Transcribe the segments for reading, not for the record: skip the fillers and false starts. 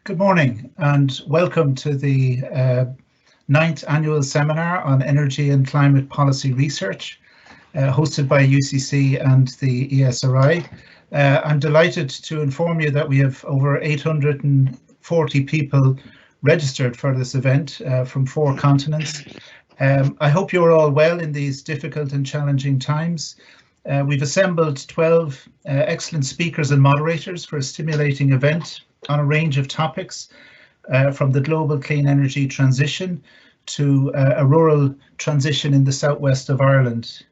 Good morning and welcome to the 9th annual seminar on energy and climate policy research hosted by UCC and the ESRI. I'm delighted to inform you that we have over 840 people registered for this event from 4 continents. I hope you're all well in these difficult and challenging times. We've assembled 12 excellent speakers and moderators for a stimulating event on a range of topics, from the global clean energy transition to a rural transition in the southwest of Ireland.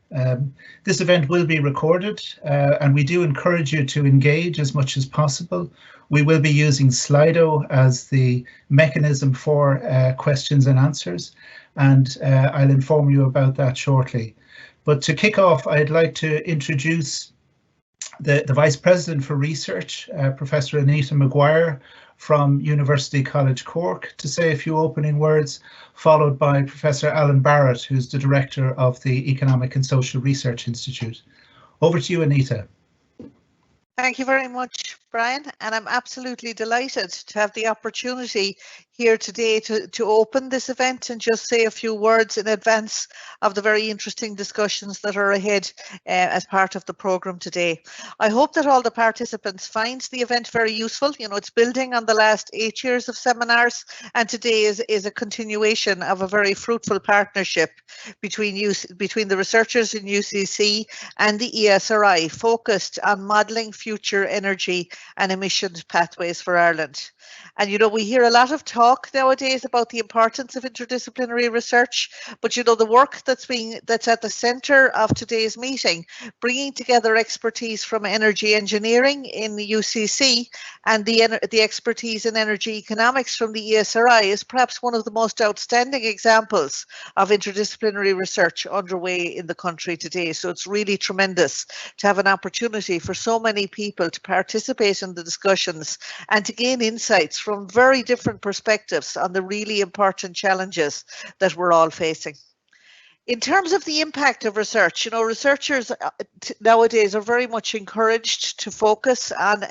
This event will be recorded and we do encourage you to engage as much as possible. We will be using Slido as the mechanism for questions and answers, and I'll inform you about that shortly. But to kick off, I'd like to introduce the Vice President for Research, Professor Anita Maguire from University College Cork, to say a few opening words, followed by Professor Alan Barrett, who's the Director of the Economic and Social Research Institute. Over to you, Anita. Thank you very much, Brian, and I'm absolutely delighted to have the opportunity here today to open this event and just say a few words in advance of the very interesting discussions that are ahead as part of the programme today. I hope that all the participants find the event very useful. You know, it's building on the last 8 years of seminars, and today is a continuation of a very fruitful partnership between the researchers in UCC and the ESRI, focused on modelling future energy and emissions pathways for Ireland. And you know, we hear a lot of talk nowadays about the importance of interdisciplinary research, but you know, the work that's at the centre of today's meeting, bringing together expertise from energy engineering in the UCC and the expertise in energy economics from the ESRI, is perhaps one of the most outstanding examples of interdisciplinary research underway in the country today. So it's really tremendous to have an opportunity for so many people to participate in the discussions and to gain insights from very different perspectives on the really important challenges that we're all facing. In terms of the impact of research, you know, researchers nowadays are very much encouraged to focus on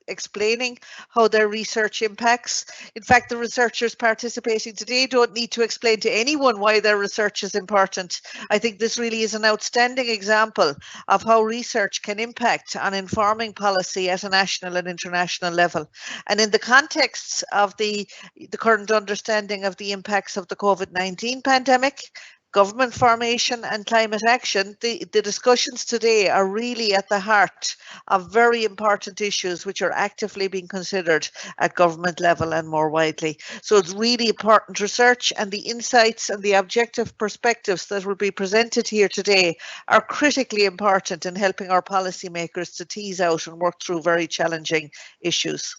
explaining how their research impacts. In fact, the researchers participating today don't need to explain to anyone why their research is important. I think this really is an outstanding example of how research can impact on informing policy at a national and international level. And in the context of the current understanding of the impacts of the COVID-19 pandemic, government formation and climate action, the discussions today are really at the heart of very important issues which are actively being considered at government level and more widely. So it's really important research, and the insights and the objective perspectives that will be presented here today are critically important in helping our policymakers to tease out and work through very challenging issues.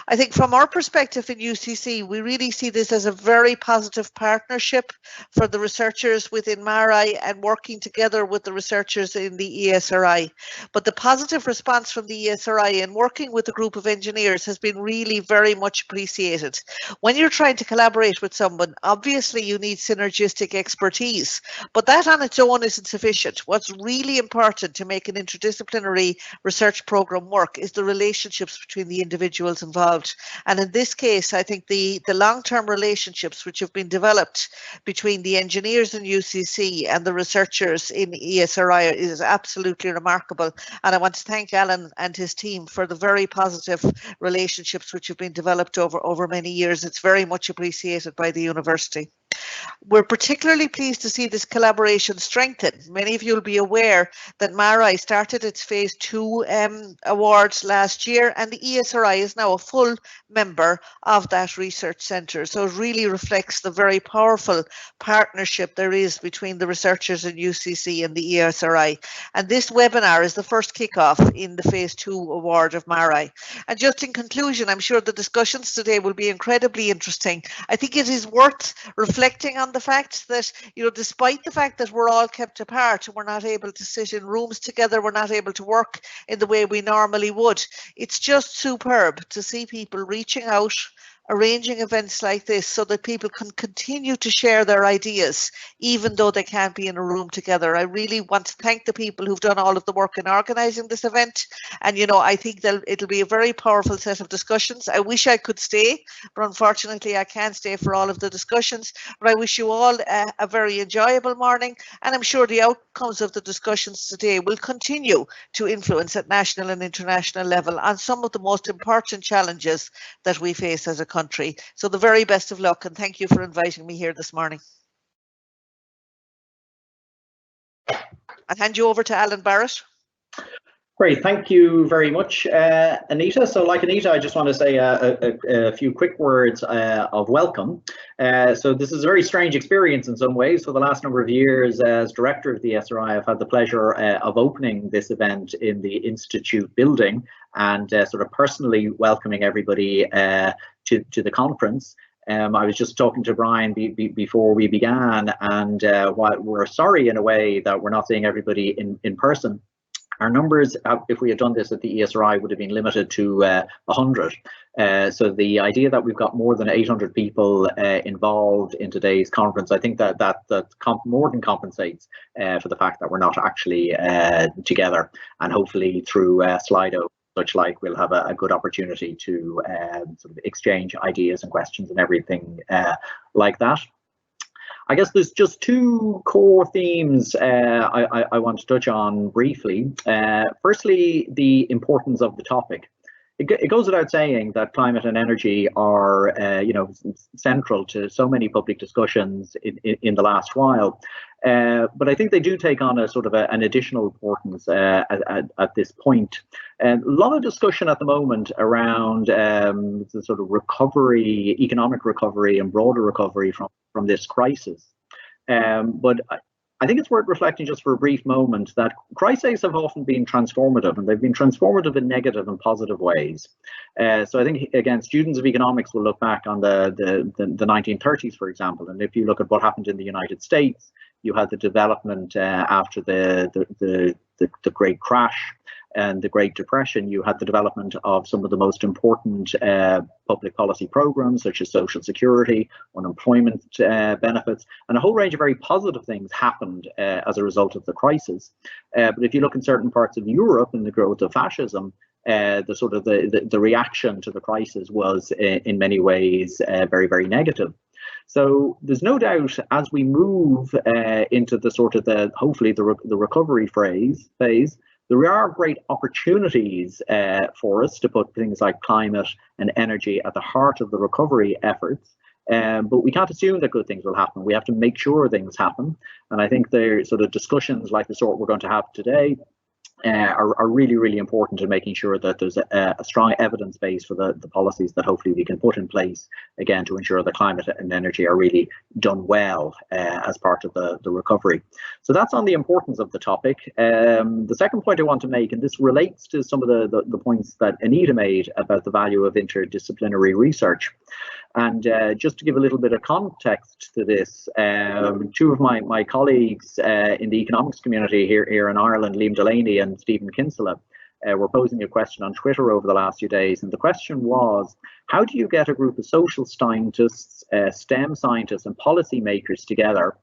I think from our perspective in UCC, we really see this as a very positive partnership for the researchers within MaREI and working together with the researchers in the ESRI. But the positive response from the ESRI and working with a group of engineers has been really very much appreciated. When you're trying to collaborate with someone, obviously you need synergistic expertise, but that on its own isn't sufficient. What's really important to make an interdisciplinary research program work is the relationships between the individuals involved. And in this case, I think the long-term relationships which have been developed between the engineers in UCC and the researchers in ESRI is absolutely remarkable. And I want to thank Alan and his team for the very positive relationships which have been developed over many years. It's very much appreciated by the university. We're particularly pleased to see this collaboration strengthen. Many of you will be aware that MaREI started its Phase 2 awards last year, and the ESRI is now a full member of that research centre. So it really reflects the very powerful partnership there is between the researchers in UCC and the ESRI. And this webinar is the first kickoff in the Phase 2 award of MaREI. And just in conclusion, I'm sure the discussions today will be incredibly interesting. I think it is worth reflecting on the fact that, you know, despite the fact that we're all kept apart, we're not able to sit in rooms together, we're not able to work in the way we normally would, it's just superb to see people reaching out, arranging events like this so that people can continue to share their ideas, even though they can't be in a room together. I really want to thank the people who've done all of the work in organising this event. And, you know, I think that it'll be a very powerful set of discussions. I wish I could stay, but unfortunately I can't stay for all of the discussions. But I wish you all a very enjoyable morning. And I'm sure the outcomes of the discussions today will continue to influence at national and international level on some of the most important challenges that we face as a country. So the very best of luck, and thank you for inviting me here this morning. I'll hand you over to Alan Barrett. Great, thank you very much, Anita. So like Anita, I just want to say a few quick words of welcome. So this is a very strange experience in some ways. For the last number of years as director of the ESRI, I've had the pleasure of opening this event in the Institute building and sort of personally welcoming everybody to the conference. I was just talking to Brian before we began, and while we're sorry in a way that we're not seeing everybody in person, our numbers, if we had done this at the ESRI, would have been limited to 100. So the idea that we've got more than 800 people involved in today's conference, I think that more than compensates for the fact that we're not actually together. And hopefully through Slido, such like, we'll have a good opportunity to sort of exchange ideas and questions and everything like that. I guess there's just two core themes I want to touch on briefly. Firstly, the importance of the topic. It goes without saying that climate and energy are, you know, central to so many public discussions in the last while. But I think they do take on a sort of an additional importance at this point. A lot of discussion at the moment around the sort of recovery, economic recovery and broader recovery from this crisis. But I think it's worth reflecting just for a brief moment that crises have often been transformative, and they've been transformative in negative and positive ways. So I think, again, students of economics will look back on the 1930s, for example, and if you look at what happened in the United States, you had the development after the Great Crash and the Great Depression. You had the development of some of the most important public policy programs, such as Social Security, unemployment benefits, and a whole range of very positive things happened as a result of the crisis. But if you look in certain parts of Europe and the growth of fascism, the reaction to the crisis was in many ways very, very negative. So there's no doubt as we move into hopefully the recovery phase, there are great opportunities for us to put things like climate and energy at the heart of the recovery efforts. But we can't assume that good things will happen. We have to make sure things happen. And I think the sort of discussions like the sort we're going to have today are really, really important in making sure that there's a strong evidence base for the policies that hopefully we can put in place, again, to ensure that climate and energy are really done well as part of the recovery. So that's on the importance of the topic. The second point I want to make, and this relates to some of the points that Anita made about the value of interdisciplinary research. And just to give a little bit of context to this, two of my colleagues in the economics community here in Ireland, Liam Delaney and Stephen Kinsella, were posing a question on Twitter over the last few days. And the question was, how do you get a group of social scientists, STEM scientists and policymakers together?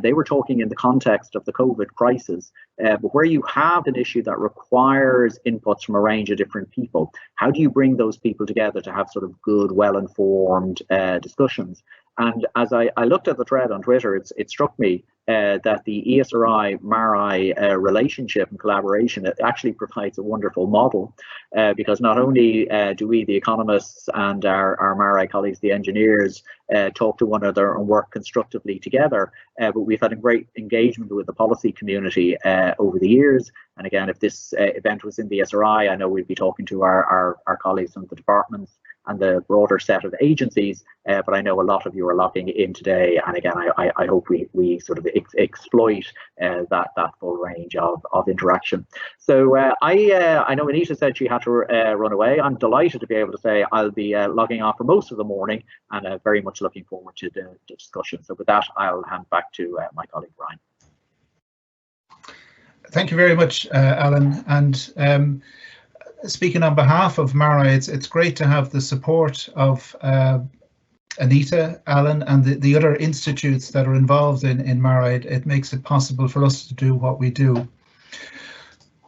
They were talking in the context of the COVID crisis, but where you have an issue that requires inputs from a range of different people, how do you bring those people together to have sort of good, well-informed discussions? And as I looked at the thread on Twitter, it struck me that the ESRI MaREI relationship and collaboration, it actually provides a wonderful model because not only do we, the economists, and our MaREI colleagues, the engineers, talk to one another and work constructively together, but we've had a great engagement with the policy community over the years. And again, if this event was in the ESRI, I know we'd be talking to our colleagues from the departments and the broader set of agencies, but I know a lot of you are logging in today, and again, I hope we sort of exploit that full range of interaction. So I know Anita said she had to run away. I'm delighted to be able to say I'll be logging off for most of the morning, and very much looking forward to the discussion. So with that, I'll hand back to my colleague Brian. Thank you very much, Alan. And speaking on behalf of MaREI, it's great to have the support of Anita, Alan, and the other institutes that are involved in MaREI. It makes it possible for us to do what we do.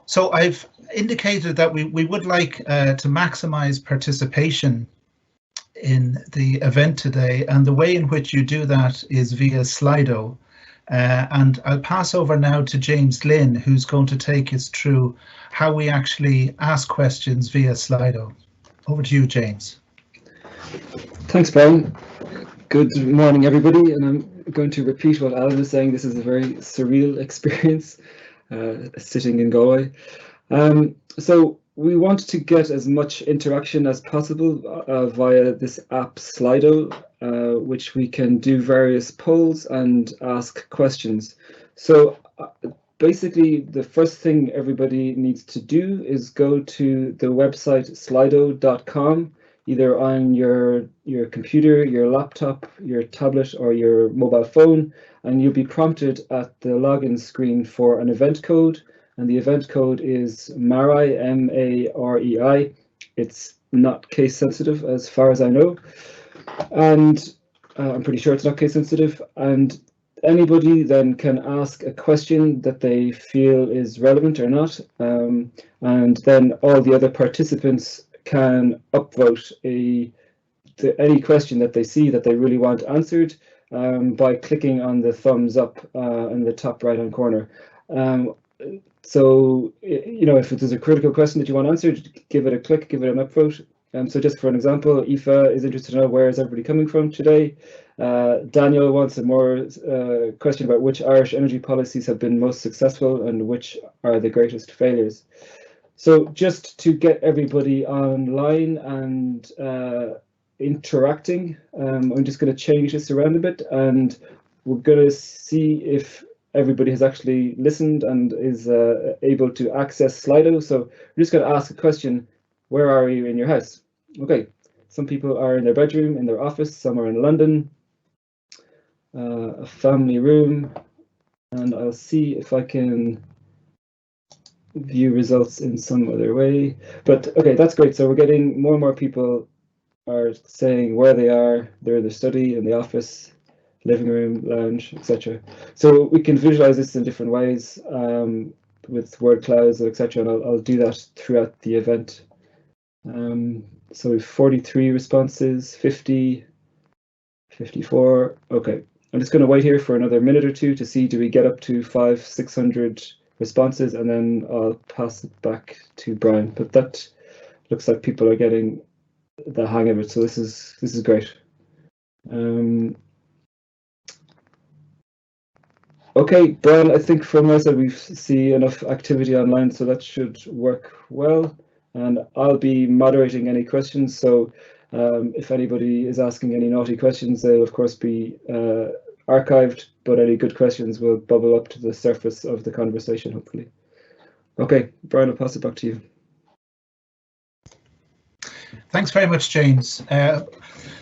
So I've indicated that we would like to maximize participation in the event today, and the way in which you do that is via Slido. And I'll pass over now to James Glynn, who's going to take us through how we actually ask questions via Slido. Over to you, James. Thanks, Brian. Good morning, everybody. And I'm going to repeat what Alan was saying. This is a very surreal experience, sitting in Galway. So we want to get as much interaction as possible via this app Slido, which we can do various polls and ask questions. So basically, the first thing everybody needs to do is go to the website slido.com, either on your computer, your laptop, your tablet, or your mobile phone, and you'll be prompted at the login screen for an event code. And the event code is MaREI, M-A-R-E-I. It's not case sensitive as far as I know. And I'm pretty sure it's not case sensitive. And anybody then can ask a question that they feel is relevant or not. And then all the other participants can upvote any question that they see that they really want answered by clicking on the thumbs up in the top right hand corner. So, you know, if there's a critical question that you want answered, give it a click, give it an upvote. So just for an example, Aoife is interested to know where is everybody coming from today. Daniel wants a more question about which Irish energy policies have been most successful and which are the greatest failures. So just to get everybody online and interacting, I'm just going to change this around a bit, and we're going to see if everybody has actually listened and is able to access Slido. So we're just going to ask a question: where are you in your house? Okay, some people are in their bedroom, in their office, some are in London, a family room, and I'll see if I can view results in some other way. But okay, that's great. So we're getting more and more people are saying where they are. They're in the study, in the office, living room, lounge, etc. So we can visualize this in different ways with word clouds, etc. And I'll do that throughout the event. So we've 43 responses, 50, 54. Okay, I'm just going to wait here for another minute or two to see, do we get up to 500-600 responses, and then I'll pass it back to Brian. But that looks like people are getting the hang of it, so this is great. Okay, Brian, I think from my side we see enough activity online, so that should work well. And I'll be moderating any questions, so if anybody is asking any naughty questions, they'll of course be archived, but any good questions will bubble up to the surface of the conversation, hopefully. Okay, Brian, I'll pass it back to you. Thanks very much, James.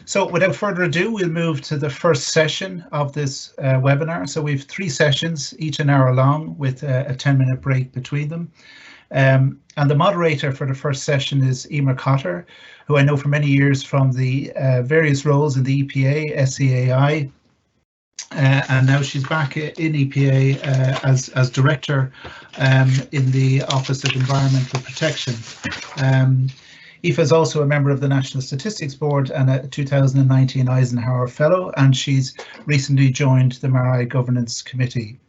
So without further ado, we'll move to the first session of this webinar. So we have 3 sessions, each an hour long, with a 10-minute break between them. And the moderator for the first session is Emer Cotter, who I know for many years from the various roles in the EPA, SEAI, and now she's back in EPA as director in the Office of Environmental Protection. Aoife is also a member of the National Statistics Board and a 2019 Eisenhower Fellow, and she's recently joined the MaREI Governance Committee.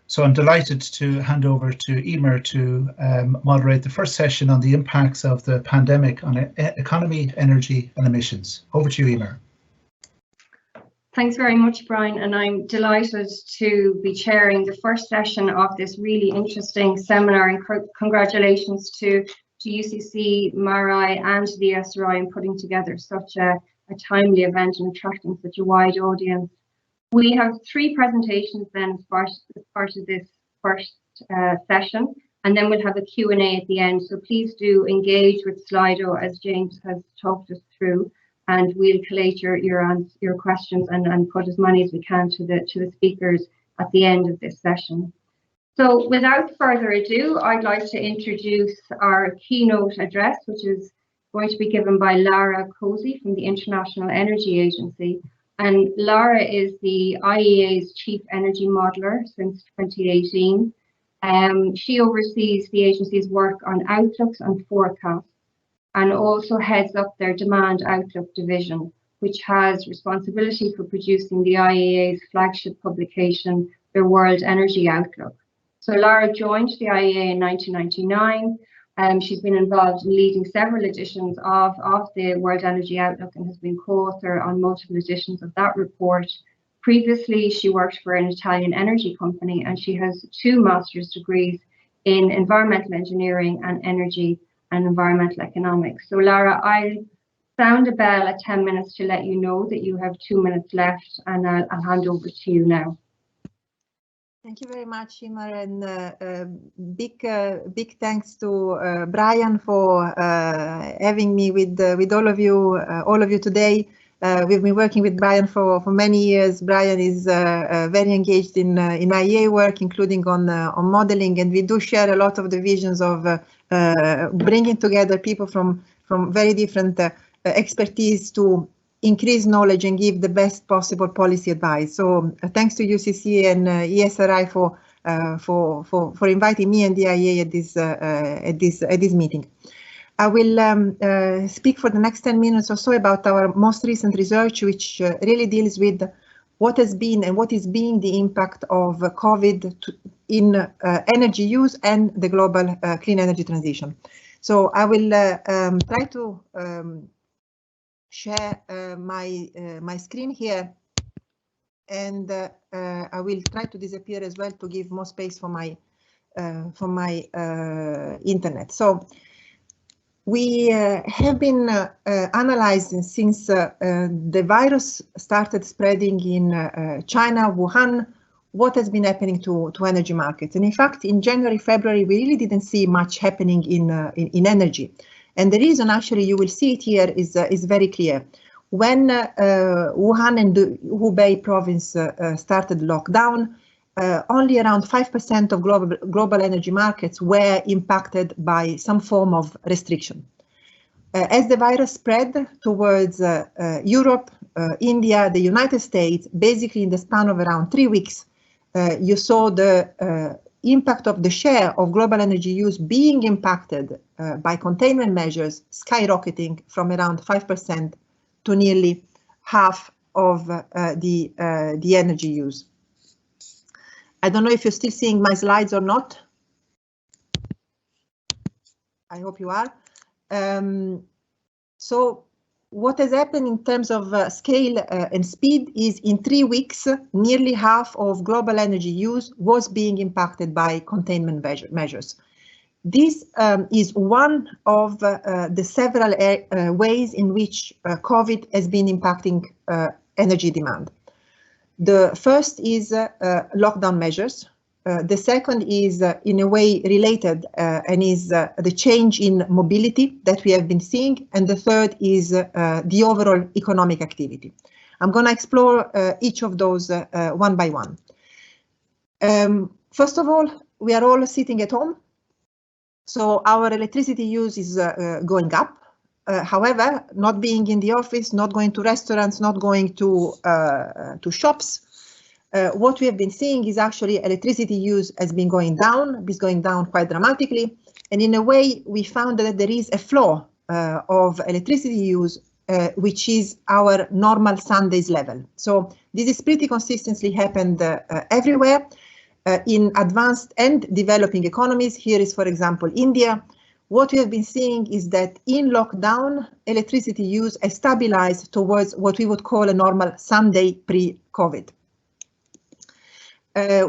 So I'm delighted to hand over to Emer to moderate the first session on the impacts of the pandemic on economy, energy and emissions. Over to you, Emer. Thanks very much, Brian, and I'm delighted to be chairing the first session of this really interesting seminar, and congratulations to UCC, MaREI and the ESRI in putting together such a timely event and attracting such a wide audience. We have 3 presentations then as part of this first session, and then we'll have a Q&A at the end. So please do engage with Slido as James has talked us through, and we'll collate your questions and put as many as we can to the speakers at the end of this session. So without further ado, I'd like to introduce our keynote address, which is going to be given by Lara Cozy from the International Energy Agency. And Lara is the IEA's Chief Energy Modeler since 2018. She oversees the agency's work on outlooks and forecasts, and also heads up their Demand Outlook division, which has responsibility for producing the IEA's flagship publication, the World Energy Outlook. So Lara joined the IEA in 1999. She's been involved in leading several editions of the World Energy Outlook and has been co-author on multiple editions of that report. Previously, she worked for an Italian energy company, and she has 2 master's degrees in environmental engineering and energy and environmental economics. So Lara, I'll sound a bell at 10 minutes to let you know that you have 2 minutes left, and I'll hand over to you now. Thank you very much, Emer, and big thanks to Brian for having me with all of you today. We've been working with Brian for many years. Brian is very engaged in IEA work, including on modeling, and we do share a lot of the visions of bringing together people from very different expertise to increase knowledge and give the best possible policy advice. So thanks to UCC and ESRI for inviting me and the IEA at this meeting. I will speak for the next 10 minutes or so about our most recent research, which really deals with what has been and what is being the impact of COVID in energy use and the global clean energy transition. So I will try to share my screen here, and I will try to disappear as well to give more space for my internet. So we have been analyzing since the virus started spreading in China, Wuhan, what has been happening to energy markets. And in fact, in January, February, we really didn't see much happening in energy. And the reason, actually, you will see it here, is very clear. When Wuhan and the Hubei province started lockdown, only around 5% of global energy markets were impacted by some form of restriction. As the virus spread towards Europe, India, the United States, basically in the span of around 3 weeks, you saw the impact of the share of global energy use being impacted by containment measures skyrocketing from around 5% to nearly half of the energy use. I don't know if you're still seeing my slides or not. I hope you are. So what has happened in terms of scale and speed is in 3 weeks, nearly half of global energy use was being impacted by containment measures. This is one of the several ways in which COVID has been impacting energy demand. The first is lockdown measures. The second is in a way related and is the change in mobility that we have been seeing. And the third is the overall economic activity. I'm going to explore each of those one by one. First of all, we are all sitting at home. So our electricity use is going up. However, not being in the office, not going to restaurants, not going to shops, what we have been seeing is actually electricity use has been going down. It's going down quite dramatically. And in a way, we found that there is a floor of electricity use, which is our normal Sundays level. So this is pretty consistently happened everywhere. In advanced and developing economies, here is, for example, India. What we have been seeing is that in lockdown, electricity use has stabilized towards what we would call a normal Sunday pre-COVID.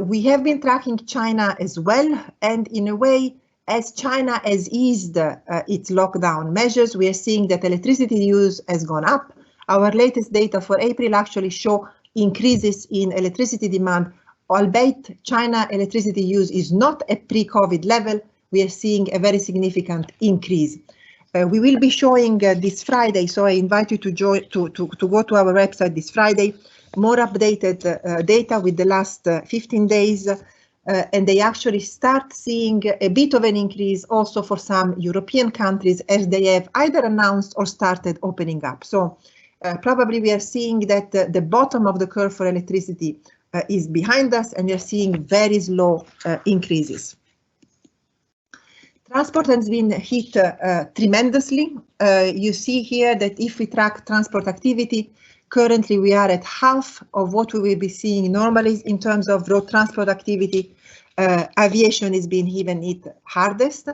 We have been tracking China as well, and in a way, as China has eased its lockdown measures, we are seeing that electricity use has gone up. Our latest data for April actually show increases in electricity demand. Albeit China electricity use is not at pre-COVID level, we are seeing a very significant increase. We will be showing this Friday, so I invite you to go to our website this Friday, more updated data with the last 15 days and they actually start seeing a bit of an increase also for some European countries as they have either announced or started opening up. So probably we are seeing that the bottom of the curve for electricity is behind us, and we are seeing very slow increases. Transport has been hit tremendously. You see here that if we track transport activity, currently we are at half of what we will be seeing normally in terms of road transport activity. Aviation is being even hit hardest.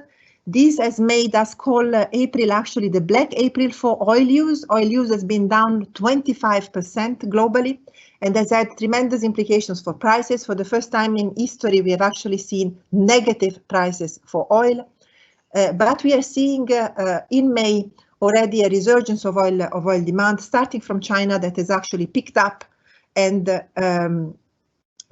This has made us call April actually the Black April for oil use. Oil use has been down 25% globally and has had tremendous implications for prices. For the first time in history, we have actually seen negative prices for oil. But we are seeing in May already a resurgence of oil demand starting from China that has actually picked up and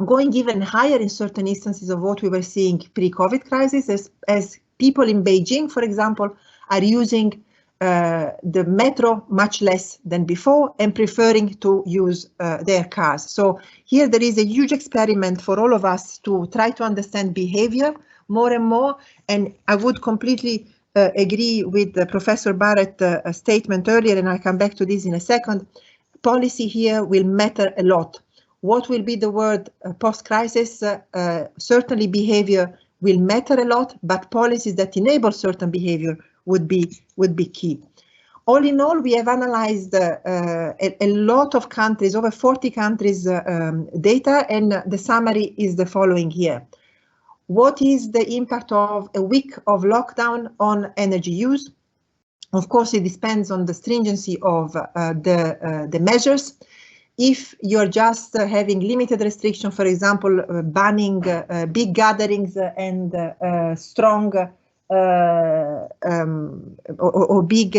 going even higher in certain instances of what we were seeing pre-COVID crisis, as people in Beijing, for example, are using the metro much less than before and preferring to use their cars. So here there is a huge experiment for all of us to try to understand behavior more and more. And I would completely agree with Professor Barrett's statement earlier, and I'll come back to this in a second. Policy here will matter a lot. What will be the word post-crisis? Certainly behavior will matter a lot, but policies that enable certain behavior would be key. All in all, we have analyzed a lot of countries, over 40 countries data, and the summary is the following here. What is the impact of a week of lockdown on energy use? Of course, it depends on the stringency of the measures. If you're just having limited restriction, for example, banning big gatherings and strong or big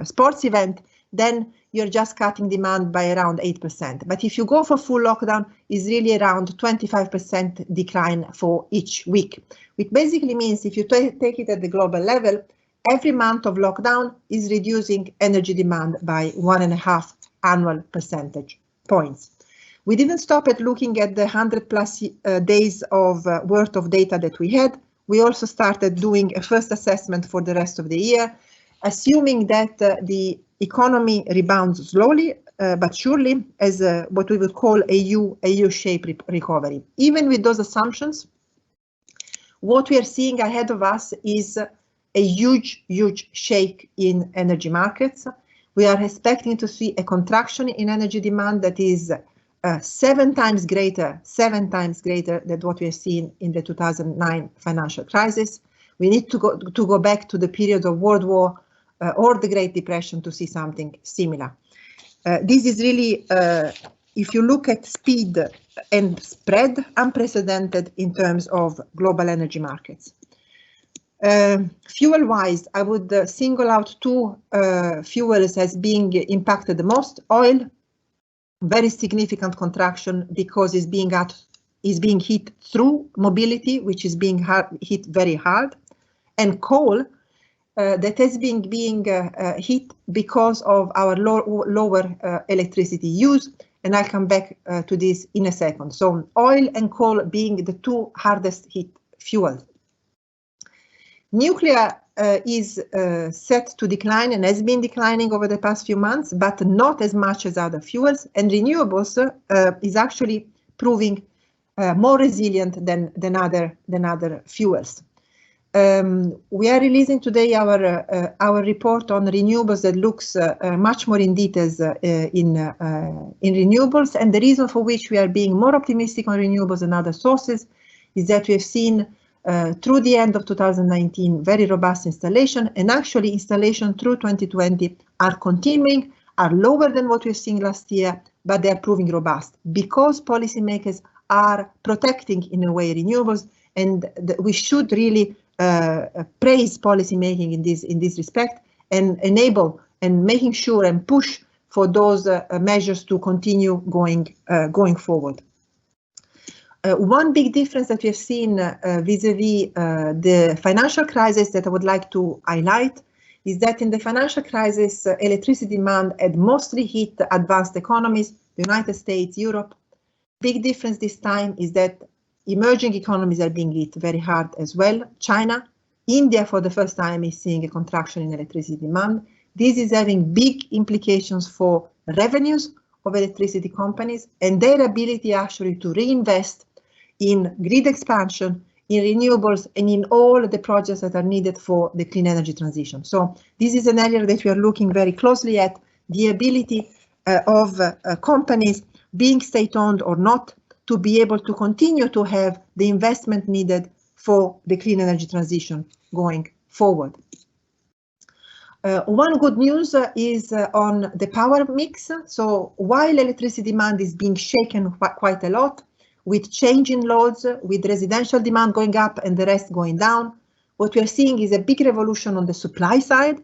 sports event, then you're just cutting demand by around 8%. But if you go for full lockdown, it's really around 25% decline for each week, which basically means if you take it at the global level, every month of lockdown is reducing energy demand by 1.5 annual percentage points. We didn't stop at looking at the 100+ days of worth of data that we had. We also started doing a first assessment for the rest of the year, assuming that the economy rebounds slowly but surely as what we would call a U-shaped recovery. Even with those assumptions, what we are seeing ahead of us is a huge shake in energy markets. We are expecting to see a contraction in energy demand that is 7 times greater than what we have seen in the 2009 financial crisis. We need to go back to the period of World War or the Great Depression to see something similar. This is really, if you look at speed and spread, unprecedented in terms of global energy markets. Fuel-wise, I would single out 2 fuels as being impacted the most. Oil, very significant contraction because it's being hit through mobility, which is being hit very hard, and coal that has been being hit because of our lower electricity use, and I'll come back to this in a second. So oil and coal being the 2 hardest hit fuels. Nuclear is set to decline and has been declining over the past few months, but not as much as other fuels, and renewables is actually proving more resilient than other fuels. We are releasing today our report on renewables that looks much more in details in renewables, and the reason for which we are being more optimistic on renewables than other sources is that we have seen through the end of 2019 very robust installation, and actually installation through 2020 are continuing, are lower than what we've seen last year, but they are proving robust because policymakers are protecting in a way renewables, and we should really praise policymaking in this respect and enable and making sure and push for those measures to continue going forward. One big difference that we have seen vis-a-vis the financial crisis that I would like to highlight is that in the financial crisis, electricity demand had mostly hit advanced economies, the United States, Europe. Big difference this time is that emerging economies are being hit very hard as well. China, India for the first time is seeing a contraction in electricity demand. This is having big implications for revenues of electricity companies and their ability actually to reinvest in grid expansion, in renewables, and in all the projects that are needed for the clean energy transition. So this is an area that we are looking very closely at, the ability of companies, being state-owned or not, to be able to continue to have the investment needed for the clean energy transition going forward. One good news is on the power mix. So while electricity demand is being shaken quite a lot, with changing loads, with residential demand going up and the rest going down, what we are seeing is a big revolution on the supply side.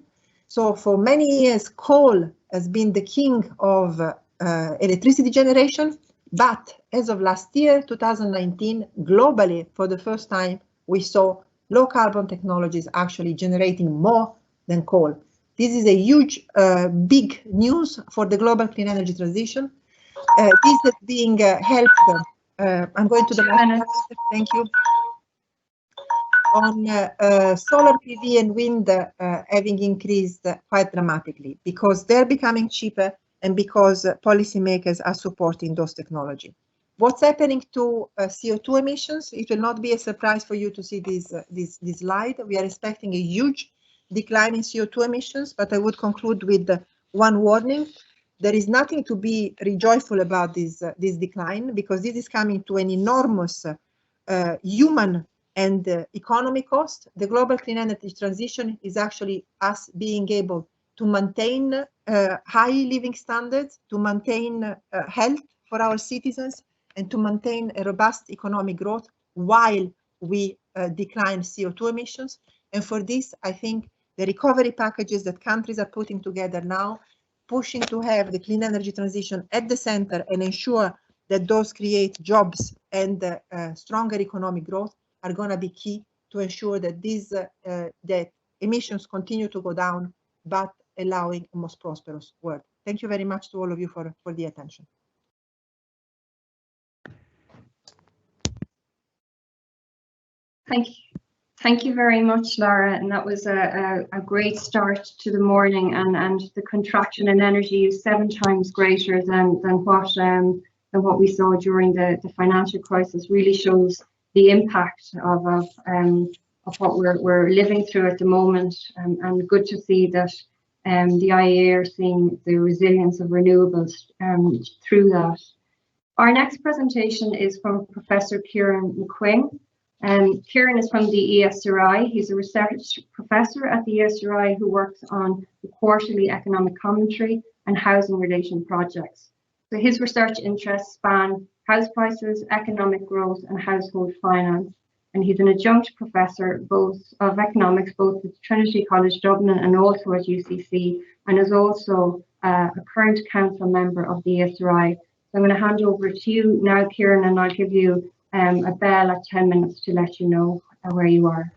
So for many years, coal has been the king of electricity generation. But as of last year, 2019, globally, for the first time, we saw low carbon technologies actually generating more than coal. This is a huge, big news for the global clean energy transition. This is being helped. I'm going to the last slide. Thank you. On solar PV and wind having increased quite dramatically because they're becoming cheaper and because policymakers are supporting those technology. What's happening to CO2 emissions? It will not be a surprise for you to see this slide. We are expecting a huge decline in CO2 emissions, but I would conclude with one warning. There is nothing to be rejoiceful about this decline because this is coming to an enormous human and economic cost. The global clean energy transition is actually us being able to maintain high living standards, to maintain health for our citizens, and to maintain a robust economic growth while we decline CO2 emissions. And for this, I think the recovery packages that countries are putting together now, pushing to have the clean energy transition at the center and ensure that those create jobs and stronger economic growth are going to be key to ensure that these that emissions continue to go down, but allowing a most prosperous world. Thank you very much to all of you for the attention. Thank you very much, Laura, and that was a great start to the morning. And the contraction in energy is 7 times greater than what we saw during the financial crisis. Really shows the impact of what we're living through at the moment. And good to see that the IEA are seeing the resilience of renewables through that. Our next presentation is from Professor Kieran McQueen. Kieran is from the ESRI. He's a research professor at the ESRI who works on the quarterly economic commentary and housing relation projects. So his research interests span house prices, economic growth, and household finance. And he's an adjunct professor both of economics, both at Trinity College Dublin and also at UCC, and is also a current council member of the ESRI. So I'm going to hand over to you now, Kieran, and I'll give you a bell at 10 minutes to let you know where you are.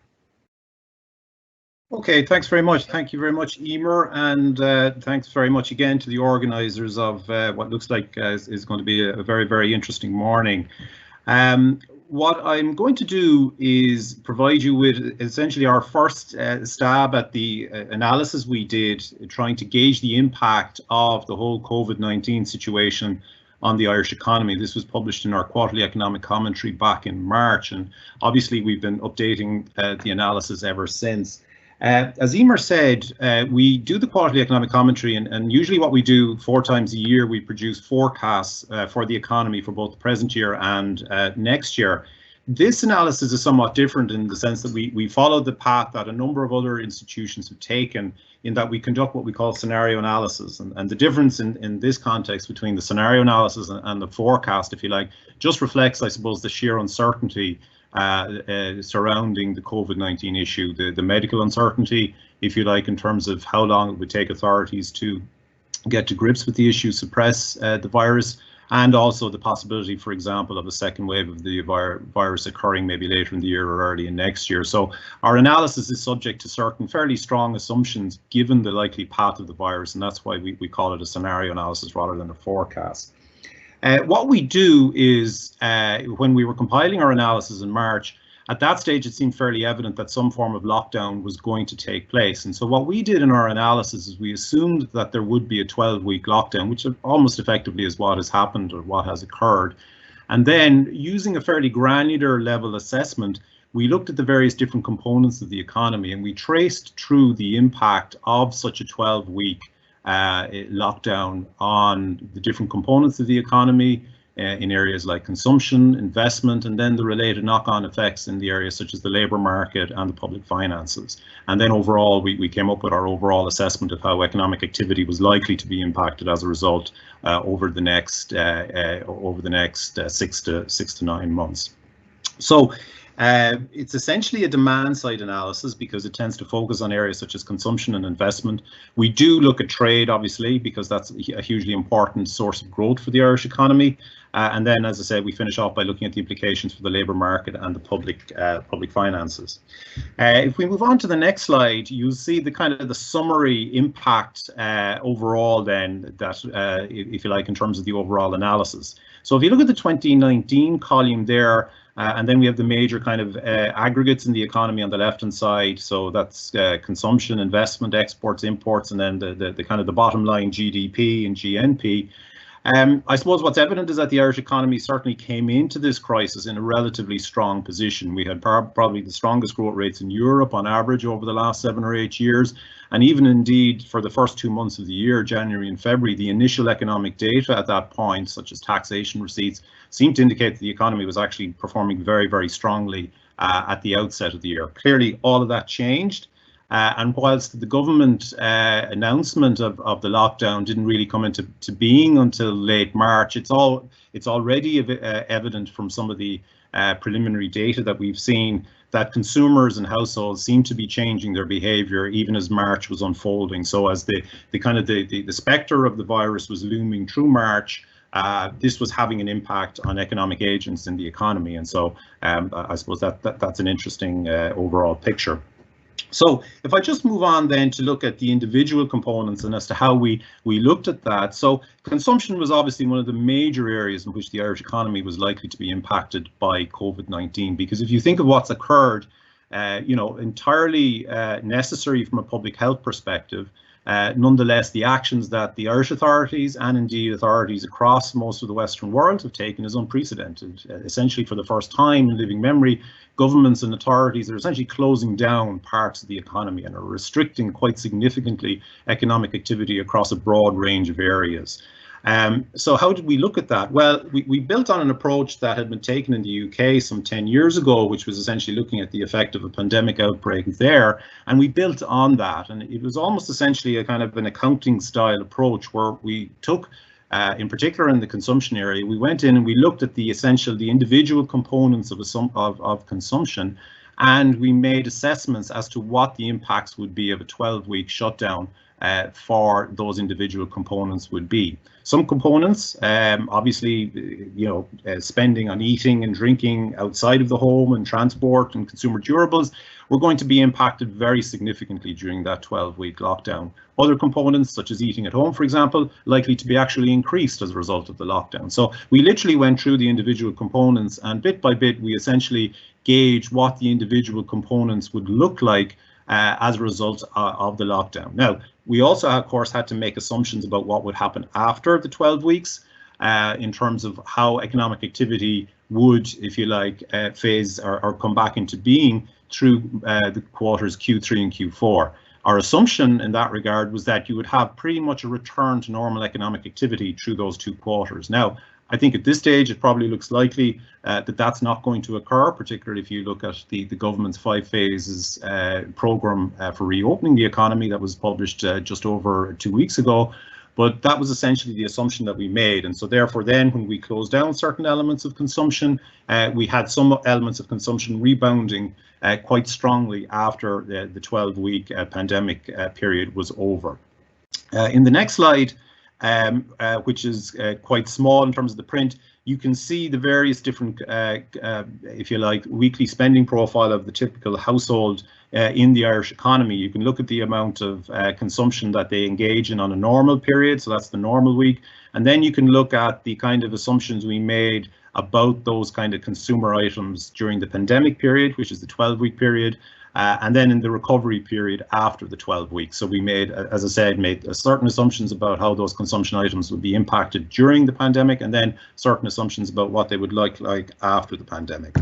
Okay, thanks very much. Thank you very much, Emer, and thanks very much again to the organisers of what looks like is going to be a very, very interesting morning. What I'm going to do is provide you with essentially our first stab at the analysis we did trying to gauge the impact of the whole COVID-19 situation on the Irish economy. This was published in our quarterly economic commentary back in March, and obviously we've been updating the analysis ever since. As Emer said, we do the quarterly economic commentary, and usually what we do 4 times a year, we produce forecasts for the economy for both the present year and next year. This analysis is somewhat different in the sense that we follow the path that a number of other institutions have taken, in that we conduct what we call scenario analysis. And the difference in this context between the scenario analysis and the forecast, if you like, just reflects, I suppose, the sheer uncertainty surrounding the COVID-19 issue, the medical uncertainty, if you like, in terms of how long it would take authorities to get to grips with the issue, suppress the virus, and also the possibility, for example, of a second wave of the virus occurring maybe later in the year or early in next year. So our analysis is subject to certain fairly strong assumptions given the likely path of the virus, and that's why we call it a scenario analysis rather than a forecast. What we do is, when we were compiling our analysis in March, at that stage it seemed fairly evident that some form of lockdown was going to take place. And so what we did in our analysis is we assumed that there would be a 12-week lockdown, which almost effectively is what has happened or what has occurred. And then, using a fairly granular level assessment, we looked at the various different components of the economy, and we traced through the impact of such a 12-week lockdown on the different components of the economy in areas like consumption, investment, and then the related knock-on effects in the areas such as the labour market and the public finances. And then overall, we came up with our overall assessment of how economic activity was likely to be impacted as a result over the next 6 to 9 months. So it's essentially a demand side analysis because it tends to focus on areas such as consumption and investment. We do look at trade, obviously, because that's a hugely important source of growth for the Irish economy. And then, as I said, we finish off by looking at the implications for the labour market and the public finances. If we move on to the next slide, you'll see the kind of the summary impact overall then, that if you like, in terms of the overall analysis. So if you look at the 2019 column there, and then we have the major kind of aggregates in the economy on the left-hand side. So that's consumption, investment, exports, imports, and then the kind of the bottom line GDP and GNP. I suppose what's evident is that the Irish economy certainly came into this crisis in a relatively strong position. We had probably the strongest growth rates in Europe on average over the last 7 or 8 years. And even indeed for the first 2 months of the year, January and February, the initial economic data at that point, such as taxation receipts, seemed to indicate that the economy was actually performing very, very strongly at the outset of the year. Clearly, all of that changed. And whilst the government announcement of the lockdown didn't really come into being until late March, it's already evident from some of the preliminary data that we've seen that consumers and households seem to be changing their behaviour even as March was unfolding. So as the spectre of the virus was looming through March, this was having an impact on economic agents in the economy. And so I suppose that's an interesting overall picture. So if I just move on then to look at the individual components and as to how we looked at that. So consumption was obviously one of the major areas in which the Irish economy was likely to be impacted by COVID-19, because if you think of what's occurred, entirely necessary from a public health perspective, nonetheless, the actions that the Irish authorities and indeed authorities across most of the Western world have taken is unprecedented. Essentially, for the first time in living memory, governments and authorities are essentially closing down parts of the economy and are restricting quite significantly economic activity across a broad range of areas. So how did we look at that? Well, we built on an approach that had been taken in the UK some 10 years ago, which was essentially looking at the effect of a pandemic outbreak there. And we built on that. And it was almost essentially a kind of an accounting style approach where we took, in particular in the consumption area, we went in and we looked at the individual components of consumption, and we made assessments as to what the impacts would be of a 12-week shutdown for those individual components would be. Some components, obviously, spending on eating and drinking outside of the home and transport and consumer durables, were going to be impacted very significantly during that 12-week lockdown. Other components, such as eating at home, for example, likely to be actually increased as a result of the lockdown. So we literally went through the individual components, and bit by bit, we essentially gauged what the individual components would look like as a result of the lockdown. Now, we also, of course, had to make assumptions about what would happen after the 12 weeks in terms of how economic activity would, if you like, phase or come back into being through the quarters Q3 and Q4. Our assumption in that regard was that you would have pretty much a return to normal economic activity through those 2 quarters. Now, I think at this stage, it probably looks likely that that's not going to occur, particularly if you look at the government's 5 phases programme for reopening the economy that was published just over 2 weeks ago. But that was essentially the assumption that we made. And so therefore, then when we closed down certain elements of consumption, we had some elements of consumption rebounding quite strongly after the 12-week pandemic period was over. In the next slide, which is quite small in terms of the print, you can see the various different, if you like, weekly spending profile of the typical household in the Irish economy. You can look at the amount of consumption that they engage in on a normal period, so that's the normal week, and then you can look at the kind of assumptions we made about those kind of consumer items during the pandemic period, which is the 12-week period, and then in the recovery period after the 12 weeks. So we made, as I said, certain assumptions about how those consumption items would be impacted during the pandemic, and then certain assumptions about what they would look like after the pandemic.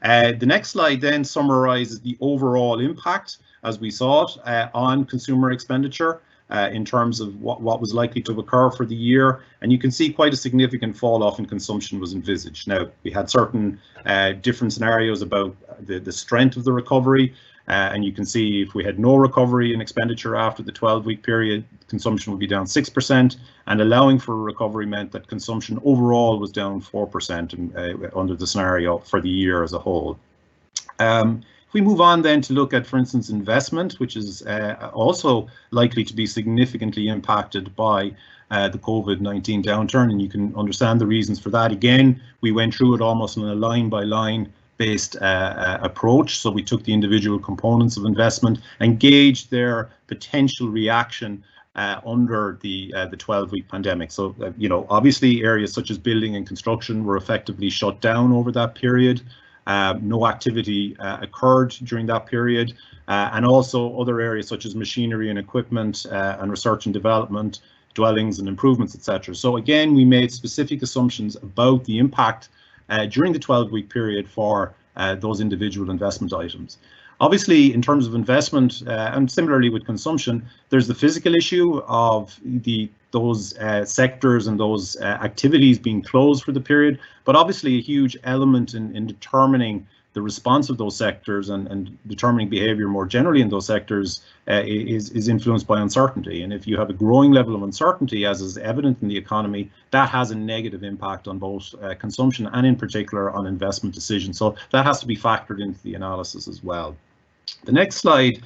The next slide then summarizes the overall impact, as we saw it, on consumer expenditure in terms of what was likely to occur for the year. And you can see quite a significant fall off in consumption was envisaged. Now, we had certain different scenarios about the strength of the recovery. And you can see if we had no recovery in expenditure after the 12-week period, consumption would be down 6%, and allowing for a recovery meant that consumption overall was down 4% under the scenario for the year as a whole. If we move on then to look at, for instance, investment, which is also likely to be significantly impacted by the COVID-19 downturn, and you can understand the reasons for that. Again, we went through it almost on a line-by-line based approach. So we took the individual components of investment and gauged their potential reaction under the 12-week pandemic. So, you know, obviously areas such as building and construction were effectively shut down over that period. No activity occurred during that period. And also other areas such as machinery and equipment and research and development, dwellings and improvements, etc. So again, we made specific assumptions about the impact during the 12-week period for those individual investment items. Obviously, in terms of investment, and similarly with consumption, there's the physical issue of those sectors and those activities being closed for the period, but obviously a huge element in determining the response of those sectors and determining behavior more generally in those sectors is influenced by uncertainty. And if you have a growing level of uncertainty, as is evident in the economy, that has a negative impact on both consumption and in particular on investment decisions. So that has to be factored into the analysis as well. The next slide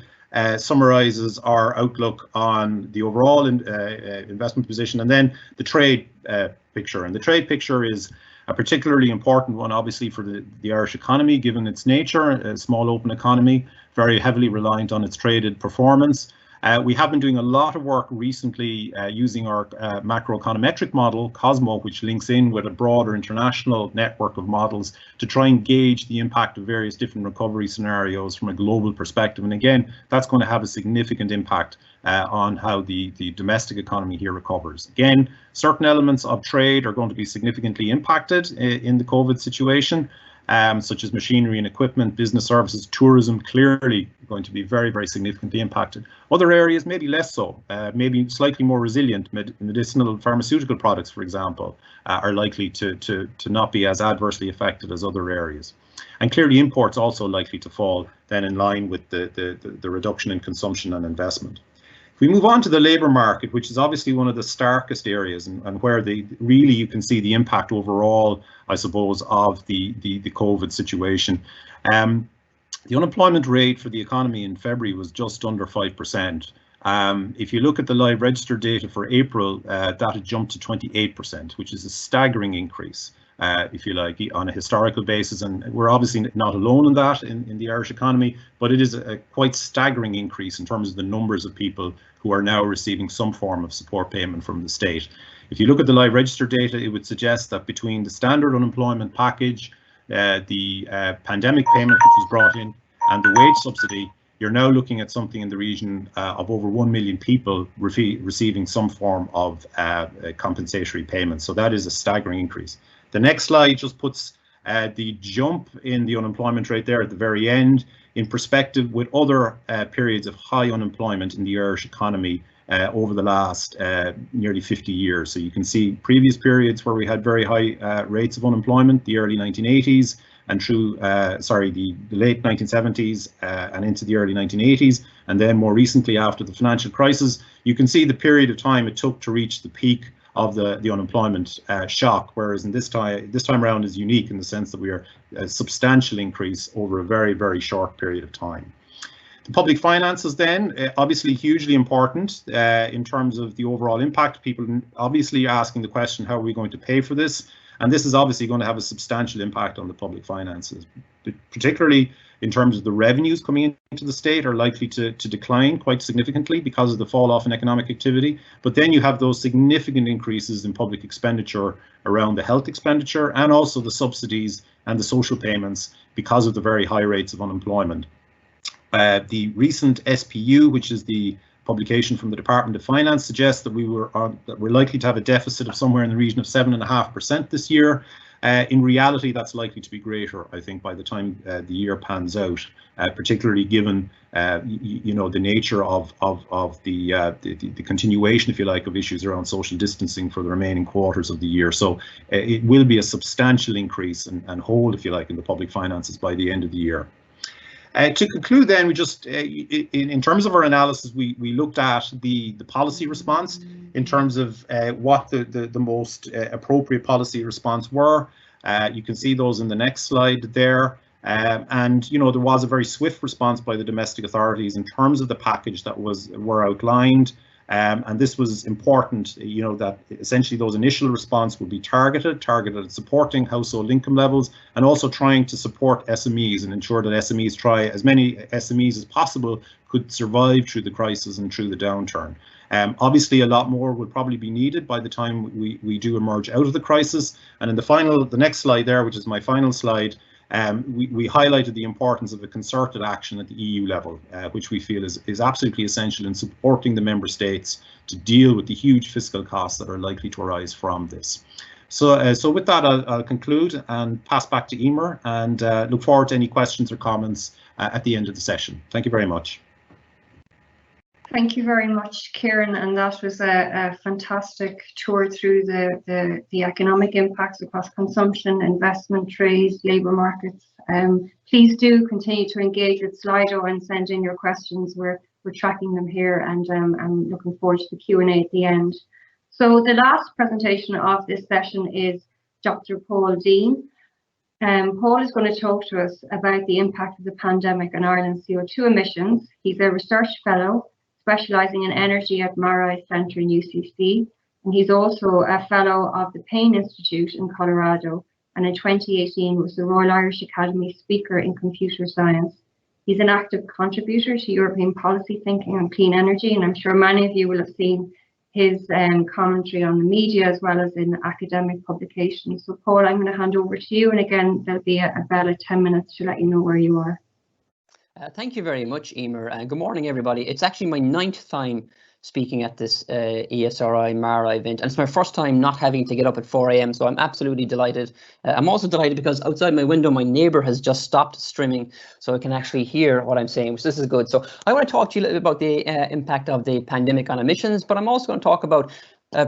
summarizes our outlook on the overall investment position and then the trade picture. And the trade picture is a particularly important one, obviously, for the Irish economy, given its nature, a small open economy, very heavily reliant on its traded performance. We have been doing a lot of work recently using our macroeconometric model, COSMO, which links in with a broader international network of models to try and gauge the impact of various different recovery scenarios from a global perspective. And again, that's going to have a significant impact on how the domestic economy here recovers. Again, certain elements of trade are going to be significantly impacted in the COVID situation, such as machinery and equipment, business services, tourism, clearly going to be very, very significantly impacted. Other areas maybe less so, maybe slightly more resilient. Medicinal pharmaceutical products, for example, are likely to not be as adversely affected as other areas. And clearly imports also likely to fall then in line with the reduction in consumption and investment. If we move on to the labour market, which is obviously one of the starkest areas and where really you can see the impact overall, I suppose, of the COVID situation. The unemployment rate for the economy in February was just under 5%. If you look at the live register data for April, that had jumped to 28%, which is a staggering increase, if you like, on a historical basis. And we're obviously not alone in that in the Irish economy, but it is a quite staggering increase in terms of the numbers of people who are now receiving some form of support payment from the state. If you look at the live register data, it would suggest that between the standard unemployment package, the pandemic payment which was brought in, and the wage subsidy, you're now looking at something in the region of over 1 million people receiving some form of compensatory payments. So that is a staggering increase. The next slide just puts the jump in the unemployment rate there at the very end in perspective with other periods of high unemployment in the Irish economy over the last nearly 50 years. So you can see previous periods where we had very high rates of unemployment, the early 1980s and through, the late 1970s and into the early 1980s. And then more recently after the financial crisis, you can see the period of time it took to reach the peak of the unemployment shock, whereas in this time around is unique in the sense that we are a substantial increase over a very, very short period of time. The public finances then, obviously hugely important in terms of the overall impact. People obviously asking the question, how are we going to pay for this? And this is obviously going to have a substantial impact on the public finances, particularly in terms of the revenues coming into the state are likely to decline quite significantly because of the fall off in economic activity. But then you have those significant increases in public expenditure around the health expenditure and also the subsidies and the social payments because of the very high rates of unemployment. The recent SPU, which is the publication from the Department of Finance, suggests that we're likely to have a deficit of somewhere in the region of 7.5% this year. In reality, that's likely to be greater, I think, by the time the year pans out, particularly given the nature of the continuation, if you like, of issues around social distancing for the remaining quarters of the year. So it will be a substantial increase and hold, if you like, in the public finances by the end of the year. To conclude then, we just, in terms of our analysis, we looked at the policy response in terms of what the most appropriate policy response were. You can see those in the next slide there. And, there was a very swift response by the domestic authorities in terms of the package that were outlined. And this was important, that essentially those initial response would be targeted at supporting household income levels and also trying to support SMEs and ensure that as many SMEs as possible could survive through the crisis and through the downturn. Obviously, a lot more will probably be needed by the time we do emerge out of the crisis. And in the next slide there, which is my final slide, we highlighted the importance of a concerted action at the EU level, which we feel is absolutely essential in supporting the member states to deal with the huge fiscal costs that are likely to arise from this. So with that, I'll conclude and pass back to Emer and look forward to any questions or comments at the end of the session. Thank you very much. Thank you very much, Kieran, and that was a fantastic tour through the economic impacts across consumption, investment, trade, labour markets. Please do continue to engage with Slido and send in your questions. We're tracking them here, and I'm looking forward to the Q&A at the end. So the last presentation of this session is Dr. Paul Dean. Paul is going to talk to us about the impact of the pandemic on Ireland's CO2 emissions. He's a research fellow specialising in energy at MaREI's Centre in UCC, and he's also a fellow of the Payne Institute in Colorado, and in 2018 was the Royal Irish Academy Speaker in Computer Science. He's an active contributor to European policy thinking on clean energy, and I'm sure many of you will have seen his commentary on the media as well as in academic publications. So Paul, I'm going to hand over to you, and again, there'll be about 10 minutes to let you know where you are. Thank you very much, Emer, and good morning, everybody. It's actually my 9th time speaking at this ESRI MaREI event, and it's my first time not having to get up at 4 a.m, so I'm absolutely delighted. I'm also delighted because outside my window, my neighbour has just stopped streaming, so I can actually hear what I'm saying, which this is good. So I want to talk to you a little bit about the impact of the pandemic on emissions, but I'm also going to talk about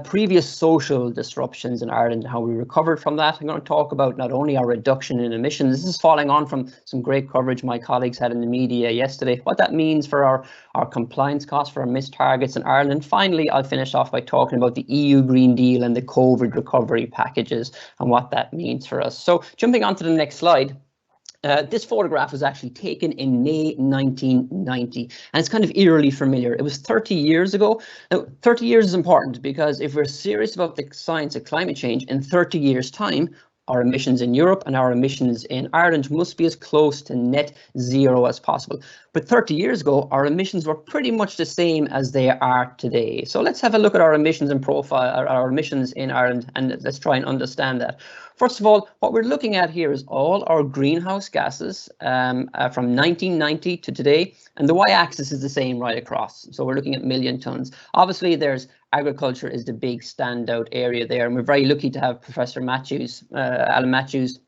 previous social disruptions in Ireland and how we recovered from that. I'm going to talk about not only our reduction in emissions, this is following on from some great coverage my colleagues had in the media yesterday, what that means for our compliance costs, for our missed targets in Ireland. Finally, I'll finish off by talking about the EU Green Deal and the COVID recovery packages and what that means for us. So jumping on to the next slide. This photograph was actually taken in May 1990, and it's kind of eerily familiar. It was 30 years ago. Now, 30 years is important because if we're serious about the science of climate change, in 30 years' time, our emissions in Europe and our emissions in Ireland must be as close to net zero as possible. But 30 years ago, our emissions were pretty much the same as they are today. So let's have a look at our emissions and profile, our emissions in Ireland, and let's try and understand that. First of all, what we're looking at here is all our greenhouse gases from 1990 to today, and the y-axis is the same right across. So we're looking at million tons. Obviously, there's agriculture is the big standout area there, and we're very lucky to have Professor Matthews, Alan Matthews,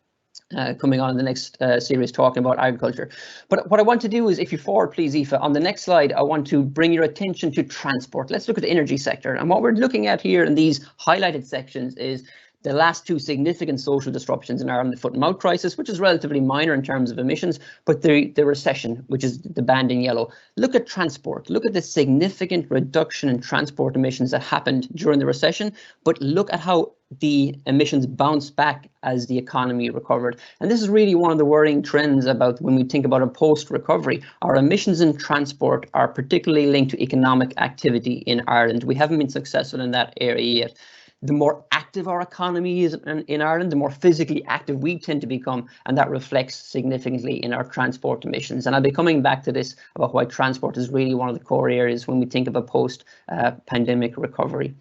coming on in the next series talking about agriculture. But what I want to do is, if you forward please, Aoife, on the next slide, I want to bring your attention to transport. Let's look at the energy sector, and what we're looking at here in these highlighted sections is the last two significant social disruptions in Ireland, the foot and mouth crisis, which is relatively minor in terms of emissions, but the recession, which is the band in yellow. Look at transport. Look at the significant reduction in transport emissions that happened during the recession, but look at how the emissions bounce back as the economy recovered. And this is really one of the worrying trends about when we think about a post-recovery. Our emissions in transport are particularly linked to economic activity in Ireland. We haven't been successful in that area yet. The more active our economy is in Ireland, the more physically active we tend to become, and that reflects significantly in our transport emissions. And I'll be coming back to this about why transport is really one of the core areas when we think of a post-pandemic recovery.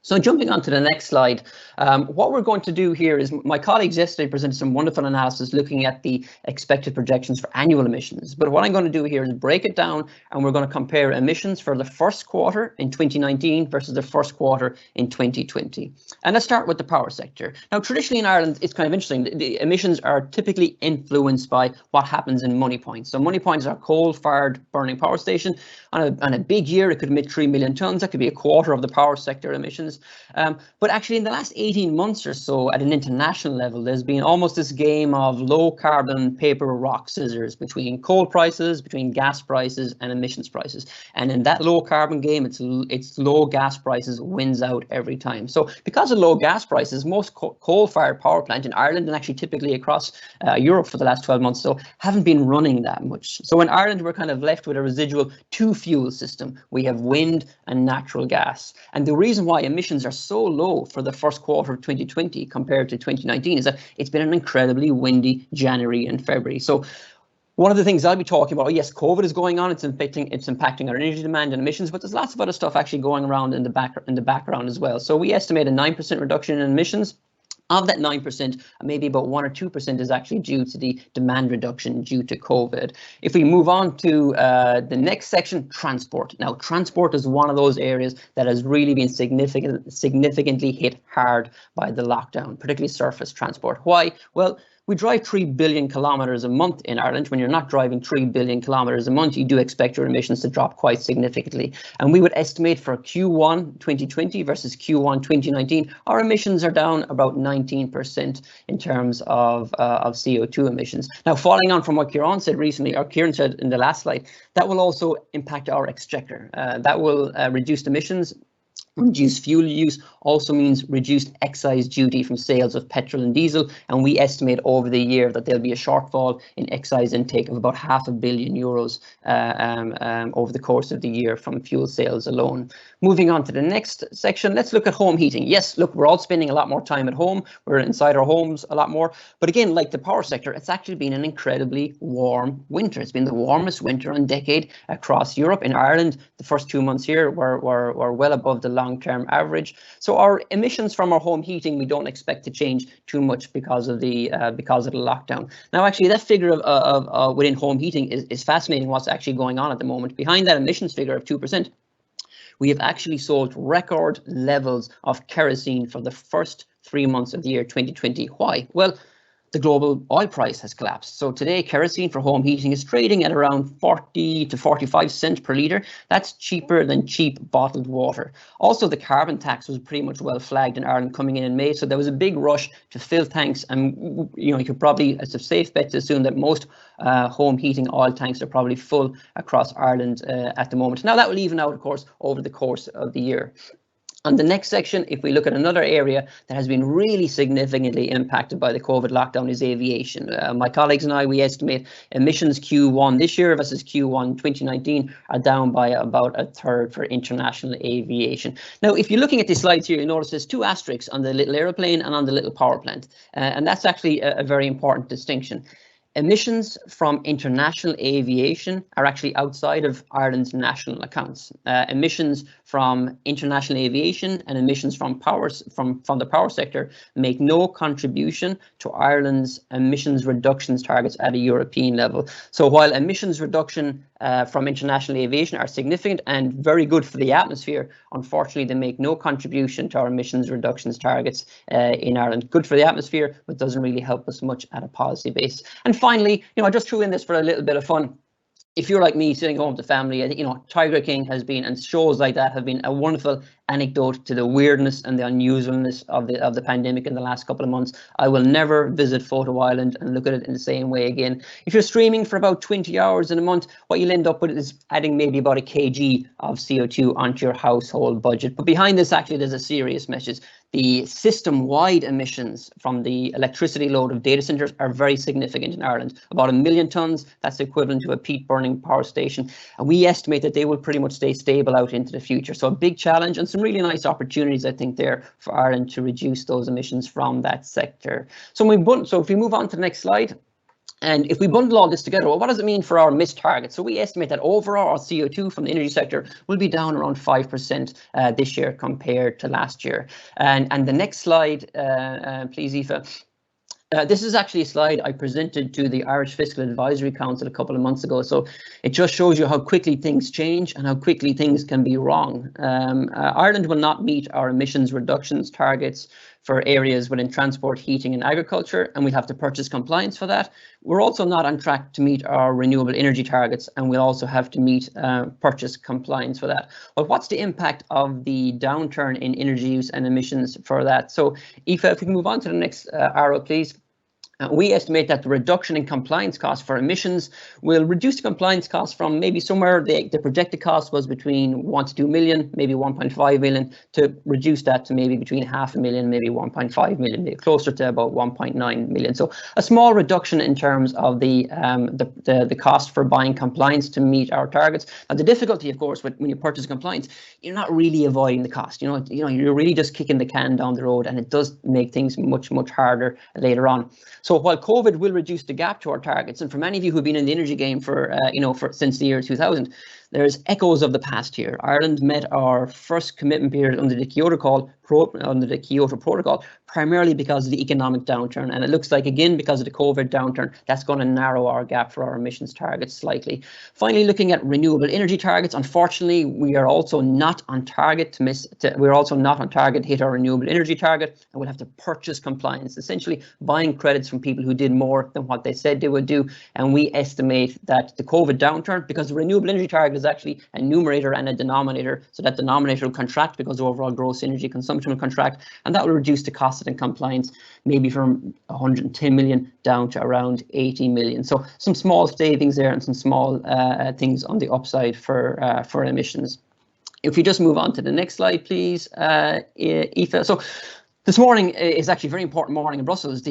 So jumping on to the next slide, what we're going to do here is my colleagues yesterday presented some wonderful analysis looking at the expected projections for annual emissions. But what I'm going to do here is break it down, and we're going to compare emissions for the first quarter in 2019 versus the first quarter in 2020. And let's start with the power sector. Now, traditionally in Ireland, it's kind of interesting. The emissions are typically influenced by what happens in money points. So money points are coal-fired burning power station. On a big year, it could emit 3 million tonnes. That could be a quarter of the power sector emissions. But actually in the last 18 months or so at an international level, there's been almost this game of low carbon paper, rock, scissors between coal prices, between gas prices and emissions prices. And in that low carbon game, it's low gas prices wins out every time. So because of low gas prices, most coal-fired power plant in Ireland and actually typically across Europe for the last 12 months so haven't been running that much. So in Ireland, we're kind of left with a residual two-fuel system. We have wind and natural gas. And the reason why emissions are so low for the first quarter of 2020 compared to 2019 is that it's been an incredibly windy January and February. So one of the things I'll be talking about, yes, COVID is going on, it's impacting our energy demand and emissions, but there's lots of other stuff actually going around in the background as well. So we estimate a 9% reduction in emissions. Of that 9%, maybe about 1 or 2% is actually due to the demand reduction due to COVID. If we move on to the next section, transport. Now, transport is one of those areas that has really been significantly hit hard by the lockdown, particularly surface transport. Why? Well, we drive 3 billion kilometres a month in Ireland. When you're not driving 3 billion kilometres a month, you do expect your emissions to drop quite significantly. And we would estimate for Q1 2020 versus Q1 2019, our emissions are down about 19% in terms of CO2 emissions. Now, following on from what Kieran said recently, or Kieran said in the last slide, that will also impact our exchequer. That will reduce emissions. Reduced fuel use also means reduced excise duty from sales of petrol and diesel, and we estimate over the year that there'll be a shortfall in excise intake of about €500 million over the course of the year from fuel sales alone. Moving on to the next section, let's look at home heating. Yes, look, we're all spending a lot more time at home. We're inside our homes a lot more. But again, like the power sector, it's actually been an incredibly warm winter. It's been the warmest winter in a decade across Europe. In Ireland, the first 2 months here were well above the long-term average. So our emissions from our home heating, we don't expect to change too much because of the lockdown. Now, actually, that figure of within home heating is fascinating. What's actually going on at the moment behind that emissions figure of 2%? We have actually sold record levels of kerosene for the first 3 months of the year 2020. Why? Well, the global oil price has collapsed. So today, kerosene for home heating is trading at around 40 to 45 cents per litre. That's cheaper than cheap bottled water. Also, the carbon tax was pretty much well flagged in Ireland coming in May. So there was a big rush to fill tanks. And you could probably, it's a safe bet to assume that most home heating oil tanks are probably full across Ireland at the moment. Now, that will even out, of course, over the course of the year. On the next section, if we look at another area that has been really significantly impacted by the COVID lockdown is aviation. My colleagues and I, we estimate emissions Q1 this year versus Q1 2019 are down by about a third for international aviation. Now, if you're looking at these slides here, you notice there's 2 asterisks on the little aeroplane and on the little power plant. And that's actually a very important distinction. Emissions from international aviation are actually outside of Ireland's national accounts. Emissions from international aviation and emissions from the power sector make no contribution to Ireland's emissions reductions targets at a European level. So while emissions reduction from international aviation are significant and very good for the atmosphere, unfortunately they make no contribution to our emissions reductions targets in Ireland. Good for the atmosphere, but doesn't really help us much at a policy base. And finally, I just threw in this for a little bit of fun. If you're like me sitting home with the family, I think, Tiger King has been, and shows like that have been a wonderful anecdote to the weirdness and the unusualness of the pandemic in the last couple of months. I will never visit Photo Island and look at it in the same way again. If you're streaming for about 20 hours in a month, what you'll end up with is adding maybe about 1 kg of CO2 onto your household budget. But behind this, actually, there's a serious message. the system-wide emissions from the electricity load of data centres are very significant in Ireland. About 1 million tonnes, that's equivalent to a peat-burning power station. And we estimate that they will pretty much stay stable out into the future. So a big challenge and some really nice opportunities, I think, there for Ireland to reduce those emissions from that sector. So if we move on to the next slide. And if we bundle all this together, well, what does it mean for our missed targets? So we estimate that overall our CO2 from the energy sector will be down around 5% this year compared to last year. And the next slide, please, Aoife. This is actually a slide I presented to the Irish Fiscal Advisory Council a couple of months ago. So it just shows you how quickly things change and how quickly things can be wrong. Ireland will not meet our emissions reductions targets for areas within transport, heating and agriculture, and we'll have to purchase compliance for that. We're also not on track to meet our renewable energy targets, and we'll also have to meet purchase compliance for that. But what's the impact of the downturn in energy use and emissions for that? So Aoife, if we can move on to the next arrow, please. We estimate that the reduction in compliance costs for emissions will reduce the compliance costs from maybe somewhere the projected cost was between 1 to 2 million, maybe 1.5 million, to reduce that to maybe between 500,000, maybe 1.5 million, maybe closer to about 1.9 million. So a small reduction in terms of the cost for buying compliance to meet our targets. Now the difficulty, of course, when you purchase compliance, you're not really avoiding the cost. You're really just kicking the can down the road, and it does make things much harder later on. So while COVID will reduce the gap to our targets, and for many of you who've been in the energy game for since the year 2000, there's echoes of the past here. Ireland met our first commitment period under the Kyoto Protocol, primarily because of the economic downturn. And it looks like, again, because of the COVID downturn, that's going to narrow our gap for our emissions targets slightly. Finally, looking at renewable energy targets, unfortunately, we are also not on target to hit our renewable energy target, and we'll have to purchase compliance, essentially buying credits from people who did more than what they said they would do. And we estimate that the COVID downturn, because the renewable energy target is actually a numerator and a denominator, so that denominator will contract because the overall gross energy consumption will contract, and that will reduce the cost of compliance maybe from 110 million down to around 80 million. So some small savings there and some small things on the upside for emissions. If we just move on to the next slide, please, Aoife. So this morning is actually a very important morning in Brussels.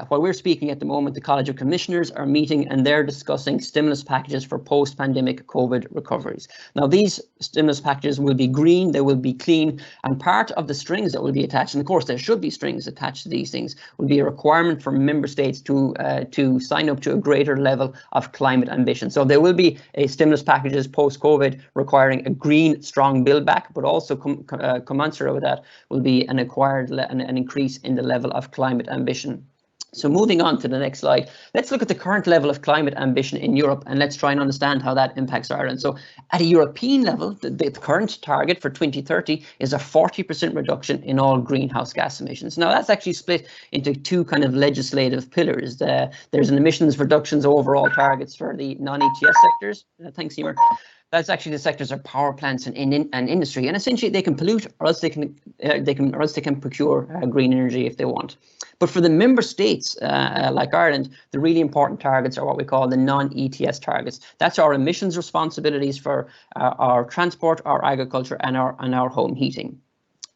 While we're speaking at the moment, the College of Commissioners are meeting and they're discussing stimulus packages for post-pandemic COVID recoveries. Now, these stimulus packages will be green, they will be clean, and part of the strings that will be attached, and of course there should be strings attached to these things, will be a requirement for member states to sign up to a greater level of climate ambition. So there will be stimulus packages post-COVID requiring a green, strong build back, but also commensurate with that will be an increase in the level of climate ambition. So moving on to the next slide, let's look at the current level of climate ambition in Europe, and let's try and understand how that impacts Ireland. So at a European level, the current target for 2030 is a 40% reduction in all greenhouse gas emissions. Now that's actually split into two kind of legislative pillars. There's an emissions reductions overall targets for the non-ETS sectors. Thanks, Emer. That's actually the sectors are power plants and industry, and essentially they can pollute, or else they can procure green energy if they want. But for the member states like Ireland, the really important targets are what we call the non-ETS targets. That's our emissions responsibilities for our transport, our agriculture, and our home heating.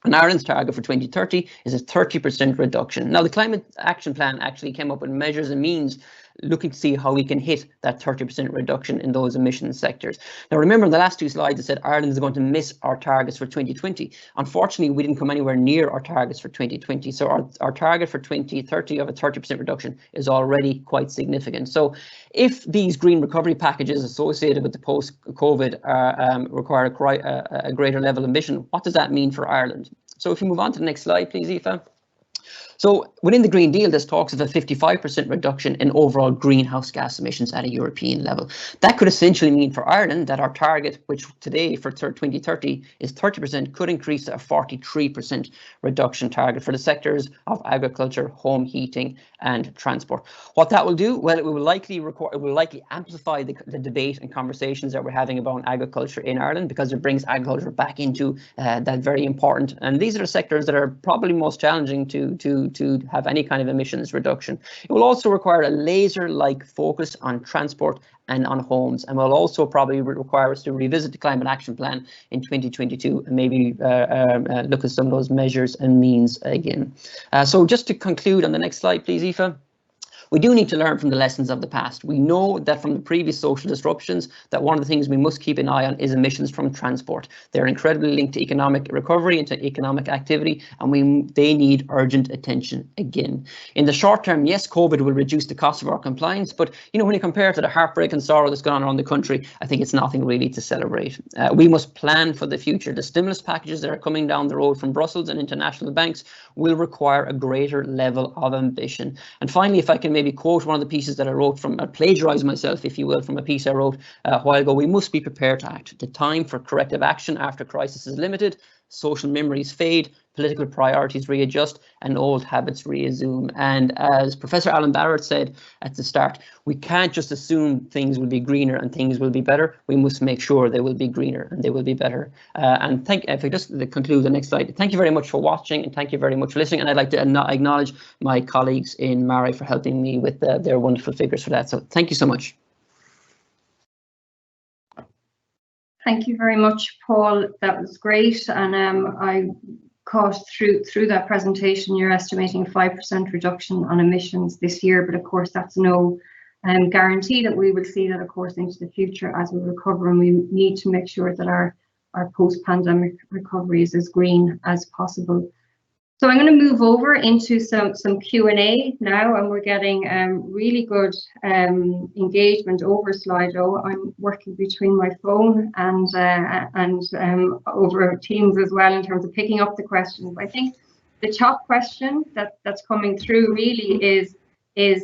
And Ireland's target for 2030 is a 30% reduction. Now, the Climate Action Plan actually came up with measures and means looking to see how we can hit that 30% reduction in those emissions sectors. Now, remember in the last two slides, I said Ireland is going to miss our targets for 2020. Unfortunately, we didn't come anywhere near our targets for 2020. So our target for 2030 of a 30% reduction is already quite significant. So if these green recovery packages associated with the post-COVID require a greater level of emission, what does that mean for Ireland? So if you move on to the next slide, please, Aoife. So within the Green Deal, there's talks of a 55% reduction in overall greenhouse gas emissions at a European level. That could essentially mean for Ireland that our target, which today for 2030 is 30%, could increase to a 43% reduction target for the sectors of agriculture, home heating and transport. What that will do, well, it will likely amplify the debate and conversations that we're having about agriculture in Ireland, because it brings agriculture back into that very important. And these are the sectors that are probably most challenging to to have any kind of emissions reduction. It will also require a laser-like focus on transport and on homes, and will also probably require us to revisit the Climate Action Plan in 2022 and maybe look at some of those measures and means again. So just to conclude on the next slide, please, Aoife. We do need to learn from the lessons of the past. We know that from the previous social disruptions that one of the things we must keep an eye on is emissions from transport. They're incredibly linked to economic recovery and to economic activity, and they need urgent attention again. In the short term, yes, COVID will reduce the cost of our compliance, but when you compare it to the heartbreak and sorrow that's gone on around the country, I think it's nothing really to celebrate. We must plan for the future. The stimulus packages that are coming down the road from Brussels and international banks will require a greater level of ambition. And finally, if I can maybe quote one of the pieces that I wrote from, plagiarise myself, if you will, from a piece I wrote a while ago, we must be prepared to act. The time for corrective action after crisis is limited, social memories fade, political priorities readjust, and old habits reassume. And as Professor Alan Barrett said at the start, we can't just assume things will be greener and things will be better. We must make sure they will be greener and they will be better. If I just conclude the next slide, thank you very much for watching and thank you very much for listening. And I'd like to acknowledge my colleagues in MaREI for helping me with their wonderful figures for that. So thank you so much. Thank you very much, Paul. That was great. And I caught through that presentation, you're estimating a 5% reduction on emissions this year, but of course that's no guarantee that we will see that, of course, into the future as we recover, and we need to make sure that our post-pandemic recovery is as green as possible. So I'm going to move over into some Q&A now, and we're getting really good engagement over Slido. I'm working between my phone and over Teams as well in terms of picking up the questions. I think the top question that's coming through really is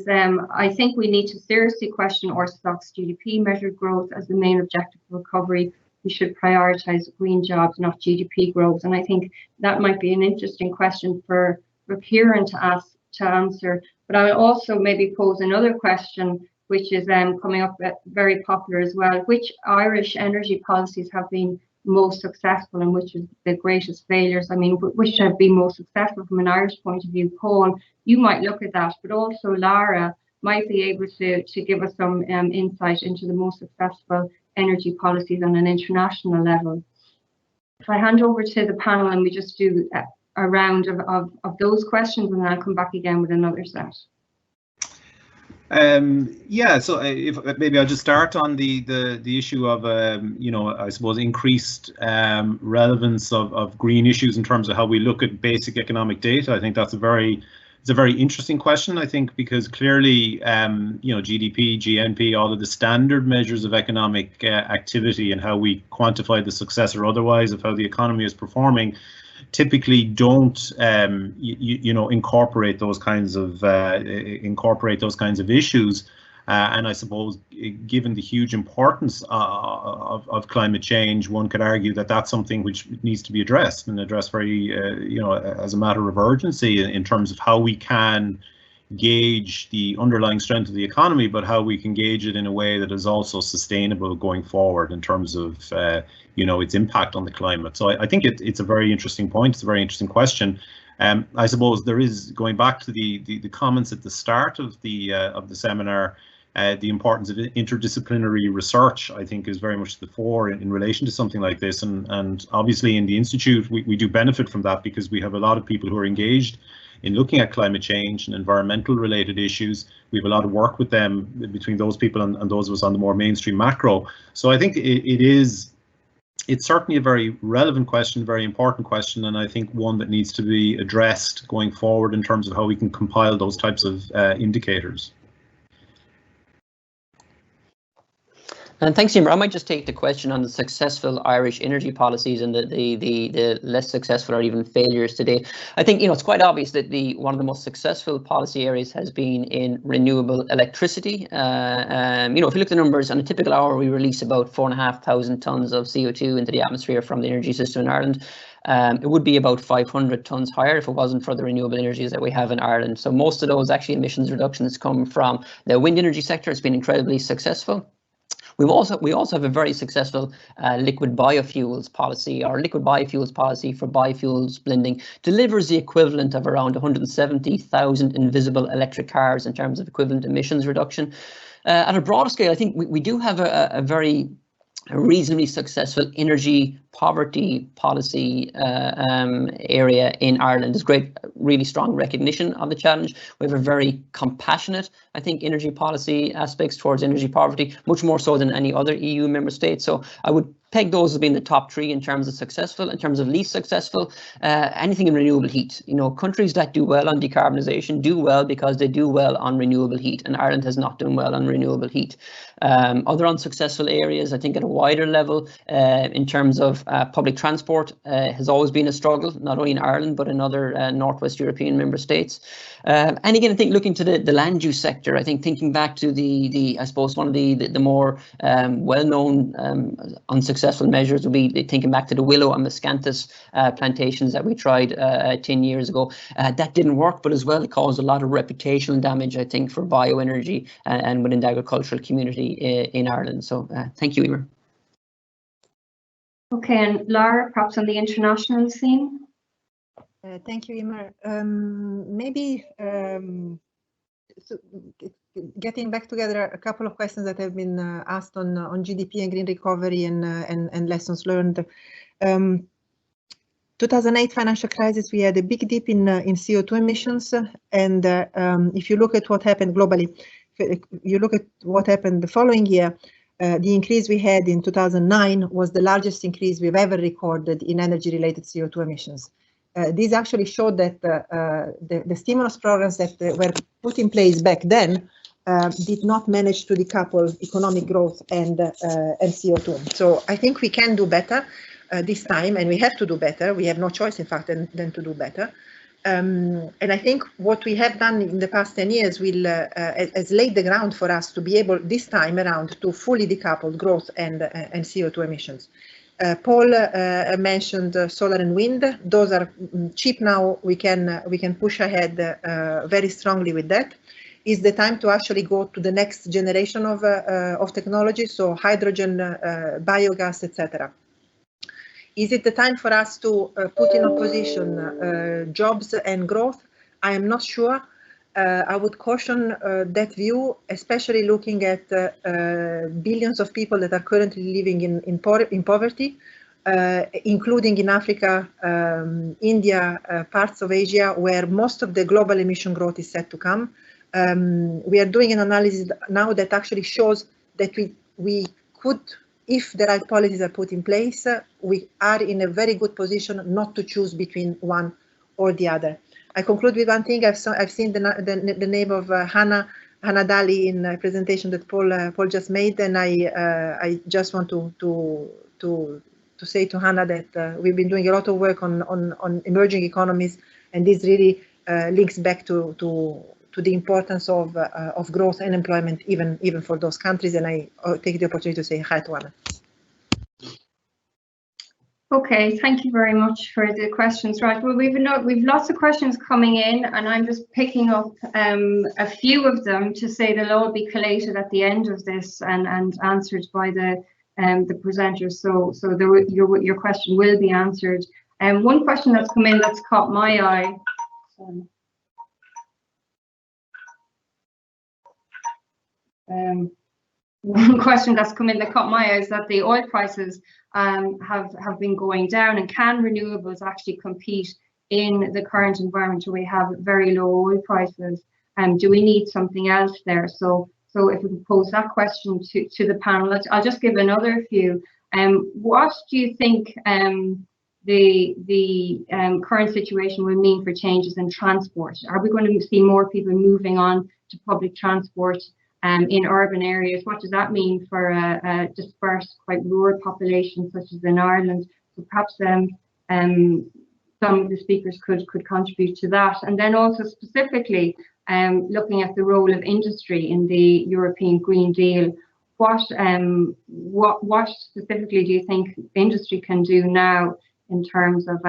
I think we need to seriously question orthodox GDP measured growth as the main objective of recovery. We should prioritise green jobs, not GDP growth. And I think that might be an interesting question for Kieran to answer. But I will also maybe pose another question, which is coming up very popular as well. Which Irish energy policies have been most successful and which is the greatest failures? I mean, which have been most successful from an Irish point of view? Paul, you might look at that, but also Lara might be able to give us some insight into the most successful energy policies on an international level. If I hand over to the panel and we just do a round of those questions, and then I'll come back again with another set. Yeah, so if maybe I'll just start on the issue of I suppose increased relevance of green issues in terms of how we look at basic economic data. I think that's a very interesting question, I think, because clearly, GDP, GNP, all of the standard measures of economic activity and how we quantify the success or otherwise of how the economy is performing typically don't, incorporate those kinds of issues. And I suppose, given the huge importance of climate change, one could argue that that's something which needs to be addressed and addressed very, as a matter of urgency in terms of how we can gauge the underlying strength of the economy, but how we can gauge it in a way that is also sustainable going forward in terms of, its impact on the climate. So I think it's a very interesting point. It's a very interesting question. I suppose there is, going back to the comments at the start of the seminar, the importance of interdisciplinary research, I think, is very much the fore in relation to something like this. And obviously in the Institute, we do benefit from that because we have a lot of people who are engaged in looking at climate change and environmental related issues. We have a lot of work with them, between those people and those of us on the more mainstream macro. So I think it's certainly a very relevant question, very important question, and I think one that needs to be addressed going forward in terms of how we can compile those types of indicators. And thanks, Emer. I might just take the question on the successful Irish energy policies and the less successful or even failures today. I think, it's quite obvious that one of the most successful policy areas has been in renewable electricity. If you look at the numbers, on a typical hour, we release about 4,500 tonnes of CO2 into the atmosphere from the energy system in Ireland. It would be about 500 tonnes higher if it wasn't for the renewable energies that we have in Ireland. So most of those actually emissions reductions come from the wind energy sector. It's been incredibly successful. We also have a very successful liquid biofuels policy. Our liquid biofuels policy for biofuels blending delivers the equivalent of around 170,000 invisible electric cars in terms of equivalent emissions reduction. At a broader scale, I think we do have a very reasonably successful energy poverty policy area in Ireland. There's great, really strong recognition of the challenge. We have a very compassionate, I think, energy policy aspects towards energy poverty, much more so than any other EU member state. So I would peg those as being the top three in terms of successful. In terms of least successful, anything in renewable heat. You know, countries that do well on decarbonisation do well because they do well on renewable heat, and Ireland has not done well on renewable heat. Other unsuccessful areas, I think at a wider level, in terms of public transport, has always been a struggle, not only in Ireland, but in other Northwest European member states. And again, I think looking to the land use sector, I think thinking back to I suppose one of the more well-known unsuccessful measures would be thinking back to the willow and miscanthus plantations that we tried 10 years ago. That didn't work, but as well, it caused a lot of reputational damage, I think, for bioenergy and within the agricultural community in Ireland. So thank you, Emer. Okay, and Lara, perhaps on the international scene. Thank you, Emer. Maybe so getting back together a couple of questions that have been asked on GDP and green recovery and lessons learned. 2008 financial crisis, we had a big dip in CO2 emissions, and if you look at what happened globally, you look at what happened the following year. The increase we had in 2009 was the largest increase we've ever recorded in energy-related CO2 emissions. These actually showed that the stimulus programs that were put in place back then did not manage to decouple economic growth and CO2. So I think we can do better this time, and we have to do better. We have no choice, in fact, than to do better. And I think what we have done in the past 10 years has laid the ground for us to be able this time around to fully decouple growth and CO2 emissions. Paul mentioned solar and wind. Those are cheap now. We can push ahead very strongly with that. Is the time to actually go to the next generation of technology, so hydrogen, biogas, etc. Is it the time for us to put in opposition jobs and growth? I am not sure. I would caution that view, especially looking at billions of people that are currently living in poverty, including in Africa, India, parts of Asia, where most of the global emission growth is set to come. We are doing an analysis now that actually shows that we could, if the right policies are put in place, we are in a very good position not to choose between one or the other. I conclude with one thing. I've seen the name of Hannah Daly in a presentation that Paul just made, and I just want to say to Hannah that we've been doing a lot of work on emerging economies, and this really links back to the importance of growth and employment, even for those countries. And I take the opportunity to say hi to Hannah. Okay, thank you very much for the questions. Right, well, we've lots of questions coming in, and I'm just picking up a few of them to say they'll all be collated at the end of this and answered by the presenters. So your question will be answered. One question that's come in that's caught my eye. One question that's come in that caught my eye is that the oil prices have been going down, and can renewables actually compete in the current environment where we have very low oil prices? Do we need something else there? So if we could pose that question to the panel, I'll just give another few. What do you think the current situation will mean for changes in transport? Are we going to see more people moving on to public transport in urban areas? What does that mean for a dispersed, quite rural population such as in Ireland? So perhaps some of the speakers could contribute to that. And then also specifically looking at the role of industry in the European Green Deal, what specifically do you think industry can do now in terms of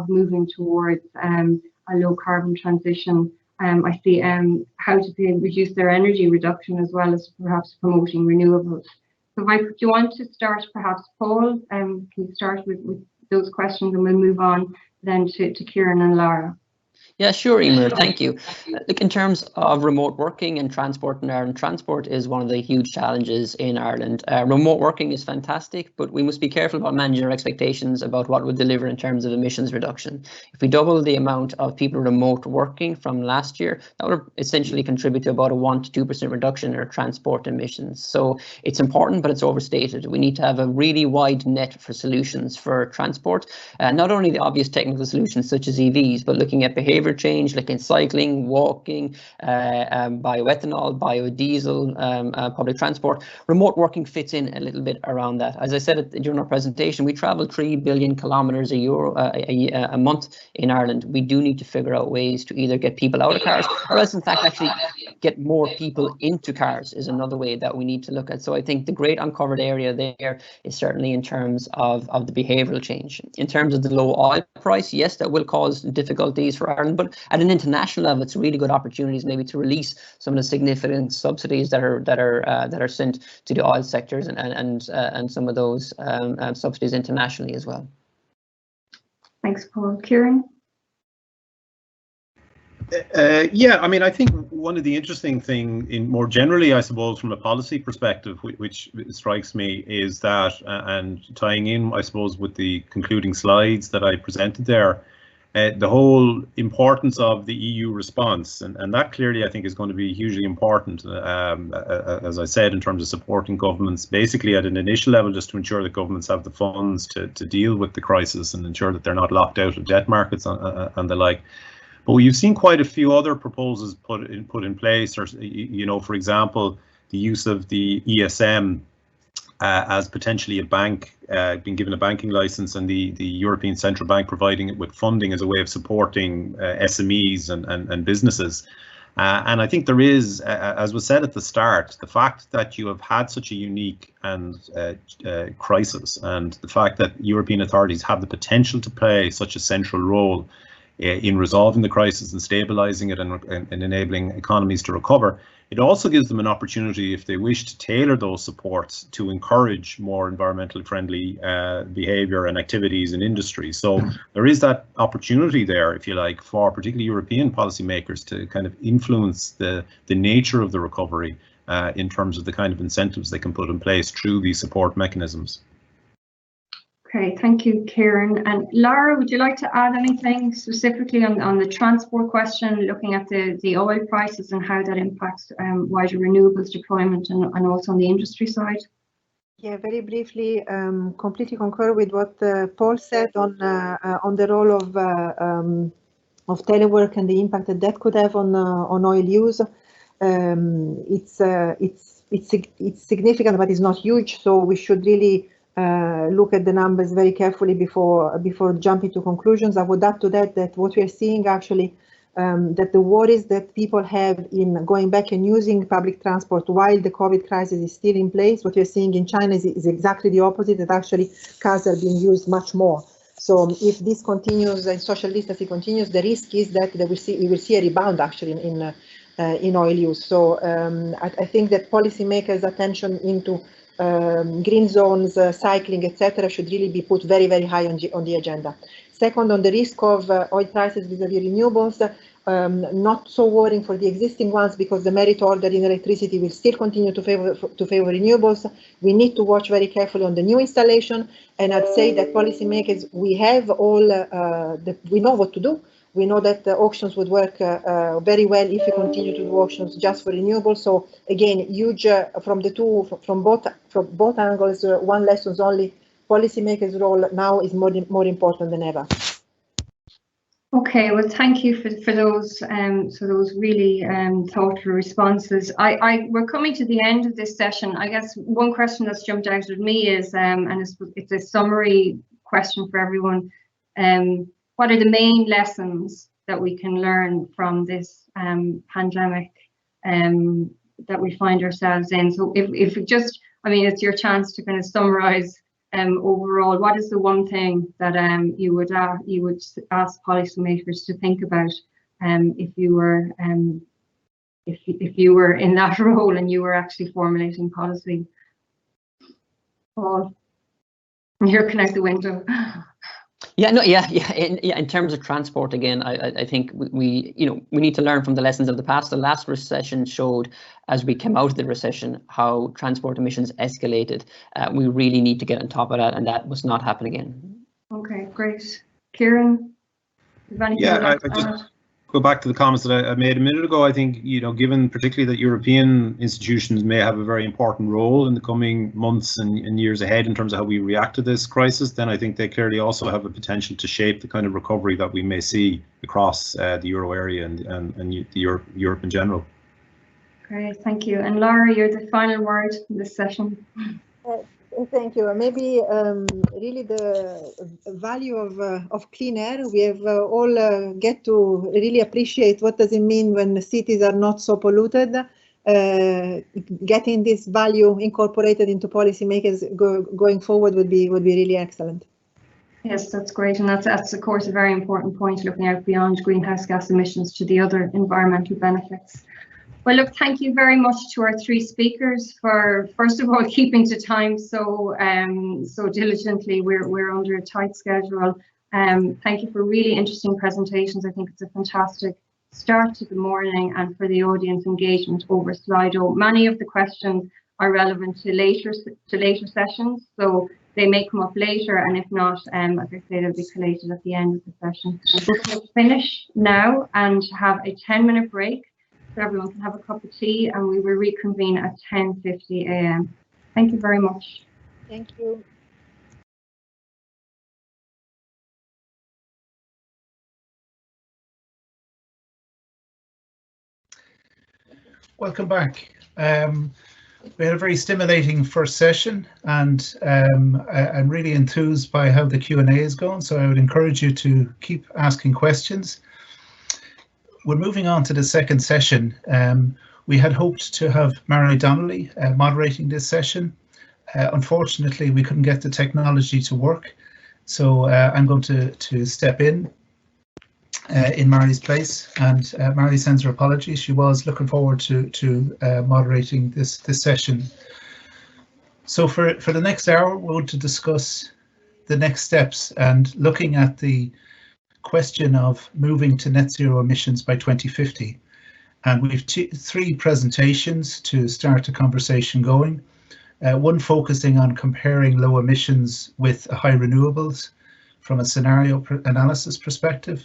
moving towards a low carbon transition? I see how to reduce their energy reduction as well as perhaps promoting renewables. So do you want to start, perhaps, Paul? Can you start with those questions, and we'll move on then to Kieran and Lara. Yeah, sure, Emer, thank you. Look, in terms of remote working and transport in Ireland, transport is one of the huge challenges in Ireland. Remote working is fantastic, but we must be careful about managing our expectations about what it would deliver in terms of emissions reduction. If we double the amount of people remote working from last year, that would essentially contribute to about a 1 to 2% reduction in our transport emissions. So it's important, but it's overstated. We need to have a really wide net for solutions for transport, not only the obvious technical solutions such as EVs, but looking at behaviour change, like in cycling, walking, bioethanol, biodiesel, public transport. Remote working fits in a little bit around that. As I said during our presentation, we travel 3 billion kilometres a month in Ireland. We do need to figure out ways to either get people out of cars, or else in fact actually get more people into cars is another way that we need to look at. So I think the great uncovered area there is certainly in terms of the behavioural change. In terms of the low oil price, yes, that will cause difficulties for Ireland, but at an international level, it's really good opportunities maybe to release some of the significant subsidies that are sent to the oil sectors and some of those subsidies internationally as well. Thanks, Paul. Kieran? Yeah, I mean, I think one of the interesting thing in more generally, I suppose, from a policy perspective, which strikes me is that, and tying in, I suppose, with the concluding slides that I presented there, the whole importance of the EU response, and that clearly I think is going to be hugely important, as I said, in terms of supporting governments, basically at an initial level, just to ensure that governments have the funds to deal with the crisis and ensure that they're not locked out of debt markets and the like. But we've seen quite a few other proposals put in place, or, you know, for example, the use of the ESM as potentially a bank, being given a banking license, and the European Central Bank providing it with funding as a way of supporting SMEs and businesses. And I think there is, as was said at the start, the fact that you have had such a unique and crisis, and the fact that European authorities have the potential to play such a central role in resolving the crisis and stabilising it and enabling economies to recover. It also gives them an opportunity, if they wish, to tailor those supports to encourage more environmentally friendly behaviour and activities in industry. So there is that opportunity there, if you like, for particularly European policymakers to kind of influence the nature of the recovery in terms of the kind of incentives they can put in place through these support mechanisms. Okay, thank you, Kieran. And Lara, would you like to add anything specifically on the transport question, looking at the oil prices and how that impacts wider renewables deployment and also on the industry side? Yeah, very briefly, completely concur with what Paul said on the role of telework and the impact that could have on oil use. It's significant, but it's not huge. So we should really look at the numbers very carefully before jumping to conclusions. I would add to that what we are seeing actually, that the worries that people have in going back and using public transport while the COVID crisis is still in place, what we're seeing in China is exactly the opposite, that actually cars are being used much more. So if this continues and social distancing continues, the risk is that we will see a rebound actually in oil use. So I think that policymakers' attention into green zones, cycling, etc., should really be put very, very high on the agenda. Second, on the risk of oil prices vis-a-vis renewables, not so worrying for the existing ones, because the merit order in electricity will still continue to favor renewables. We need to watch very carefully on the new installation, and I'd say that policymakers, we have all we know what to do. We know that the auctions would work very well if we continue to do auctions just for renewables. So again, huge from both angles. One lesson only: policymakers' role now is more important than ever. Okay, well, thank you for those really thoughtful responses. We're coming to the end of this session. I guess one question that's jumped out at me is, and it's a summary question for everyone. What are the main lessons that we can learn from this pandemic that we find ourselves in? So if it just, I mean, it's your chance to kind of summarize overall, what is the one thing that you would ask policymakers to think about if you were in that role and you were actually formulating policy? Paul, here, connect the window. Yeah, no, yeah. In terms of transport, again, I think we need to learn from the lessons of the past. The last recession showed, as we came out of the recession, how transport emissions escalated. We really need to get on top of that, and that must not happen again. Okay, great. Kieran, I just go back to the comments that I made a minute ago. I think, given particularly that European institutions may have a very important role in the coming months and years ahead in terms of how we react to this crisis, then I think they clearly also have a potential to shape the kind of recovery that we may see across the euro area and Europe in general. Great, thank you. And Laura, you're the final word in this session. Thank you. Maybe really the value of clean air. We have all get to really appreciate what does it mean when cities are not so polluted. Getting this value incorporated into policymakers going forward would be really excellent. Yes, that's great, and that's of course a very important point, looking out beyond greenhouse gas emissions to the other environmental benefits. Well, look, thank you very much to our three speakers for, first of all, keeping to time so diligently. We're under a tight schedule. Thank you for really interesting presentations. I think it's a fantastic start to the morning, and for the audience engagement over Slido. Many of the questions are relevant to later sessions, so they may come up later, and if not, as I say, they'll be collated at the end of the session. We're going to finish now and have a 10-minute break. So everyone can have a cup of tea, and we will reconvene at 10:50 a.m. Thank you very much. Thank you. Welcome back. We had a very stimulating first session, and I'm really enthused by how the Q&A is going, so I would encourage you to keep asking questions. We're moving on to the second session. We had hoped to have MaREI Donnelly moderating this session. Unfortunately, we couldn't get the technology to work, so I'm going to step in MaREI's place, and MaREI sends her apologies. She was looking forward to moderating this session. So for the next hour, we're going to discuss the next steps and looking at the question of moving to net zero emissions by 2050. And we have three presentations to start the conversation going. One focusing on comparing low emissions with high renewables from a scenario analysis perspective.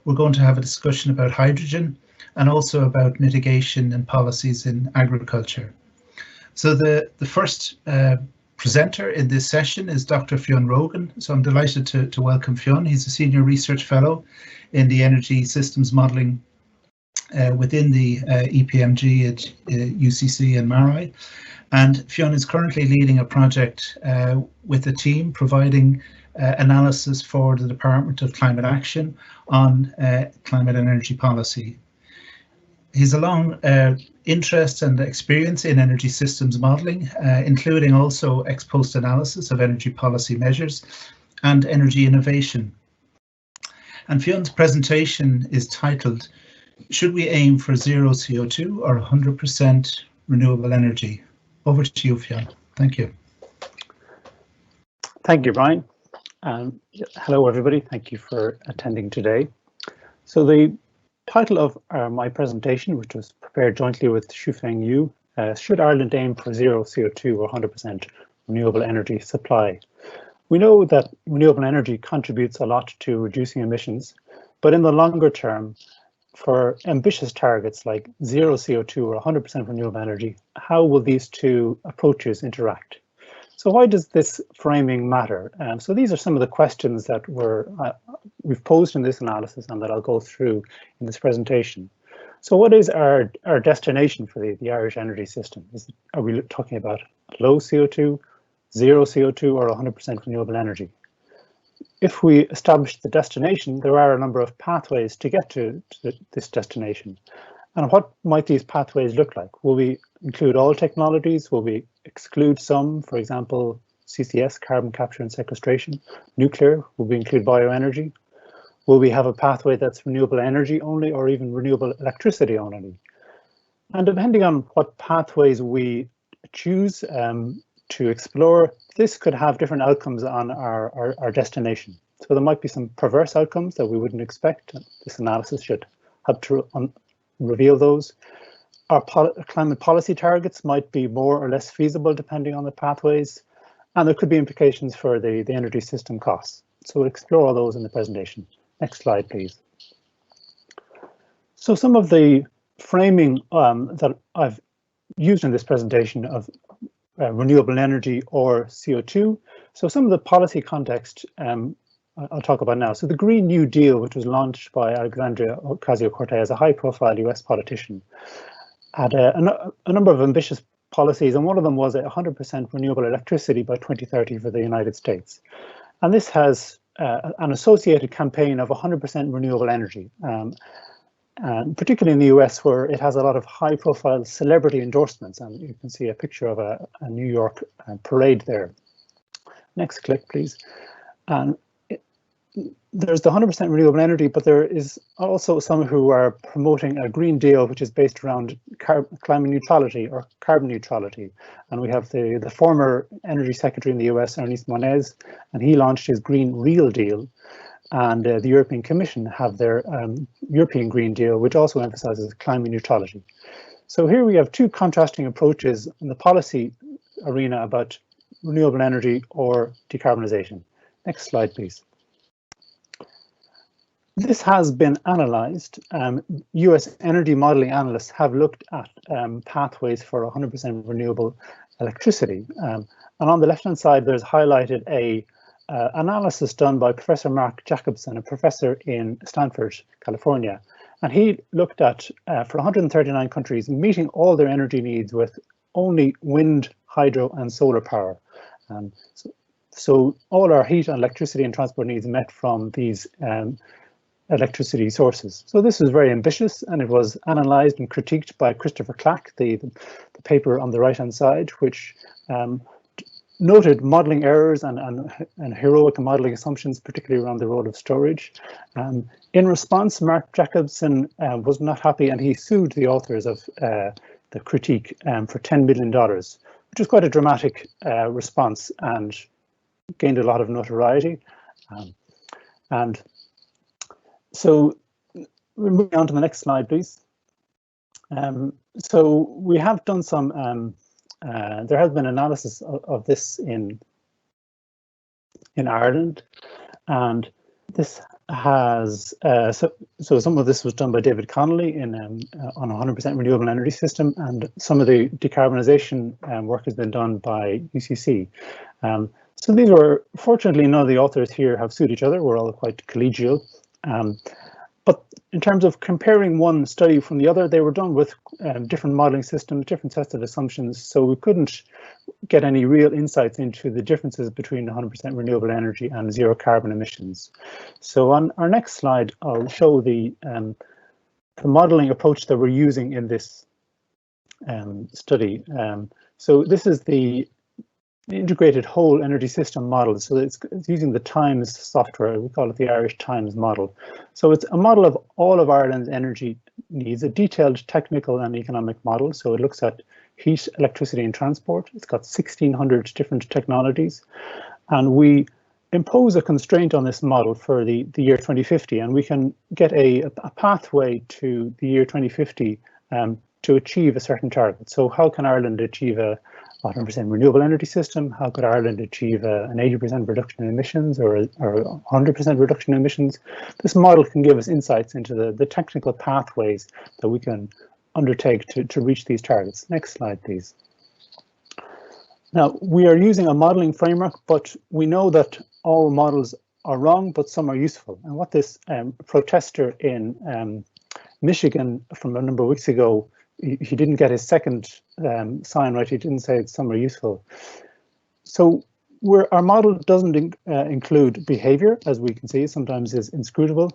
We're going to have a discussion about hydrogen and also about mitigation and policies in agriculture. So the first presenter in this session is Dr. Fionn Rogan. So I'm delighted to welcome Fionn. He's a Senior Research Fellow in the Energy Systems Modelling within the EPMG at UCC and MaREI. And Fionn is currently leading a project with a team providing analysis for the Department of Climate Action on climate and energy policy. He's a long interest and experience in energy systems modelling, including also ex post analysis of energy policy measures and energy innovation. And Fionn's presentation is titled, "Should we aim for zero CO2 or 100% renewable energy?" Over to you, Fionn. Thank you. Thank you, Brian. Hello, everybody. Thank you for attending today. So the title of my presentation, which was prepared jointly with Shufeng Yu, should Ireland aim for zero CO2 or 100% renewable energy supply? We know that renewable energy contributes a lot to reducing emissions, but in the longer term, for ambitious targets like zero CO2 or 100% renewable energy, how will these two approaches interact? So why does this framing matter? So these are some of the questions that we've posed in this analysis and that I'll go through in this presentation. So what is our destination for the Irish energy system? Are we talking about low CO2, zero CO2 or 100% renewable energy? If we establish the destination, there are a number of pathways to get to this destination. And what might these pathways look like? Will we include all technologies? Will we exclude some, for example, CCS, carbon capture and sequestration? Nuclear? Will we include bioenergy? Will we have a pathway that's renewable energy only or even renewable electricity only? And depending on what pathways we choose to explore, this could have different outcomes on our destination. So there might be some perverse outcomes that we wouldn't expect. This analysis should help to reveal those. Our climate policy targets might be more or less feasible depending on the pathways, and there could be implications for the energy system costs. So we'll explore all those in the presentation. Next slide, please. So some of the framing that I've used in this presentation of renewable energy or CO2. So some of the policy context I'll talk about now. So the Green New Deal, which was launched by Alexandria Ocasio-Cortez, a high-profile US politician, had a number of ambitious policies, and one of them was 100% renewable electricity by 2030 for the United States. And this has an associated campaign of 100% renewable energy, and particularly in the US, where it has a lot of high-profile celebrity endorsements, and you can see a picture of a New York parade there. Next click, please. And there's the 100% renewable energy, but there is also some who are promoting a Green Deal, which is based around climate neutrality or carbon neutrality. And we have the former Energy Secretary in the US, Ernest Moniz, and he launched his Green Real Deal. And the European Commission have their European Green Deal, which also emphasizes climate neutrality. So here we have two contrasting approaches in the policy arena about renewable energy or decarbonisation. Next slide, please. This has been analysed. US energy modelling analysts have looked at pathways for 100% renewable electricity. And on the left-hand side, there's highlighted a analysis done by Professor Mark Jacobson, a professor in Stanford, California. And he looked at, for 139 countries, meeting all their energy needs with only wind, hydro and solar power. So all our heat and electricity and transport needs met from these electricity sources. So this was very ambitious, and it was analysed and critiqued by Christopher Clack, the paper on the right-hand side, which noted modelling errors and heroic modelling assumptions, particularly around the role of storage. In response, Mark Jacobson was not happy, and he sued the authors of the critique for $10 million, which was quite a dramatic response and gained a lot of notoriety. And so we're moving on to the next slide, please. So we have done some, there has been analysis of this in Ireland, and this has, so some of this was done by David Connolly on a 100% renewable energy system, and some of the decarbonisation work has been done by UCC. So these were, fortunately, none of the authors here have sued each other. We're all quite collegial. But in terms of comparing one study from the other, they were done with different modelling systems, different sets of assumptions, so we couldn't get any real insights into the differences between 100% renewable energy and zero carbon emissions. So on our next slide, I'll show the modelling approach that we're using in this study. So this is the integrated whole energy system model. So it's using the TIMES software. We call it the Irish TIMES model. So it's a model of all of Ireland's energy needs, a detailed technical and economic model. So it looks at heat, electricity and transport. It's got 1,600 different technologies. And we impose a constraint on this model for the year 2050, and we can get a pathway to the year 2050 to achieve a certain target. So how can Ireland achieve a 100% renewable energy system? How could Ireland achieve an 80% reduction in emissions or 100% reduction in emissions? This model can give us insights into the technical pathways that we can undertake to reach these targets. Next slide, please. Now, we are using a modelling framework, but we know that all models are wrong, but some are useful. And what this protester in Michigan from a number of weeks ago, he didn't get his second sign right. He didn't say some are useful. So our model doesn't include behavior, as we can see, sometimes is inscrutable,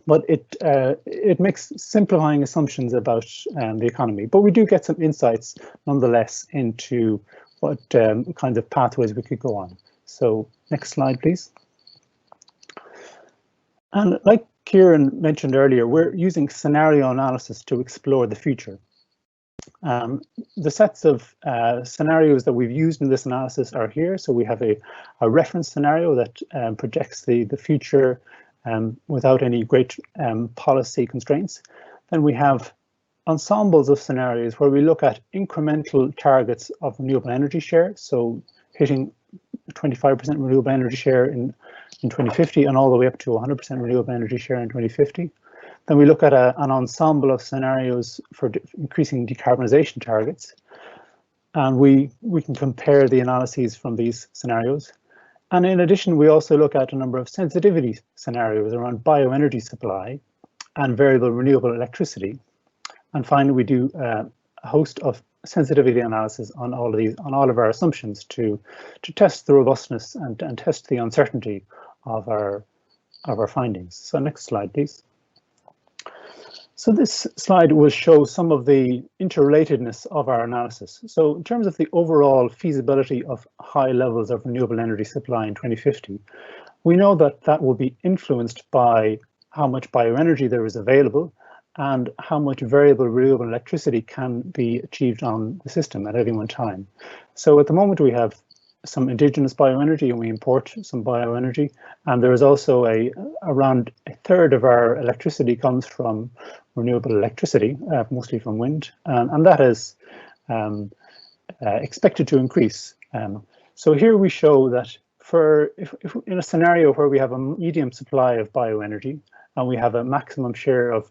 but it makes simplifying assumptions about the economy. But we do get some insights nonetheless into what kinds of pathways we could go on. So next slide, please. And like Kieran mentioned earlier, we're using scenario analysis to explore the future. The sets of scenarios that we've used in this analysis are here. So we have a reference scenario that projects the future without any great policy constraints. Then we have ensembles of scenarios where we look at incremental targets of renewable energy share, so hitting 25% renewable energy share in 2050 and all the way up to 100% renewable energy share in 2050. Then we look at an ensemble of scenarios for increasing decarbonisation targets, and we can compare the analyses from these scenarios. And in addition, we also look at a number of sensitivity scenarios around bioenergy supply and variable renewable electricity. And finally, we do a host of sensitivity analysis on all of these, on all of our assumptions to test the robustness and test the uncertainty of our findings. So next slide, please. So this slide will show some of the interrelatedness of our analysis. So in terms of the overall feasibility of high levels of renewable energy supply in 2050, we know that will be influenced by how much bioenergy there is available and how much variable renewable electricity can be achieved on the system at any one time. So at the moment we have some indigenous bioenergy and we import some bioenergy, and there is also around a third of our electricity comes from renewable electricity, mostly from wind, and that is expected to increase. So here we show that if in a scenario where we have a medium supply of bioenergy and we have a maximum share of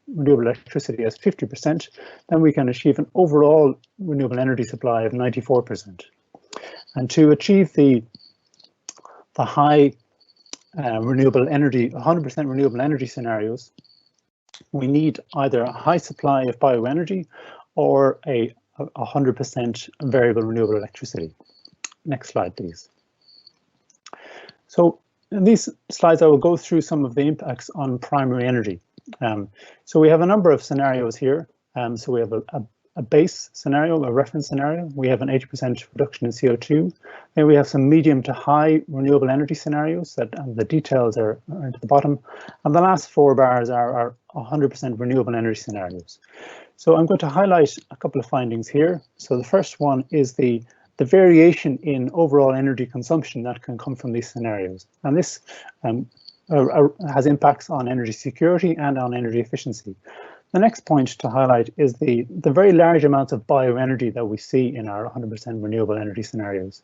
renewable electricity as 50%, then we can achieve an overall renewable energy supply of 94%. And to achieve the high renewable energy, 100% renewable energy scenarios, we need either a high supply of bioenergy or a 100% variable renewable electricity. Next slide, please. So in these slides, I will go through some of the impacts on primary energy. So we have a number of scenarios here. So we have a base scenario, a reference scenario. We have an 80% reduction in CO2. Then we have some medium to high renewable energy scenarios that the details are at the bottom. And the last 4 bars are 100% renewable energy scenarios. So I'm going to highlight a couple of findings here. So the first one is the variation in overall energy consumption that can come from these scenarios. And this has impacts on energy security and on energy efficiency. The next point to highlight is the very large amounts of bioenergy that we see in our 100% renewable energy scenarios.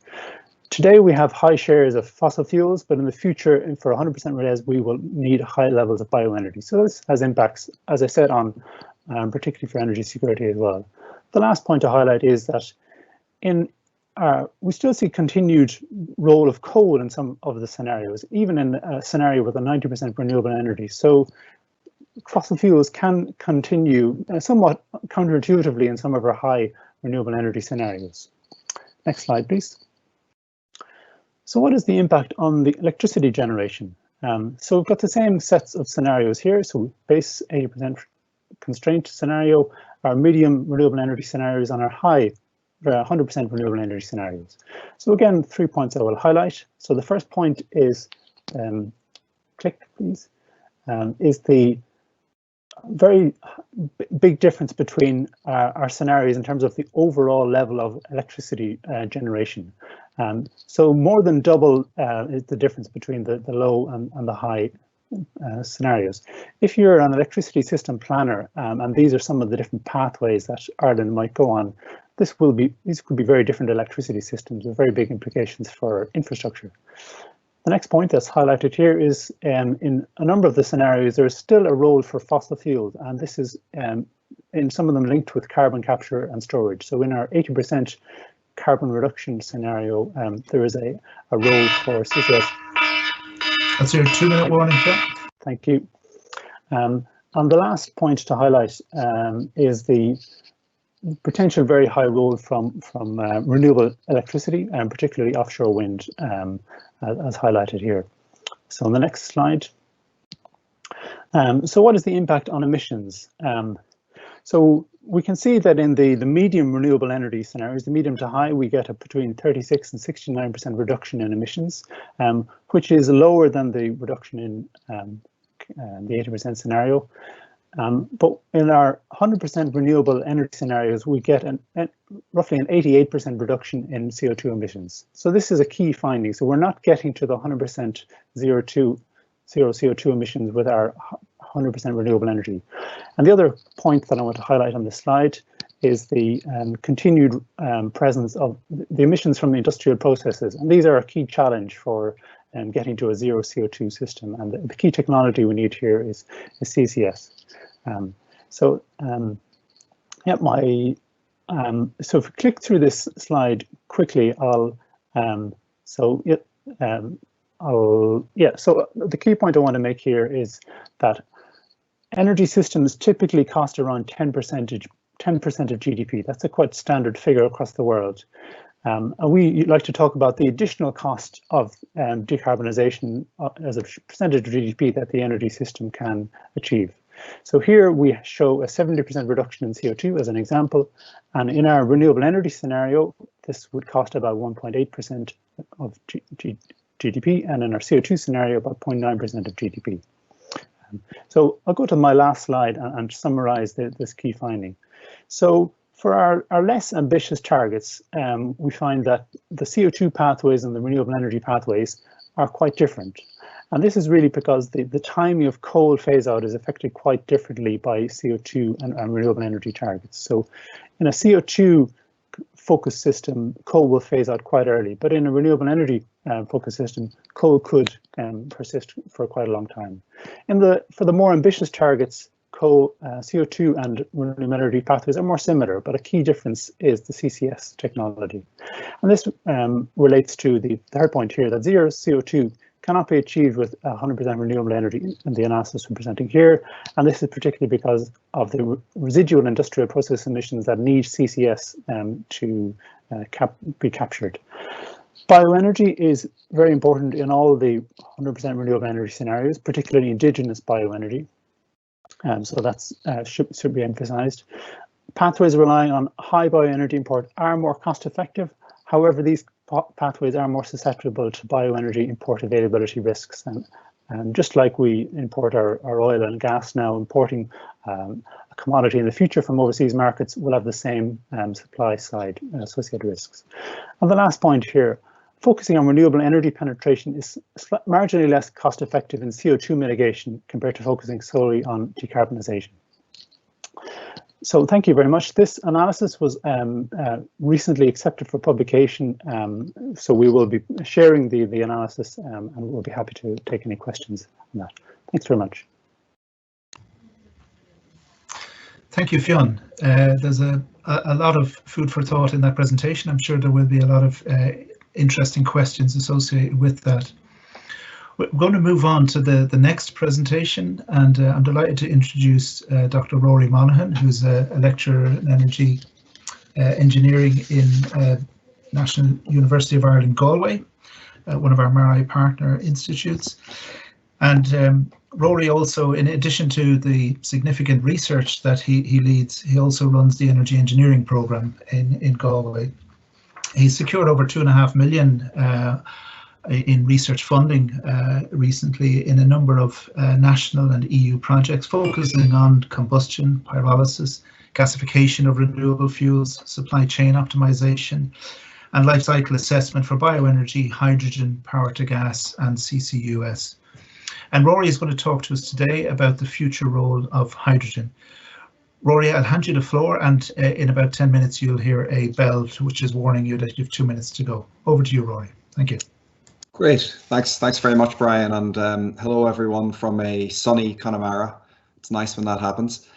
Today we have high shares of fossil fuels, but in the future for 100% res we will need high levels of bioenergy. So this has impacts, as I said, on particularly for energy security as well. The last point to highlight is that we still see continued role of coal in some of the scenarios, even in a scenario with a 90% renewable energy. So fossil fuels can continue somewhat counterintuitively in some of our high renewable energy scenarios. Next slide, please. So what is the impact on the electricity generation? So we've got the same sets of scenarios here. So base 80% constraint scenario, our medium renewable energy scenarios, and our high 100% renewable energy scenarios. So again, 3 points I will highlight. So the first point is, click please, is the very big difference between our scenarios in terms of the overall level of electricity generation. So more than double is the difference between the low and the high scenarios. If you're an electricity system planner, and these are some of the different pathways that Ireland might go on, these could be very different electricity systems with very big implications for infrastructure. The next point that's highlighted here is in a number of the scenarios, there's still a role for fossil fuels, and this is in some of them linked with carbon capture and storage. So in our 80% carbon reduction scenario, there is a role for CCS. That's your 2-minute warning, Phil. Thank you. And the last point to highlight is the potential very high role from renewable electricity, and particularly offshore wind, as highlighted here. So on the next slide. So what is the impact on emissions? So we can see that in the medium renewable energy scenarios, the medium to high, we get a between 36 and 69% reduction in emissions, which is lower than the reduction in the 80% scenario. But in our 100% renewable energy scenarios, we get roughly an 88% reduction in CO2 emissions. So this is a key finding. So we're not getting to the 100% zero CO2 emissions with our 100% renewable energy. And the other point that I want to highlight on this slide is the continued presence of the emissions from industrial processes. And these are a key challenge for getting to a zero CO2 system. And the key technology we need here is CCS. So if we click through this slide quickly, so the key point I want to make here is that energy systems typically cost around 10% of GDP. That's a quite standard figure across the world. And we like to talk about the additional cost of decarbonisation as a percentage of GDP that the energy system can achieve. So here we show a 70% reduction in CO2 as an example, and in our renewable energy scenario, this would cost about 1.8% of GDP, and in our CO2 scenario, about 0.9% of GDP. So I'll go to my last slide and summarize this key finding. So for our less ambitious targets, we find that the CO2 pathways and the renewable energy pathways are quite different. And this is really because the timing of coal phase out is affected quite differently by CO2 and renewable energy targets. So in a CO2 focused system, coal will phase out quite early, but in a renewable energy focused system, coal could persist for quite a long time. For the more ambitious targets, CO2 and renewable energy pathways are more similar, but a key difference is the CCS technology. And this relates to the third point here, that zero CO2 cannot be achieved with 100% renewable energy in the analysis we're presenting here. And this is particularly because of the residual industrial process emissions that need CCS to be captured. Bioenergy is very important in all the 100% renewable energy scenarios, particularly indigenous bioenergy. So that's should be emphasized. Pathways relying on high bioenergy import are more cost effective. However, these pathways are more susceptible to bioenergy import availability risks. And just like we import our oil and gas now, importing a commodity in the future from overseas markets will have the same supply side associated risks. And the last point here, focusing on renewable energy penetration is marginally less cost effective in CO2 mitigation compared to focusing solely on decarbonisation. So thank you very much. This analysis was recently accepted for publication, so we will be sharing the analysis and we'll be happy to take any questions on that. Thanks very much. Thank you, Fionn. There's a lot of food for thought in that presentation. I'm sure there will be a lot of interesting questions associated with that. We're going to move on to the next presentation, and I'm delighted to introduce Dr. Rory Monaghan, who's a lecturer in energy engineering in National University of Ireland, Galway, one of our MaREI partner institutes. And Rory also, in addition to the significant research that he leads, he also runs the energy engineering programme in Galway. He's secured over $2.5 million in research funding recently in a number of national and EU projects focusing on combustion, pyrolysis, gasification of renewable fuels, supply chain optimization, and life cycle assessment for bioenergy, hydrogen, power to gas, and CCUS. And Rory is going to talk to us today about the future role of hydrogen. Rory, I'll hand you the floor, and in about 10 minutes you'll hear a bell which is warning you that you have 2 minutes to go. Over to you, Rory. Thank you. Great, thanks very much, Brian, and hello everyone from a sunny Connemara. It's nice when that happens.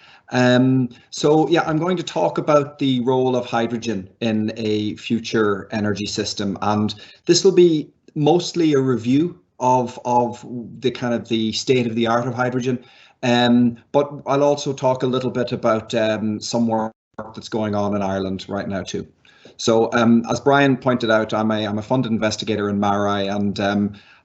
So yeah, I'm going to talk about the role of hydrogen in a future energy system, and this will be mostly a review of the kind of the state of the art of hydrogen, but I'll also talk a little bit about some work that's going on in Ireland right now too. So as Brian pointed out, I'm a funded investigator in MaREI, and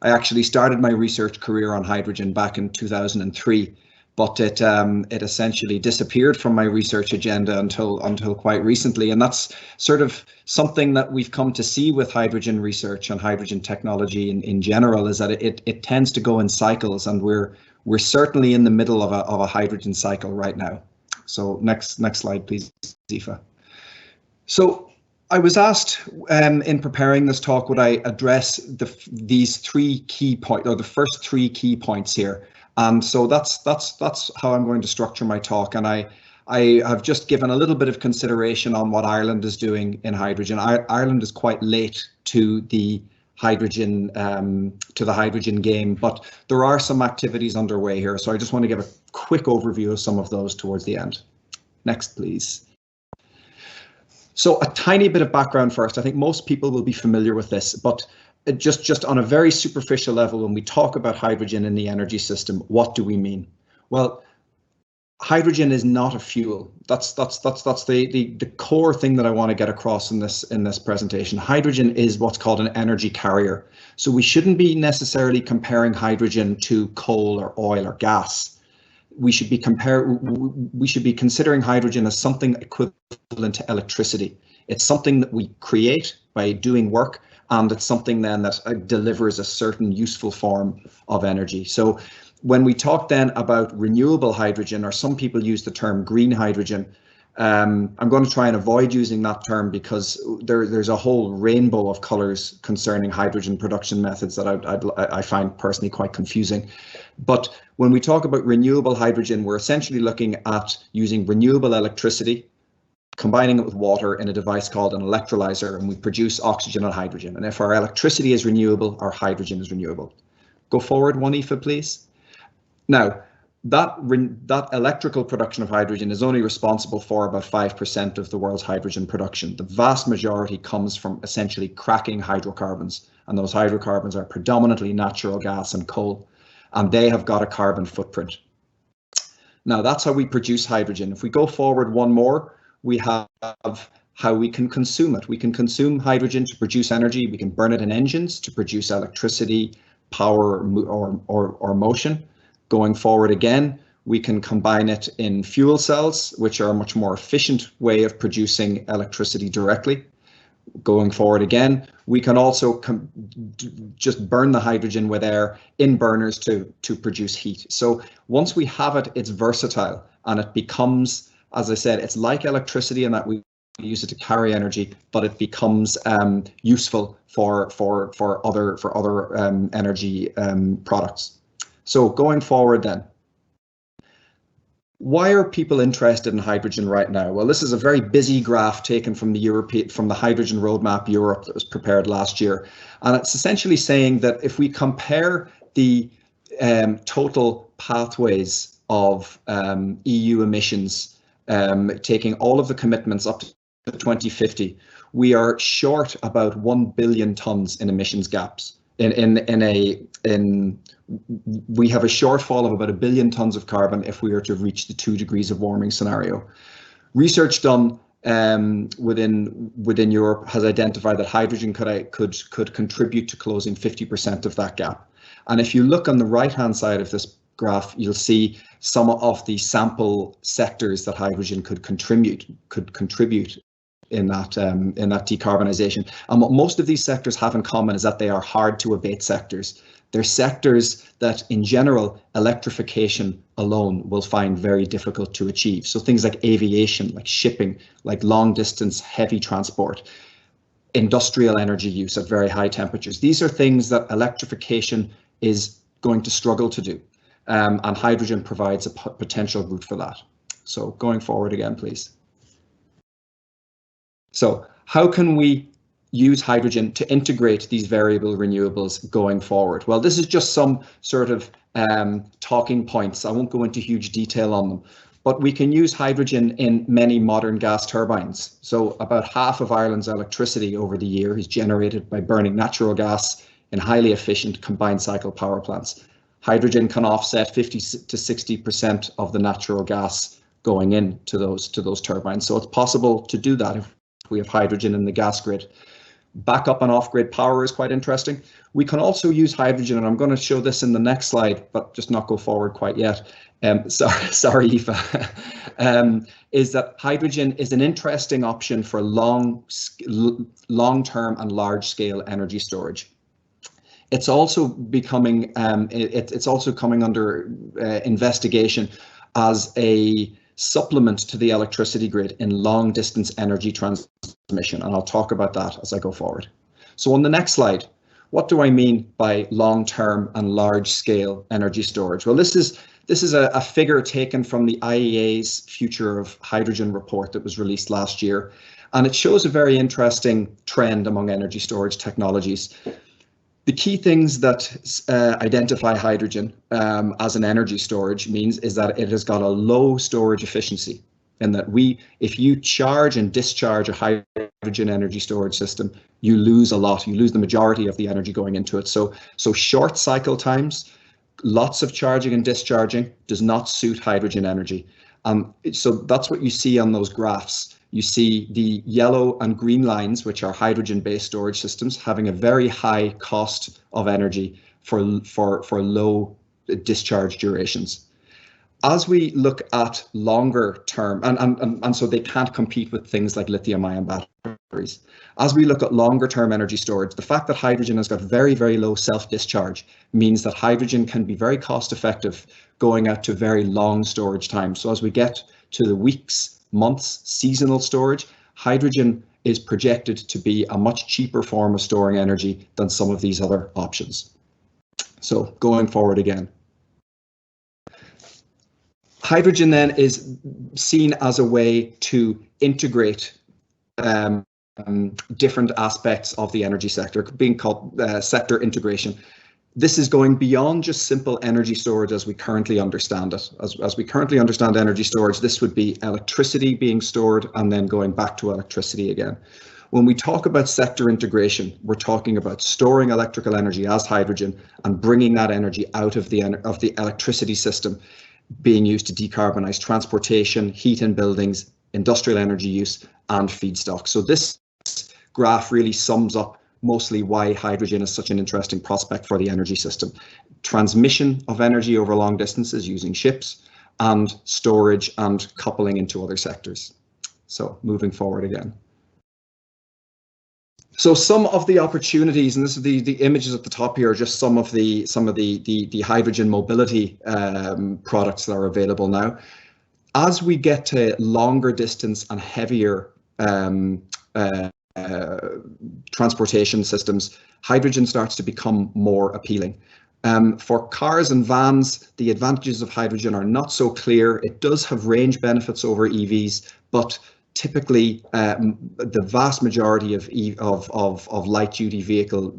I actually started my research career on hydrogen back in 2003, but it essentially disappeared from my research agenda until quite recently, and that's sort of something that we've come to see with hydrogen research and hydrogen technology in general, is that it tends to go in cycles, and we're We're certainly in the middle of a hydrogen cycle right now. So next slide, please, Aoife. So I was asked in preparing this talk, would I address these 3 key points, or the first 3 key points here. And so that's how I'm going to structure my talk. And I have just given a little bit of consideration on what Ireland is doing in hydrogen. Ireland is quite late to the hydrogen game, but there are some activities underway here. So I just want to give a quick overview of some of those towards the end. Next, please. So a tiny bit of background first. I think most people will be familiar with this, but just on a very superficial level, when we talk about hydrogen in the energy system, what do we mean? Well, hydrogen is not a fuel. That's the core thing that I want to get across in this presentation. Hydrogen is what's called an energy carrier. So we shouldn't be necessarily comparing hydrogen to coal or oil or gas. We should be considering hydrogen as something equivalent to electricity. It's something that we create by doing work, and it's something then that delivers a certain useful form of energy. So when we talk then about renewable hydrogen, or some people use the term green hydrogen, I'm going to try and avoid using that term because there's a whole rainbow of colors concerning hydrogen production methods that I find personally quite confusing. But when we talk about renewable hydrogen, we're essentially looking at using renewable electricity, combining it with water in a device called an electrolyzer, and we produce oxygen and hydrogen. And if our electricity is renewable, our hydrogen is renewable. Go forward one, Aoife, please. Now, that electrical production of hydrogen is only responsible for about 5% of the world's hydrogen production. The vast majority comes from essentially cracking hydrocarbons, and those hydrocarbons are predominantly natural gas and coal, and they have got a carbon footprint. Now, that's how we produce hydrogen. If we go forward one more, we have how we can consume it. We can consume hydrogen to produce energy. We can burn it in engines to produce electricity, power, or motion. Going forward again, we can combine it in fuel cells, which are a much more efficient way of producing electricity directly. Going forward again, we can also just burn the hydrogen with air in burners to produce heat. So once we have it, it's versatile, and it becomes, as I said, it's like electricity in that we use it to carry energy, but it becomes useful for other energy products. So going forward then, why are people interested in hydrogen right now? Well, this is a very busy graph taken from the Hydrogen Roadmap Europe that was prepared last year. And it's essentially saying that if we compare the total pathways of EU emissions, taking all of the commitments up to 2050, we are short about 1 billion tons in emissions gaps. We have a shortfall of about 1 billion tons of carbon if we are to reach the 2 degrees of warming scenario. Research done within Europe has identified that hydrogen could contribute to closing 50% of that gap. And if you look on the right-hand side of this graph, you'll see some of the sample sectors that hydrogen could contribute in that decarbonisation. And what most of these sectors have in common is that they are hard to abate sectors. They're sectors that, in general, electrification alone will find very difficult to achieve. So things like aviation, like shipping, like long distance heavy transport, industrial energy use at very high temperatures. These are things that electrification is going to struggle to do. And hydrogen provides a potential route for that. So going forward again, please. So how can we use hydrogen to integrate these variable renewables going forward? Well, this is just some sort of talking points. I won't go into huge detail on them, but we can use hydrogen in many modern gas turbines. So about half of Ireland's electricity over the year is generated by burning natural gas in highly efficient combined cycle power plants. Hydrogen can offset 50 to 60% of the natural gas going into those turbines. So it's possible to do that if we have hydrogen in the gas grid. Backup and off-grid power is quite interesting. We can also use hydrogen, and I'm going to show this in the next slide, but just not go forward quite yet. Sorry, Aoife. Is that hydrogen is an interesting option for long-term and large-scale energy storage. It's also becoming, it's also coming under investigation as a supplement to the electricity grid in long distance energy transmission, and I'll talk about that as I go forward. So on the next slide, what do I mean by long-term and large-scale energy storage? Well, this is a figure taken from the IEA's Future of Hydrogen report that was released last year, and it shows a very interesting trend among energy storage technologies. The key things that identify hydrogen as an energy storage is that it has got a low storage efficiency, and that if you charge and discharge a hydrogen energy storage system, you lose a lot. You lose the majority of the energy going into it. So short cycle times, lots of charging and discharging does not suit hydrogen energy. So that's what you see on those graphs. You see the yellow and green lines, which are hydrogen-based storage systems, having a very high cost of energy for low discharge durations. As we look at longer term, and so they can't compete with things like lithium-ion batteries. As we look at longer term energy storage, the fact that hydrogen has got very, very low self-discharge means that hydrogen can be very cost effective going out to very long storage times. So as we get to the weeks, months, seasonal storage, hydrogen is projected to be a much cheaper form of storing energy than some of these other options. So going forward again. Hydrogen then is seen as a way to integrate different aspects of the energy sector, being called sector integration. This is going beyond just simple energy storage as we currently understand it. As we currently understand energy storage, this would be electricity being stored and then going back to electricity again. When we talk about sector integration, we're talking about storing electrical energy as hydrogen and bringing that energy out of the electricity system, being used to decarbonize transportation, heat in buildings, industrial energy use, and feedstock. So this graph really sums up mostly why hydrogen is such an interesting prospect for the energy system. Transmission of energy over long distances using ships, and storage and coupling into other sectors. So moving forward again. So some of the opportunities, and this is the images at the top here, are just some of the hydrogen mobility products that are available now. As we get to longer distance and heavier transportation systems, hydrogen starts to become more appealing. For cars and vans, the advantages of hydrogen are not so clear. It does have range benefits over EVs, but typically the vast majority of light-duty vehicle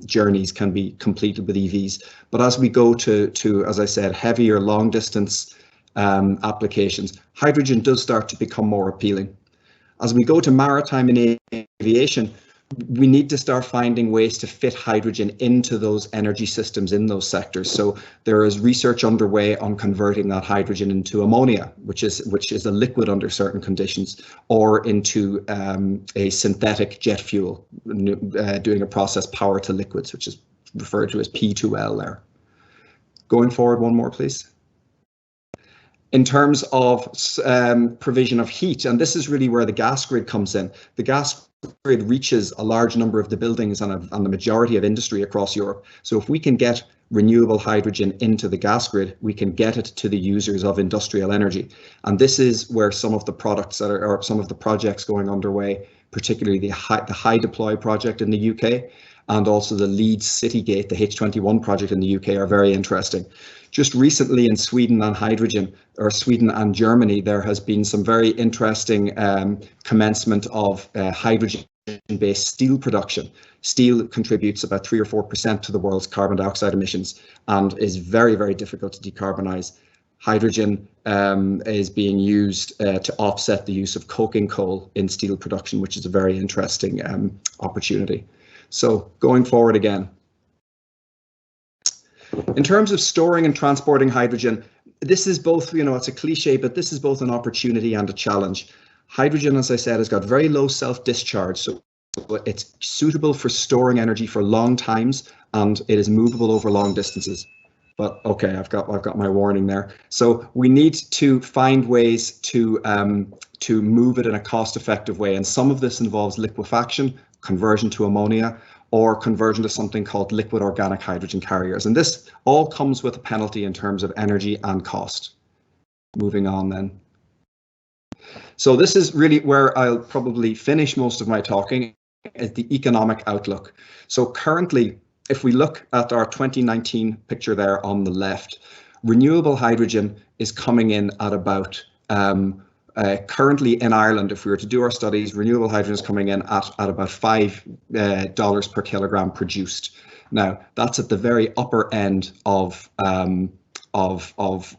journeys can be completed with EVs. But as we go to as I said, heavier long-distance applications, hydrogen does start to become more appealing. As we go to maritime and aviation, we need to start finding ways to fit hydrogen into those energy systems in those sectors. So there is research underway on converting that hydrogen into ammonia, which is a liquid under certain conditions, or into a synthetic jet fuel, doing a process power to liquids, which is referred to as P2L there. Going forward one more, please. In terms of provision of heat, and this is really where the gas grid comes in. The gas grid reaches a large number of the buildings and the majority of industry across Europe. So if we can get renewable hydrogen into the gas grid, we can get it to the users of industrial energy. And this is where some of the products that are, or some of the projects going underway, particularly the High Deploy project in the UK, and also the Leeds Citygate, the H21 project in the UK, are very interesting. Just recently in Sweden and hydrogen, or Sweden and Germany, there has been some very interesting commencement of hydrogen-based steel production. Steel contributes about 3 or 4% to the world's carbon dioxide emissions and is very, very difficult to decarbonize. Hydrogen is being used to offset the use of coking coal in steel production, which is a very interesting opportunity. So going forward again. In terms of storing and transporting hydrogen, this is both, it's a cliche, but this is both an opportunity and a challenge. Hydrogen, as I said, has got very low self-discharge, so it's suitable for storing energy for long times, and it is movable over long distances. But okay, I've got my warning there. So we need to find ways to move it in a cost-effective way, and some of this involves liquefaction, conversion to ammonia, or conversion to something called liquid organic hydrogen carriers. And this all comes with a penalty in terms of energy and cost. Moving on then. So this is really where I'll probably finish most of my talking, is the economic outlook. So currently, if we look at our 2019 picture there on the left, renewable hydrogen is coming in at about, currently in Ireland, if we were to do our studies, renewable hydrogen is coming in at about $5 per kilogram produced. Now, that's at the very upper end of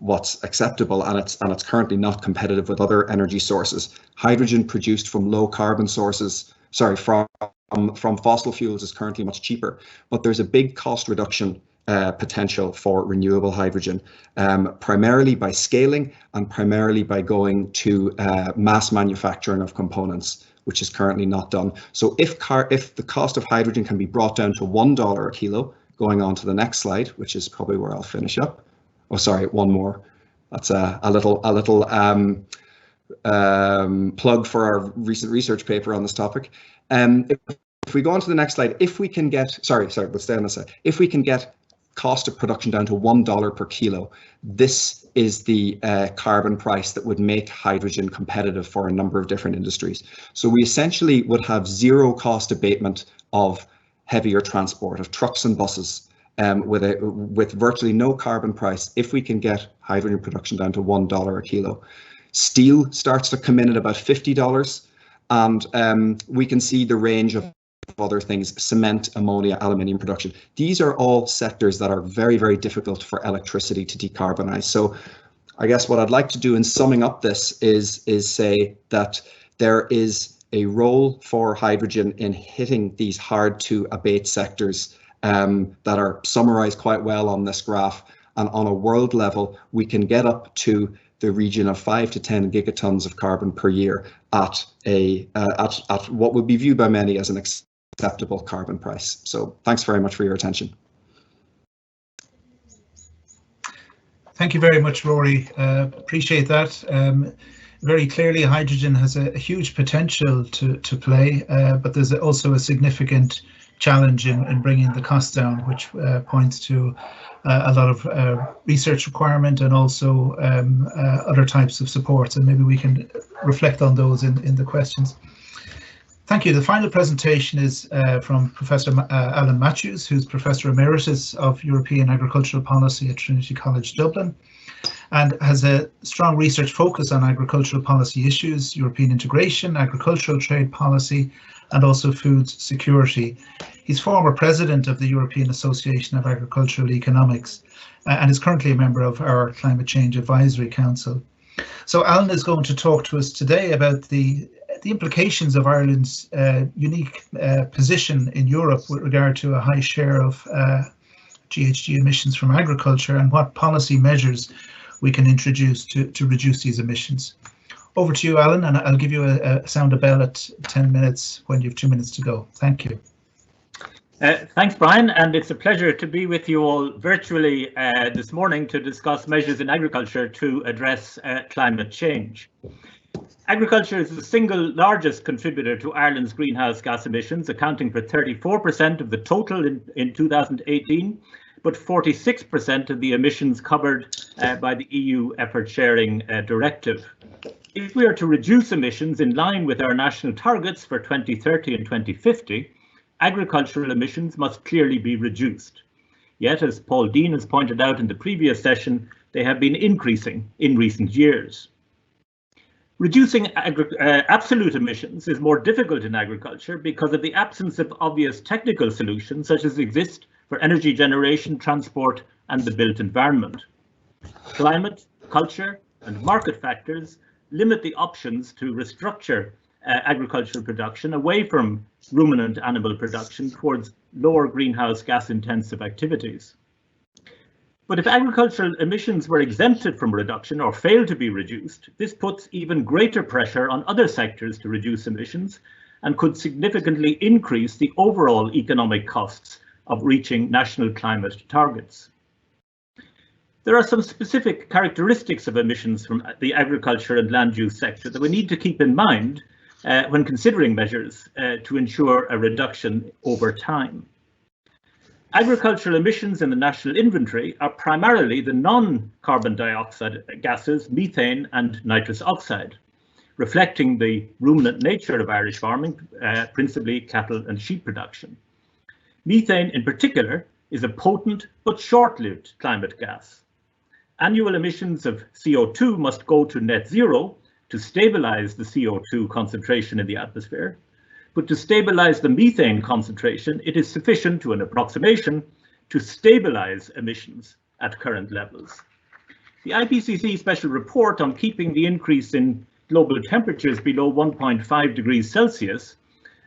what's acceptable, and it's currently not competitive with other energy sources. Hydrogen produced from low carbon sources, from fossil fuels, is currently much cheaper, but there's a big cost reduction potential for renewable hydrogen, primarily by scaling and primarily by going to mass manufacturing of components, which is currently not done. So if the cost of hydrogen can be brought down to $1 a kilo, going on to the next slide, which is probably where I'll finish up. Oh, sorry, one more. That's a little plug for our recent research paper on this topic. If we go on to the next slide, if we can get, sorry, let's stay on this side. If we can get cost of production down to $1 per kilo, this is the carbon price that would make hydrogen competitive for a number of different industries. So we essentially would have zero cost abatement of heavier transport, of trucks and buses, with virtually no carbon price if we can get hydrogen production down to $1 a kilo. Steel starts to come in at about $50, and we can see the range of other things: cement, ammonia, aluminium production. These are all sectors that are very, very difficult for electricity to decarbonize. So I guess what I'd like to do in summing up this is say that there is a role for hydrogen in hitting these hard to abate sectors that are summarized quite well on this graph. And on a world level, we can get up to the region of 5 to 10 gigatons of carbon per year at what would be viewed by many as an acceptable carbon price. So thanks very much for your attention. Thank you very much, Rory. Appreciate that. Very clearly, hydrogen has a huge potential to play, but there's also a significant challenge in bringing the cost down, which points to a lot of research requirement and also other types of supports, and maybe we can reflect on those in the questions. Thank you. The final presentation is from Professor Alan Matthews, who's Professor Emeritus of European Agricultural Policy at Trinity College Dublin, and has a strong research focus on agricultural policy issues, European integration, agricultural trade policy, and also food security. He's former president of the European Association of Agricultural Economics and is currently a member of our Climate Change Advisory Council. So Alan is going to talk to us today about the implications of Ireland's unique position in Europe with regard to a high share of GHG emissions from agriculture and what policy measures we can introduce to reduce these emissions. Over to you, Alan, and I'll give you a sound a bell at 10 minutes when you have 2 minutes to go. Thank you. Thanks, Brian, and it's a pleasure to be with you all virtually this morning to discuss measures in agriculture to address climate change. Agriculture is the single largest contributor to Ireland's greenhouse gas emissions, accounting for 34% of the total in 2018, but 46% of the emissions covered by the EU Effort Sharing Directive. If we are to reduce emissions in line with our national targets for 2030 and 2050, agricultural emissions must clearly be reduced. Yet, as Paul Dean has pointed out in the previous session, they have been increasing in recent years. Reducing absolute emissions is more difficult in agriculture because of the absence of obvious technical solutions such as exist for energy generation, transport, and the built environment. Climate, culture, and market factors limit the options to restructure agricultural production away from ruminant animal production towards lower greenhouse gas intensive activities. But if agricultural emissions were exempted from reduction or fail to be reduced, this puts even greater pressure on other sectors to reduce emissions and could significantly increase the overall economic costs of reaching national climate targets. There are some specific characteristics of emissions from the agriculture and land use sector that we need to keep in mind when considering measures to ensure a reduction over time. Agricultural emissions in the national inventory are primarily the non-carbon dioxide gases, methane and nitrous oxide, reflecting the ruminant nature of Irish farming, principally cattle and sheep production. Methane in particular is a potent but short-lived climate gas. Annual emissions of CO2 must go to net zero to stabilize the CO2 concentration in the atmosphere, but to stabilize the methane concentration, it is sufficient to an approximation to stabilize emissions at current levels. The IPCC special report on keeping the increase in global temperatures below 1.5 degrees Celsius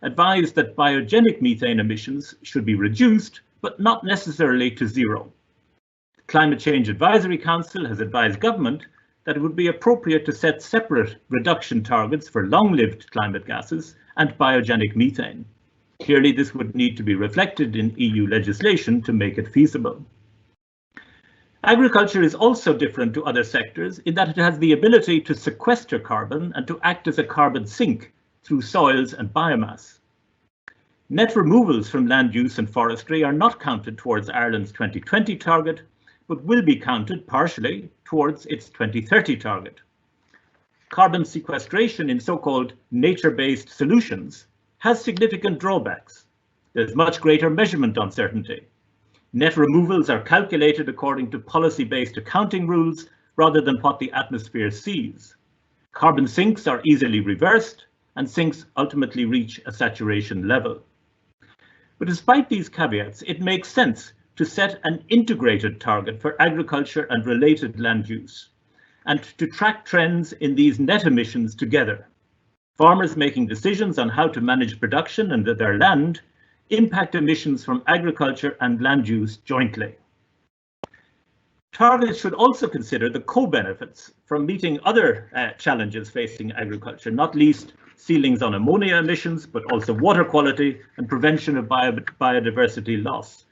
advised that biogenic methane emissions should be reduced, but not necessarily to zero. The Climate Change Advisory Council has advised government that it would be appropriate to set separate reduction targets for long-lived climate gases and biogenic methane. Clearly, this would need to be reflected in EU legislation to make it feasible. Agriculture is also different to other sectors in that it has the ability to sequester carbon and to act as a carbon sink through soils and biomass. Net removals from land use and forestry are not counted towards Ireland's 2020 target, but will be counted partially towards its 2030 target. Carbon sequestration in so-called nature-based solutions has significant drawbacks. There's much greater measurement uncertainty. Net removals are calculated according to policy-based accounting rules rather than what the atmosphere sees. Carbon sinks are easily reversed, and sinks ultimately reach a saturation level. But despite these caveats, it makes sense to set an integrated target for agriculture and related land use, and to track trends in these net emissions together. Farmers making decisions on how to manage production and their land impact emissions from agriculture and land use jointly. Targets should also consider the co-benefits from meeting other challenges facing agriculture, not least ceilings on ammonia emissions, but also water quality and prevention of biodiversity loss,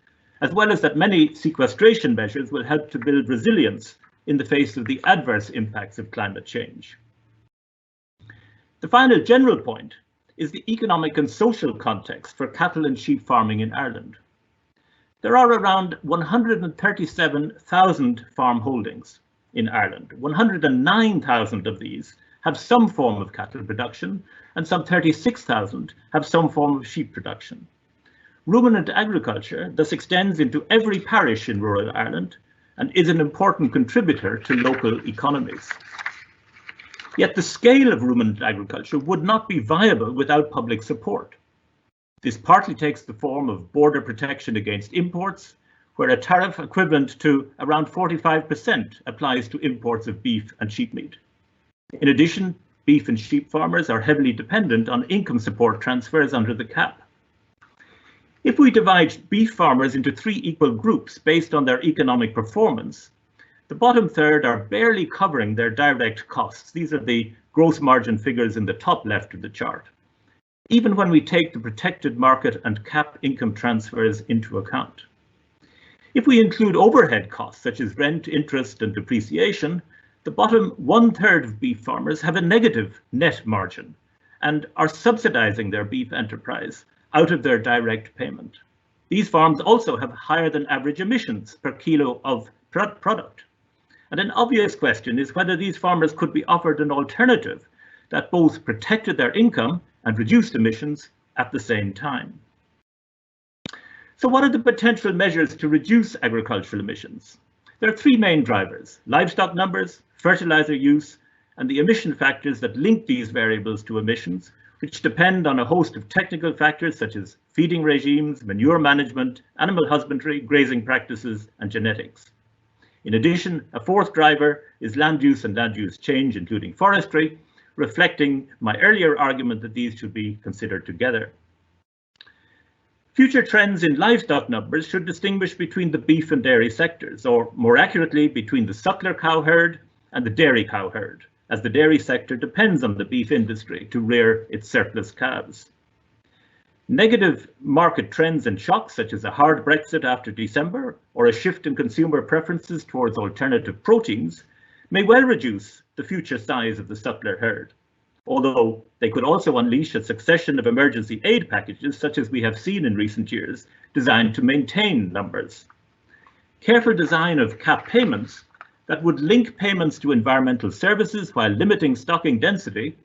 as well as that many sequestration measures will help to build resilience in the face of the adverse impacts of climate change. The final general point is the economic and social context for cattle and sheep farming in Ireland. There are around 137,000 farm holdings in Ireland. 109,000 of these have some form of cattle production, and some 36,000 have some form of sheep production. Ruminant agriculture thus extends into every parish in rural Ireland and is an important contributor to local economies. Yet the scale of ruminant agriculture would not be viable without public support. This partly takes the form of border protection against imports, where a tariff equivalent to around 45% applies to imports of beef and sheep meat. In addition, beef and sheep farmers are heavily dependent on income support transfers under the cap. If we divide beef farmers into 3 equal groups based on their economic performance, the bottom third are barely covering their direct costs. These are the gross margin figures in the top left of the chart, even when we take the protected market and cap income transfers into account. If we include overhead costs such as rent, interest and depreciation, the bottom 1/3 of beef farmers have a negative net margin and are subsidizing their beef enterprise out of their direct payment. These farms also have higher than average emissions per kilo of product. And an obvious question is whether these farmers could be offered an alternative that both protected their income and reduced emissions at the same time. So what are the potential measures to reduce agricultural emissions? There are 3 main drivers: livestock numbers, fertilizer use, and the emission factors that link these variables to emissions, which depend on a host of technical factors such as feeding regimes, manure management, animal husbandry, grazing practices, and genetics. In addition, a 4th driver is land use and land use change, including forestry, reflecting my earlier argument that these should be considered together. Future trends in livestock numbers should distinguish between the beef and dairy sectors, or more accurately, between the suckler cow herd and the dairy cow herd, as the dairy sector depends on the beef industry to rear its surplus calves. Negative market trends and shocks, such as a hard Brexit after December or a shift in consumer preferences towards alternative proteins, may well reduce the future size of the suckler herd. although they could also unleash a succession of emergency aid packages, such as we have seen in recent years, designed to maintain numbers. Careful design of cap payments that would link payments to environmental services while limiting stocking density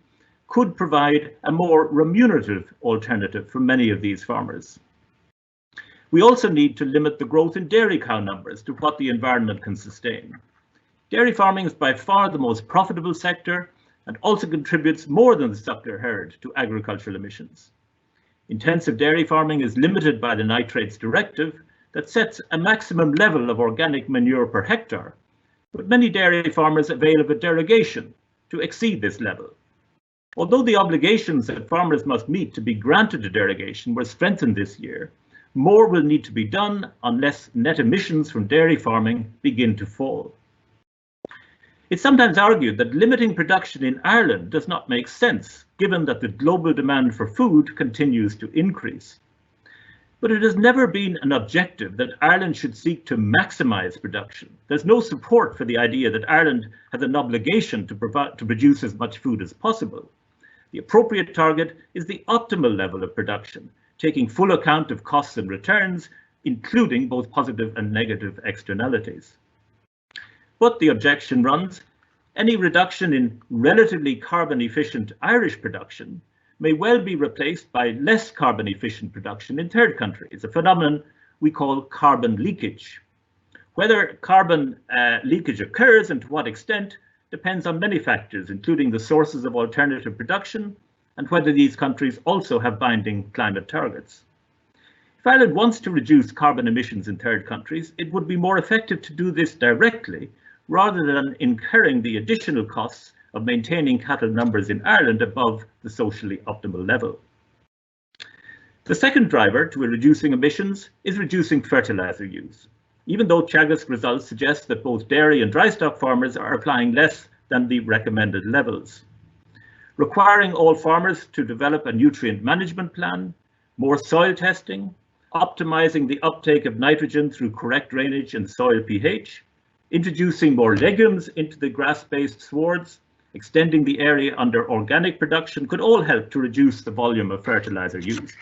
could provide a more remunerative alternative for many of these farmers. We also need to limit the growth in dairy cow numbers to what the environment can sustain. Dairy farming is by far the most profitable sector and also contributes more than the suckler herd to agricultural emissions. Intensive dairy farming is limited by the Nitrates Directive that sets a maximum level of organic manure per hectare, but many dairy farmers avail of a derogation to exceed this level. Although the obligations that farmers must meet to be granted a derogation were strengthened this year, more will need to be done unless net emissions from dairy farming begin to fall. It's sometimes argued that limiting production in Ireland does not make sense, given that the global demand for food continues to increase. But it has never been an objective that Ireland should seek to maximize production. There's no support for the idea that Ireland has an obligation to produce as much food as possible. The appropriate target is the optimal level of production, taking full account of costs and returns, including both positive and negative externalities. But the objection runs, any reduction in relatively carbon efficient Irish production may well be replaced by less carbon efficient production in third countries, a phenomenon we call carbon leakage. Whether carbon leakage occurs and to what extent depends on many factors, including the sources of alternative production and whether these countries also have binding climate targets. If Ireland wants to reduce carbon emissions in third countries, it would be more effective to do this directly rather than incurring the additional costs of maintaining cattle numbers in Ireland above the socially optimal level. The second driver to reducing emissions is reducing fertilizer use. Even though Teagasc results suggest that both dairy and dry stock farmers are applying less than the recommended levels. Requiring all farmers to develop a nutrient management plan, more soil testing, optimizing the uptake of nitrogen through correct drainage and soil pH, introducing more legumes into the grass-based swards, extending the area under organic production could all help to reduce the volume of fertilizer used.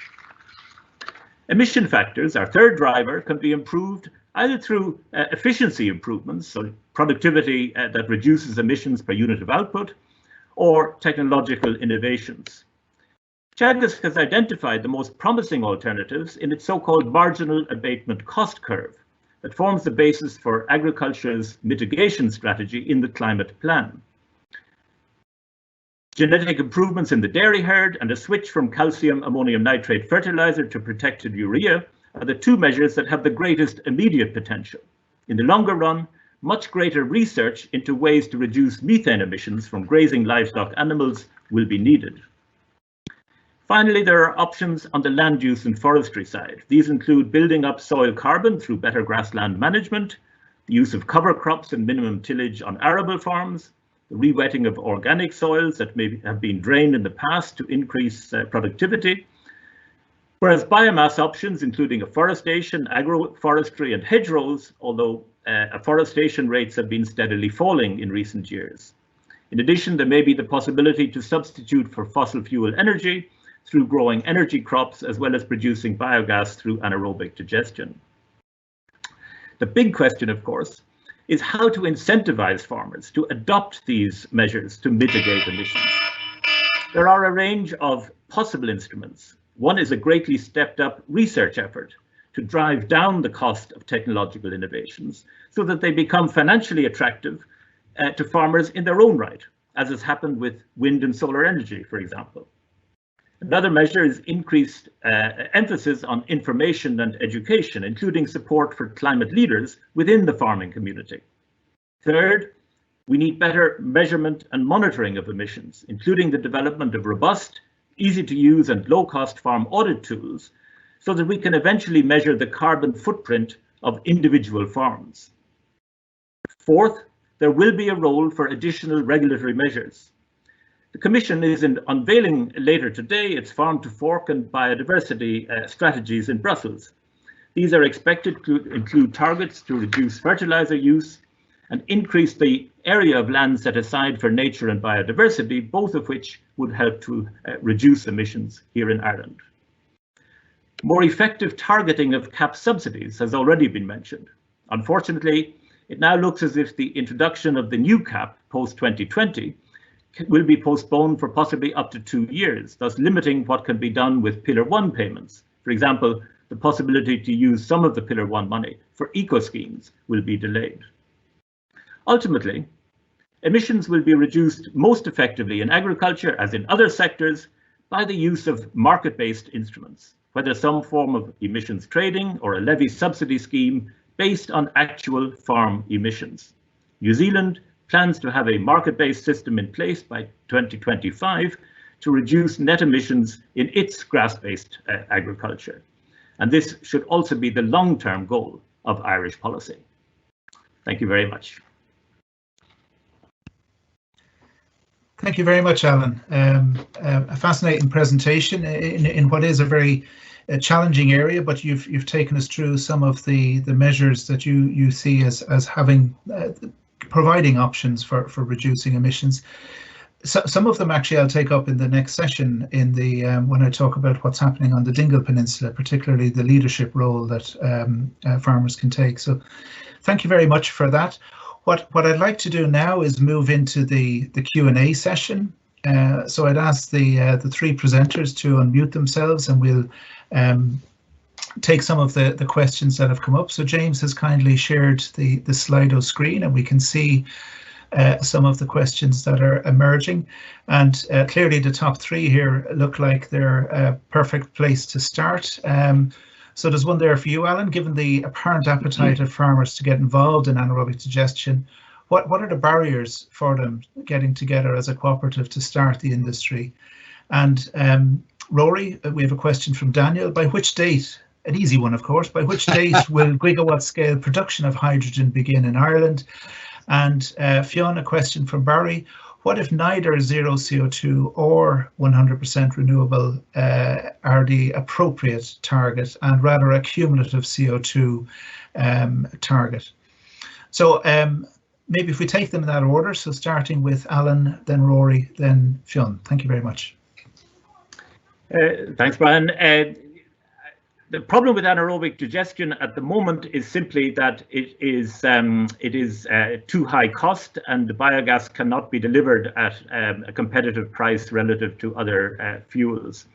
Emission factors, our third driver, can be improved either through efficiency improvements, so productivity that reduces emissions per unit of output, or technological innovations. Teagasc has identified the most promising alternatives in its so-called marginal abatement cost curve that forms the basis for agriculture's mitigation strategy in the climate plan. Genetic improvements in the dairy herd and a switch from calcium ammonium nitrate fertilizer to protected urea are the two measures that have the greatest immediate potential. In the longer run, much greater research into ways to reduce methane emissions from grazing livestock animals will be needed. Finally, there are options on the land use and forestry side. These include building up soil carbon through better grassland management, the use of cover crops and minimum tillage on arable farms, the rewetting of organic soils that may have been drained in the past to increase productivity, whereas biomass options, including afforestation, agroforestry and hedgerows, although afforestation rates have been steadily falling in recent years. In addition, there may be the possibility to substitute for fossil fuel energy through growing energy crops, as well as producing biogas through anaerobic digestion. The big question, of course, is how to incentivize farmers to adopt these measures to mitigate emissions. There are a range of possible instruments. One is a greatly stepped up research effort to drive down the cost of technological innovations so that they become financially attractive to farmers in their own right, as has happened with wind and solar energy, for example. Another measure is increased emphasis on information and education, including support for climate leaders within the farming community. Third, we need better measurement and monitoring of emissions, including the development of robust, easy to use and low cost farm audit tools so that we can eventually measure the carbon footprint of individual farms. Fourth, there will be a role for additional regulatory measures. The Commission is unveiling later today its farm to fork and biodiversity strategies in Brussels. These are expected to include targets to reduce fertilizer use, and increase the area of land set aside for nature and biodiversity, both of which would help to reduce emissions here in Ireland. More effective targeting of CAP subsidies has already been mentioned. Unfortunately, it now looks as if the introduction of the new CAP post-2020 will be postponed for possibly up to 2 years, thus limiting what can be done with Pillar 1 payments. For example, the possibility to use some of the Pillar 1 money for eco schemes will be delayed. Ultimately, emissions will be reduced most effectively in agriculture, as in other sectors, by the use of market-based instruments, whether some form of emissions trading or a levy subsidy scheme based on actual farm emissions. New Zealand plans to have a market-based system in place by 2025 to reduce net emissions in its grass-based agriculture. And this should also be the long-term goal of Irish policy. Thank you very much. Thank you very much, Alan. A fascinating presentation in what is a very challenging area, but you've taken us through some of the measures that you see as having providing options for reducing emissions. So, some of them actually I'll take up in the next session in the when I talk about what's happening on the Dingle Peninsula, particularly the leadership role that farmers can take. So thank you very much for that. What I'd like to do now is move into the Q&A session. So I'd ask the three presenters to unmute themselves, and we'll take some of the questions that have come up. So James has kindly shared the Slido screen, and we can see some of the questions that are emerging. And clearly the top three here look like they're a perfect place to start. So there's one there for you, Alan. Given the apparent appetite of farmers to get involved in anaerobic digestion, what are the barriers for them getting together as a cooperative to start the industry? And Rory, we have a question from Daniel. By which date, an easy one of course, by which date will gigawatt scale production of hydrogen begin in Ireland? And Fiona, a question from Barry. What if neither zero CO2 or 100% renewable are the appropriate target, and rather a cumulative CO2 target? So maybe if we take them in that order, so starting with Alan, then Rory, then Fiona. Thank you very much. Thanks, Brian. The problem with anaerobic digestion at the moment is simply that it is too high cost, and the biogas cannot be delivered at a competitive price relative to other fuels.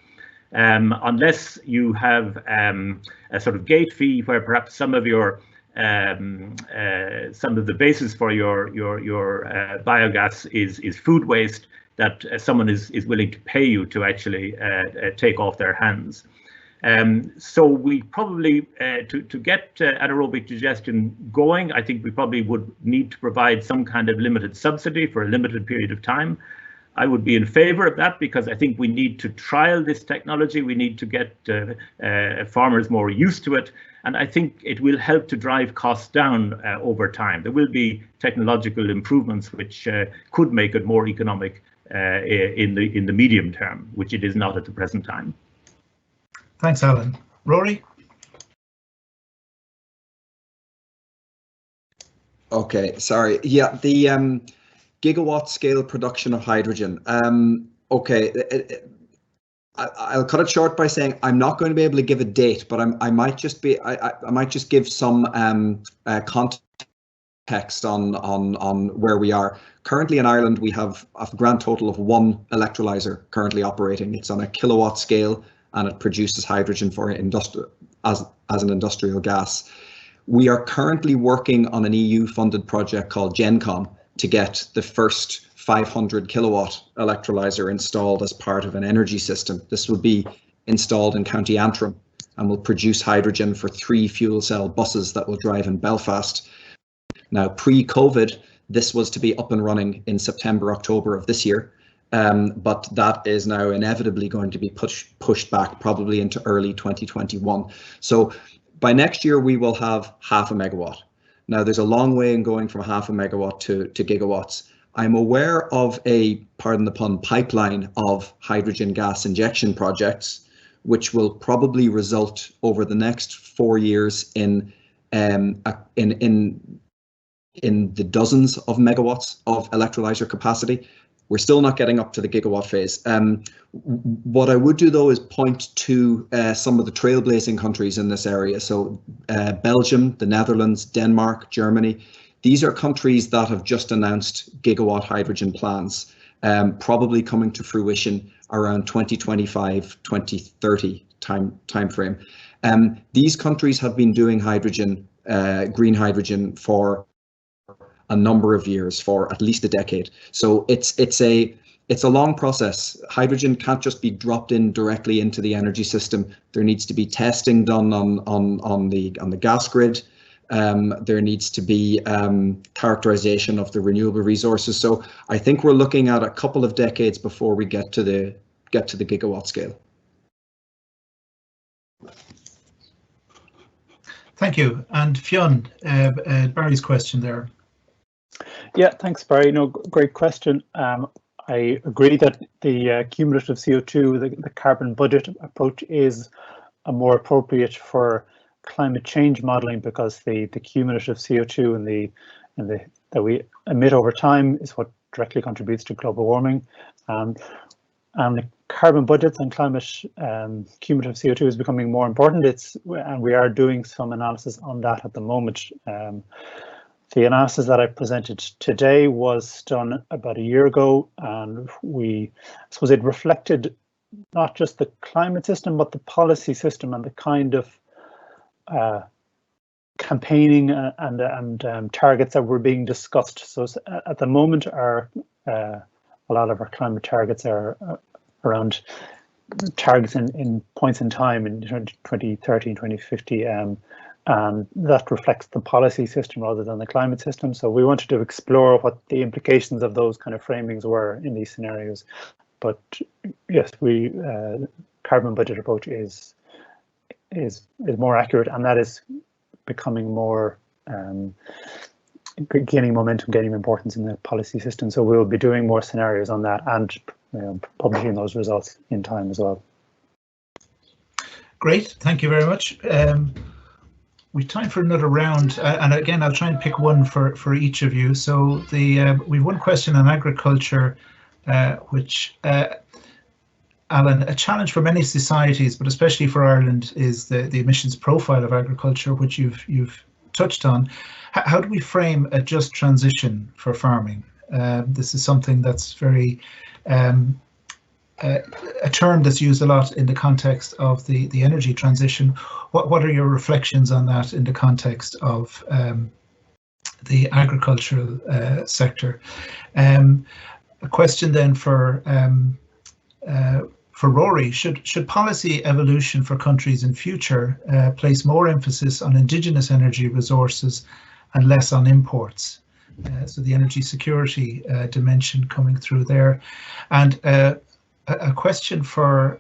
Unless you have a sort of gate fee where perhaps some of your some of the basis for your biogas is food waste that someone is willing to pay you to actually take off their hands. So we probably, to get anaerobic digestion going, I think we probably would need to provide some kind of limited subsidy for a limited period of time. I would be in favor of that because I think we need to trial this technology. We need to get farmers more used to it. And I think it will help to drive costs down over time. There will be technological improvements which could make it more economic in the medium term, which it is not at the present time. Thanks, Alan. Rory? Okay, sorry. Yeah, the gigawatt scale production of hydrogen. Okay, I'll cut it short by saying I'm not going to be able to give a date, but I might just give some context on where we are. Currently in Ireland, we have a grand total of one electrolyser currently operating. It's on a kilowatt scale, and it produces hydrogen for as an industrial gas. We are currently working on an EU-funded project called GenCom to get the first 500 kilowatt electrolyser installed as part of an energy system. This will be installed in County Antrim and will produce hydrogen for 3 fuel cell buses that will drive in Belfast. Now, pre-COVID, this was to be up and running in September, October of this year. But that is now inevitably going to be pushed back probably into early 2021. So by next year, we will have 0.5 megawatt. Now, there's a long way in going from 0.5 megawatt to gigawatts. I'm aware of a, pardon the pun, pipeline of hydrogen gas injection projects, which will probably result over the next 4 years in in the dozens of megawatts of electrolyzer capacity. We're still not getting up to the gigawatt phase. What I would do, though, is point to some of the trailblazing countries in this area. So Belgium, the Netherlands, Denmark, Germany. These are countries that have just announced gigawatt hydrogen plans, probably coming to fruition around 2025, 2030 timeframe. These countries have been doing hydrogen, green hydrogen, for a number of years, for at least a decade. So it's a long process. Hydrogen can't just be dropped in directly into the energy system. There needs to be testing done on the gas grid. There needs to be characterization of the renewable resources. So I think we're looking at a couple of decades before we get to the gigawatt scale. Thank you. And Fionn, Barry's question there. Yeah, thanks, Barry. No, great question. I agree that the cumulative CO2, the carbon budget approach, is a more appropriate for climate change modelling, because the cumulative CO2 that we emit over time is what directly contributes to global warming. And the carbon budgets and climate cumulative CO2 is becoming more important. And we are doing some analysis on that at the moment. The analysis that I presented today was done about a year ago, and I suppose it reflected not just the climate system, but the policy system and the kind of campaigning and targets that were being discussed. So at the moment, a lot of our climate targets are around targets in points in time in 2030 and 2050. And that reflects the policy system rather than the climate system. So we wanted to explore what the implications of those kind of framings were in these scenarios. But yes, carbon budget approach is more accurate, and that is becoming more gaining momentum, gaining importance in the policy system. So we'll be doing more scenarios on that and publishing those results in time as well. Great, thank you very much. We've time for another round, and again, I'll try and pick one for each of you. So we've one question on agriculture, which, Alan, a challenge for many societies, but especially for Ireland, is the emissions profile of agriculture, which you've touched on. How do we frame a just transition for farming? This is something that's very a term that's used a lot in the context of the energy transition. What are your reflections on that in the context of the agricultural sector? A question then for Rory: should policy evolution for countries in future place more emphasis on indigenous energy resources and less on imports? So the energy security dimension coming through there. And a question for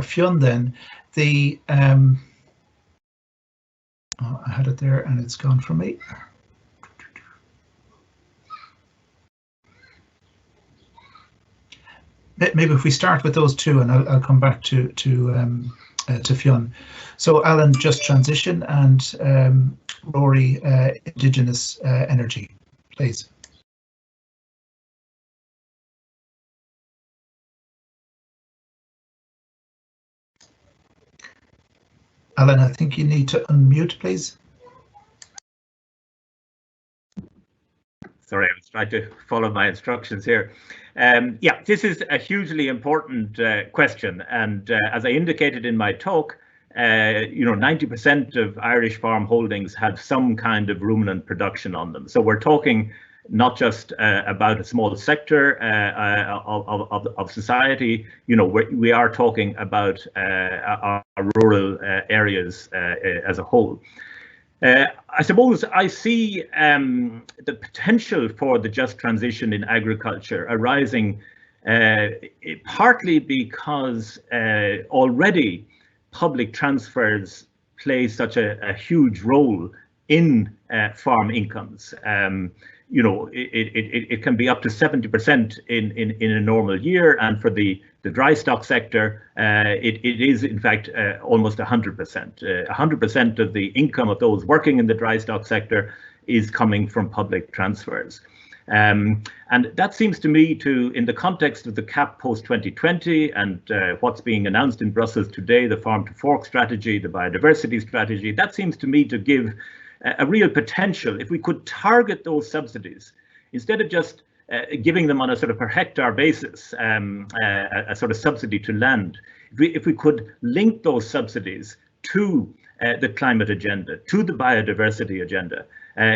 Fionn then. I had it there and it's gone from me. Maybe if we start with those two, and I'll come back to Fionn. So Alan, just transition, and Rory, indigenous energy, please. Alan, I think you need to unmute, please. Sorry, I was trying to follow my instructions here. Yeah, this is a hugely important question, and as I indicated in my talk, 90% of Irish farm holdings have some kind of ruminant production on them. So we're talking not just about a small sector of society. We are talking about our rural areas as a whole. I suppose I see the potential for the just transition in agriculture arising partly because already public transfers play such a huge role in farm incomes. It can be up to 70% in a normal year, and for the dry stock sector, it is in fact almost 100%. 100% of the income of those working in the dry stock sector is coming from public transfers. And that seems to me to, in the context of the CAP post-2020 and what's being announced in Brussels today, the farm to fork strategy, the biodiversity strategy, that seems to me to give a real potential. If we could target those subsidies, instead of just giving them on a sort of per hectare basis, a sort of subsidy to land, if we could link those subsidies to the climate agenda, to the biodiversity agenda,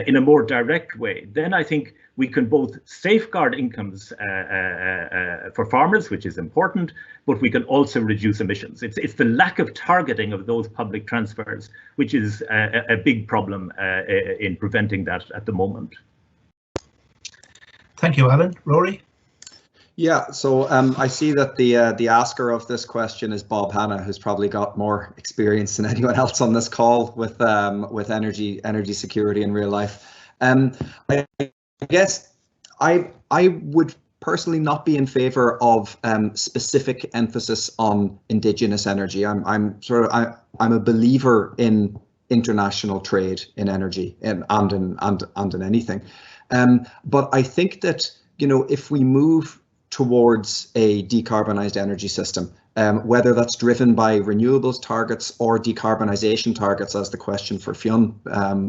in a more direct way, then I think we can both safeguard incomes for farmers, which is important, but we can also reduce emissions. It's the lack of targeting of those public transfers, which is a big problem in preventing that at the moment. Thank you, Alan. Rory? Yeah, so I see that the asker of this question is Bob Hanna, who's probably got more experience than anyone else on this call with energy security in real life. I guess I would personally not be in favour of specific emphasis on indigenous energy. I'm a believer in international trade in energy and in anything. But I think that, you know, if we move towards a decarbonised energy system, whether that's driven by renewables targets or decarbonisation targets, as the question for Fionn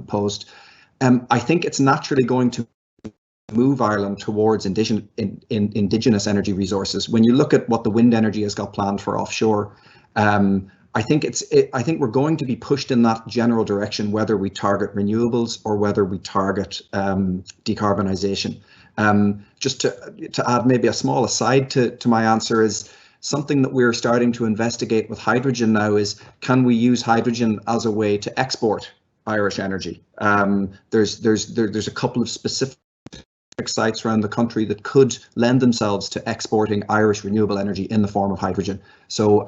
posed, I think it's naturally going to move Ireland towards indigenous energy resources. When you look at what the wind energy has got planned for offshore, I think we're going to be pushed in that general direction, whether we target renewables or whether we target decarbonisation. Just to add maybe a small aside to my answer is something that we're starting to investigate with hydrogen now is, can we use hydrogen as a way to export Irish energy? There's a couple of specific sites around the country that could lend themselves to exporting Irish renewable energy in the form of hydrogen. So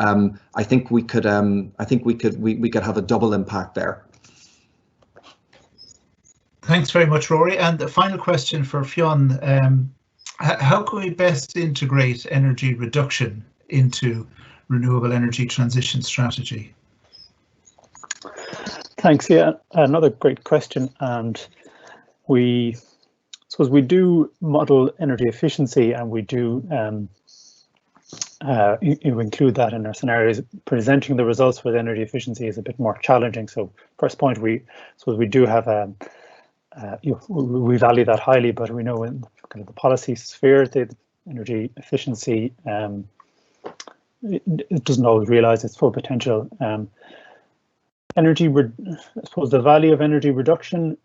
I think we could have a double impact there. Thanks very much, Rory. And the final question for Fionn, how can we best integrate energy reduction into renewable energy transition strategy? Thanks. Yeah, another great question. And I suppose we do model energy efficiency, and we do include that in our scenarios. Presenting the results for the energy efficiency is a bit more challenging. So first point, we do have we value that highly, but we know in kind of the policy sphere, the energy efficiency it doesn't always realise its full potential. I suppose the value of energy reduction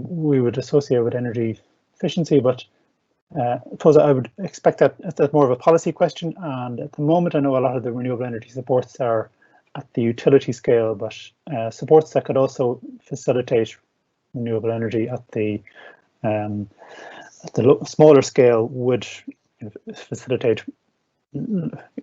we would associate with energy efficiency, but I suppose I would expect that's more of a policy question. And at the moment, I know a lot of the renewable energy supports are at the utility scale, but supports that could also facilitate renewable energy at the smaller scale would facilitate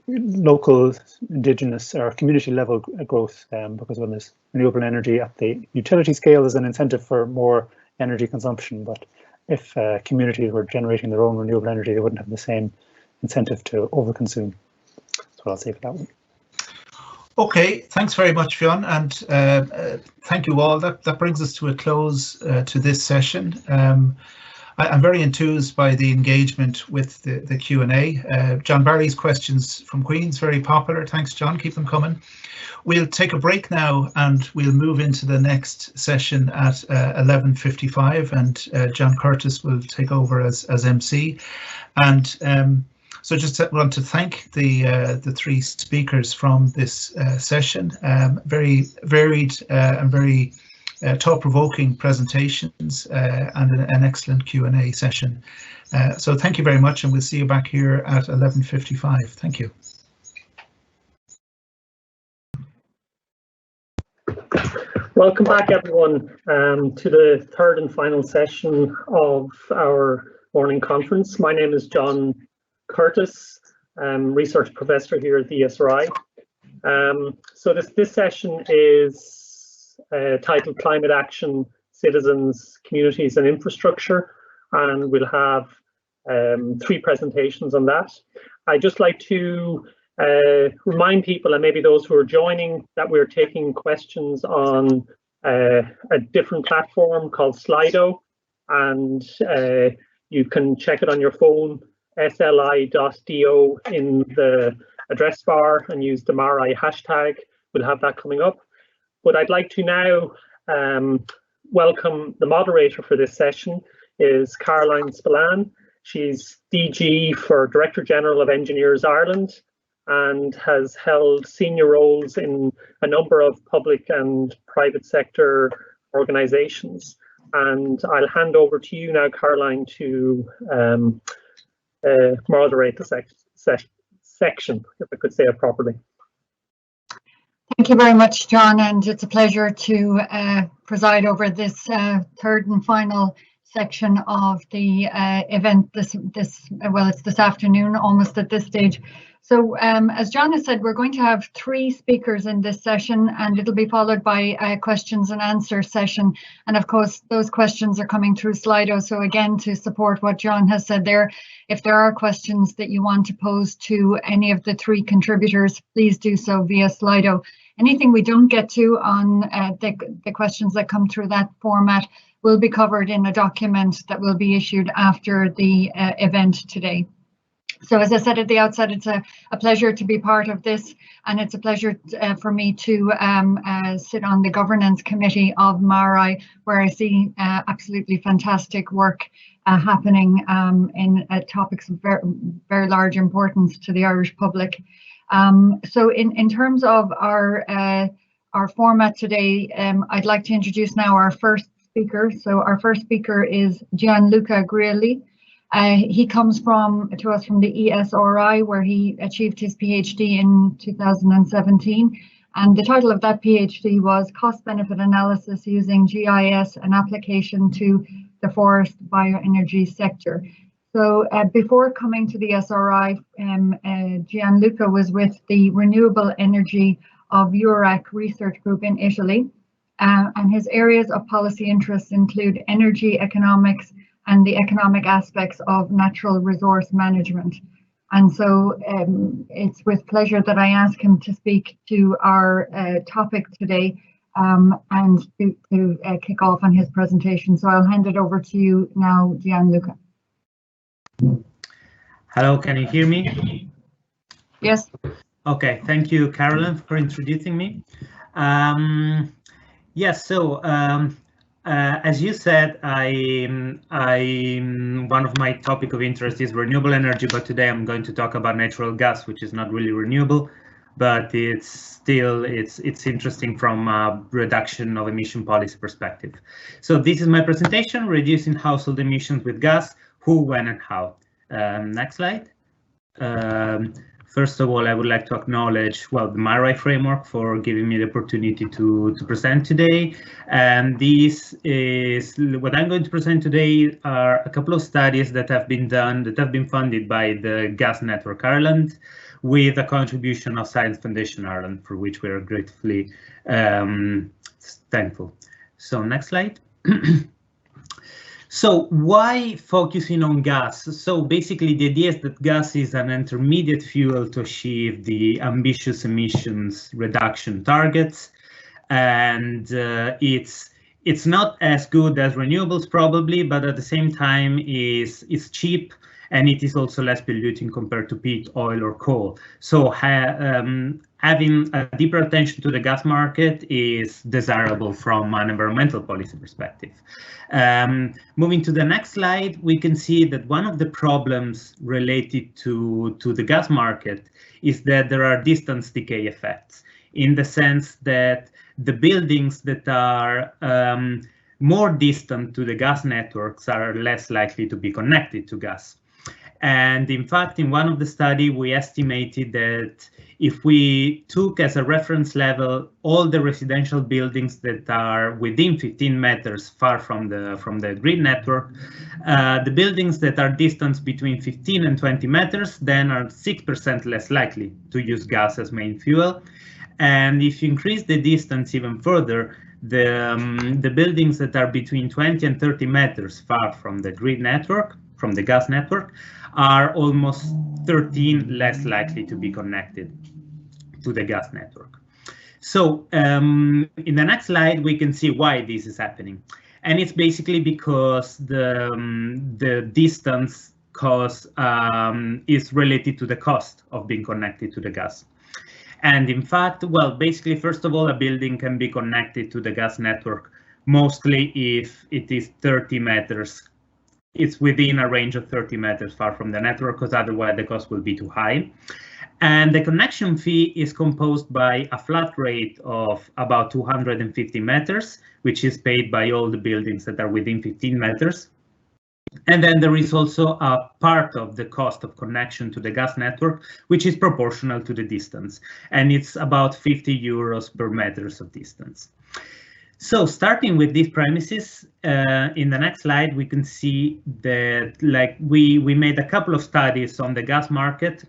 local, indigenous or community level growth, because when there's renewable energy at the utility scale, there's an incentive for more energy consumption. But if communities were generating their own renewable energy, they wouldn't have the same incentive to overconsume. That's what I'll say for that one. Okay, thanks very much, Fionn, and thank you all. That brings us to a close to this session. I'm very enthused by the engagement with the Q&A. John Barry's questions from Queen's, very popular. Thanks, John, keep them coming. We'll take a break now and we'll move into the next session at 11:55, and John Curtis will take over as MC. And so just want to thank the three speakers from this session. Very varied and very thought-provoking presentations and an excellent Q&A session. So thank you very much, and we'll see you back here at 11:55. Thank you. Welcome back, everyone, to the third and final session of our morning conference. My name is John Curtis, research professor here at the ESRI. So this session is titled Climate Action, Citizens, Communities and Infrastructure, and we'll have three presentations on that. I'd just like to remind people, and maybe those who are joining, that we're taking questions on a different platform called Slido. and you can check it on your phone, sli.do in the address bar, and use the MaREI hashtag. We'll have that coming up. But I'd like to now welcome the moderator for this session is Caroline Spillane. She's DG for Director General of Engineers Ireland and has held senior roles in a number of public and private sector organisations. And I'll hand over to you now, Caroline, to moderate the section, if I could say it properly. Thank you very much, John, and it's a pleasure to preside over this third and final section of the event. It's this afternoon, almost at this stage. So as John has said, we're going to have 3 speakers in this session, and it'll be followed by a questions and answer session. And of course, those questions are coming through Slido. So again, to support what John has said there, if there are questions that you want to pose to any of the 3 contributors, please do so via Slido. Anything we don't get to on the questions that come through that format will be covered in a document that will be issued after the event today. So as I said at the outset, it's a pleasure to be part of this, and it's a pleasure for me to sit on the governance committee of MaREI, where I see absolutely fantastic work happening in topics of very large importance to the Irish public. So in terms of our format today, I'd like to introduce now our first speaker. So our first speaker is Gianluca Grilli. He comes to us from the ESRI, where he achieved his PhD in 2017. And the title of that PhD was Cost-Benefit Analysis Using GIS and Application to the Forest Bioenergy Sector. So before coming to the ESRI, Gianluca was with the Renewable Energy of EURAC Research Group in Italy. And his areas of policy interests include energy economics and the economic aspects of natural resource management. And so it's with pleasure that I ask him to speak to our topic today and to kick off on his presentation. So I'll hand it over to you now, Gianluca. Hello, can you hear me? Yes. Okay, thank you, Caroline, for introducing me. Yes, so as you said, one of my topic of interest is renewable energy, but today I'm going to talk about natural gas, which is not really renewable, but it's interesting from a reduction of emission policy perspective. So this is my presentation, reducing household emissions with gas, who, when, and how. Next slide. First of all, I would like to acknowledge, well, the MaREI framework for giving me the opportunity to present today. And this is what I'm going to present today are a couple of studies that have been done, that have been funded by the Gas Network Ireland, with a contribution of Science Foundation Ireland, for which we are gratefully thankful. So next slide. So why focusing on gas? So basically the idea is that gas is an intermediate fuel to achieve the ambitious emissions reduction targets, and it's not as good as renewables probably, but at the same time is cheap, and it is also less polluting compared to peat, oil, or coal. So having a deeper attention to the gas market is desirable from an environmental policy perspective. Moving to the next slide, we can see that one of the problems related to the gas market is that there are distance decay effects, in the sense that the buildings that are more distant to the gas networks are less likely to be connected to gas. And in fact, in one of the studies, we estimated that if we took as a reference level all the residential buildings that are within 15 meters far from the grid network, the buildings that are distant between 15 and 20 meters then are 6% less likely to use gas as main fuel. And if you increase the distance even further, the buildings that are between 20 and 30 meters far from the grid network, from the gas network, are almost 13 less likely to be connected to the gas network. So in the next slide, we can see why this is happening. And it's basically because the distance cost is related to the cost of being connected to the gas. And in fact, well, basically, first of all, a building can be connected to the gas network mostly if it is 30 meters. It's within a range of 30 meters far from the network, because otherwise the cost will be too high. And the connection fee is composed by a flat rate of about 250 meters, which is paid by all the buildings that are within 15 meters. And then there is also a part of the cost of connection to the gas network, which is proportional to the distance. And it's about 50 euros per meters of distance. So starting with these premises, in the next slide, we can see that we made a couple of studies on the gas market.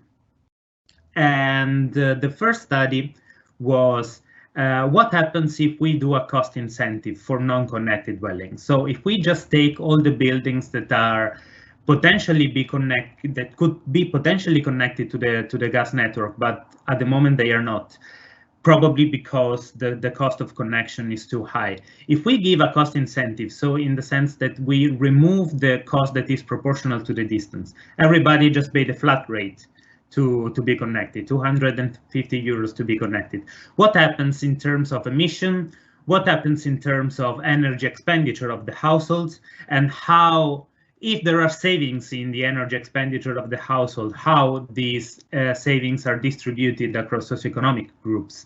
And the first study was what happens if we do a cost incentive for non-connected dwellings. So if we just take all the buildings that are potentially could be potentially connected to the gas network, but at the moment they are not, probably because the cost of connection is too high. If we give a cost incentive, so in the sense that we remove the cost that is proportional to the distance, everybody just pay the flat rate to be connected, 250 euros to be connected. What happens in terms of emission? What happens in terms of energy expenditure of the households? And how, if there are savings in the energy expenditure of the household, how these savings are distributed across socioeconomic groups?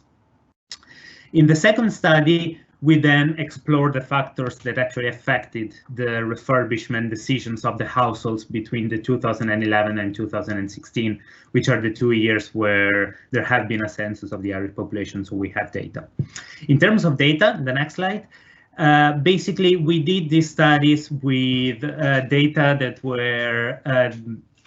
In the second study, we then explored the factors that actually affected the refurbishment decisions of the households between the 2011 and 2016, which are the 2 years where there have been a census of the Irish population, so we have data. In terms of data, the next slide, basically we did these studies with data that were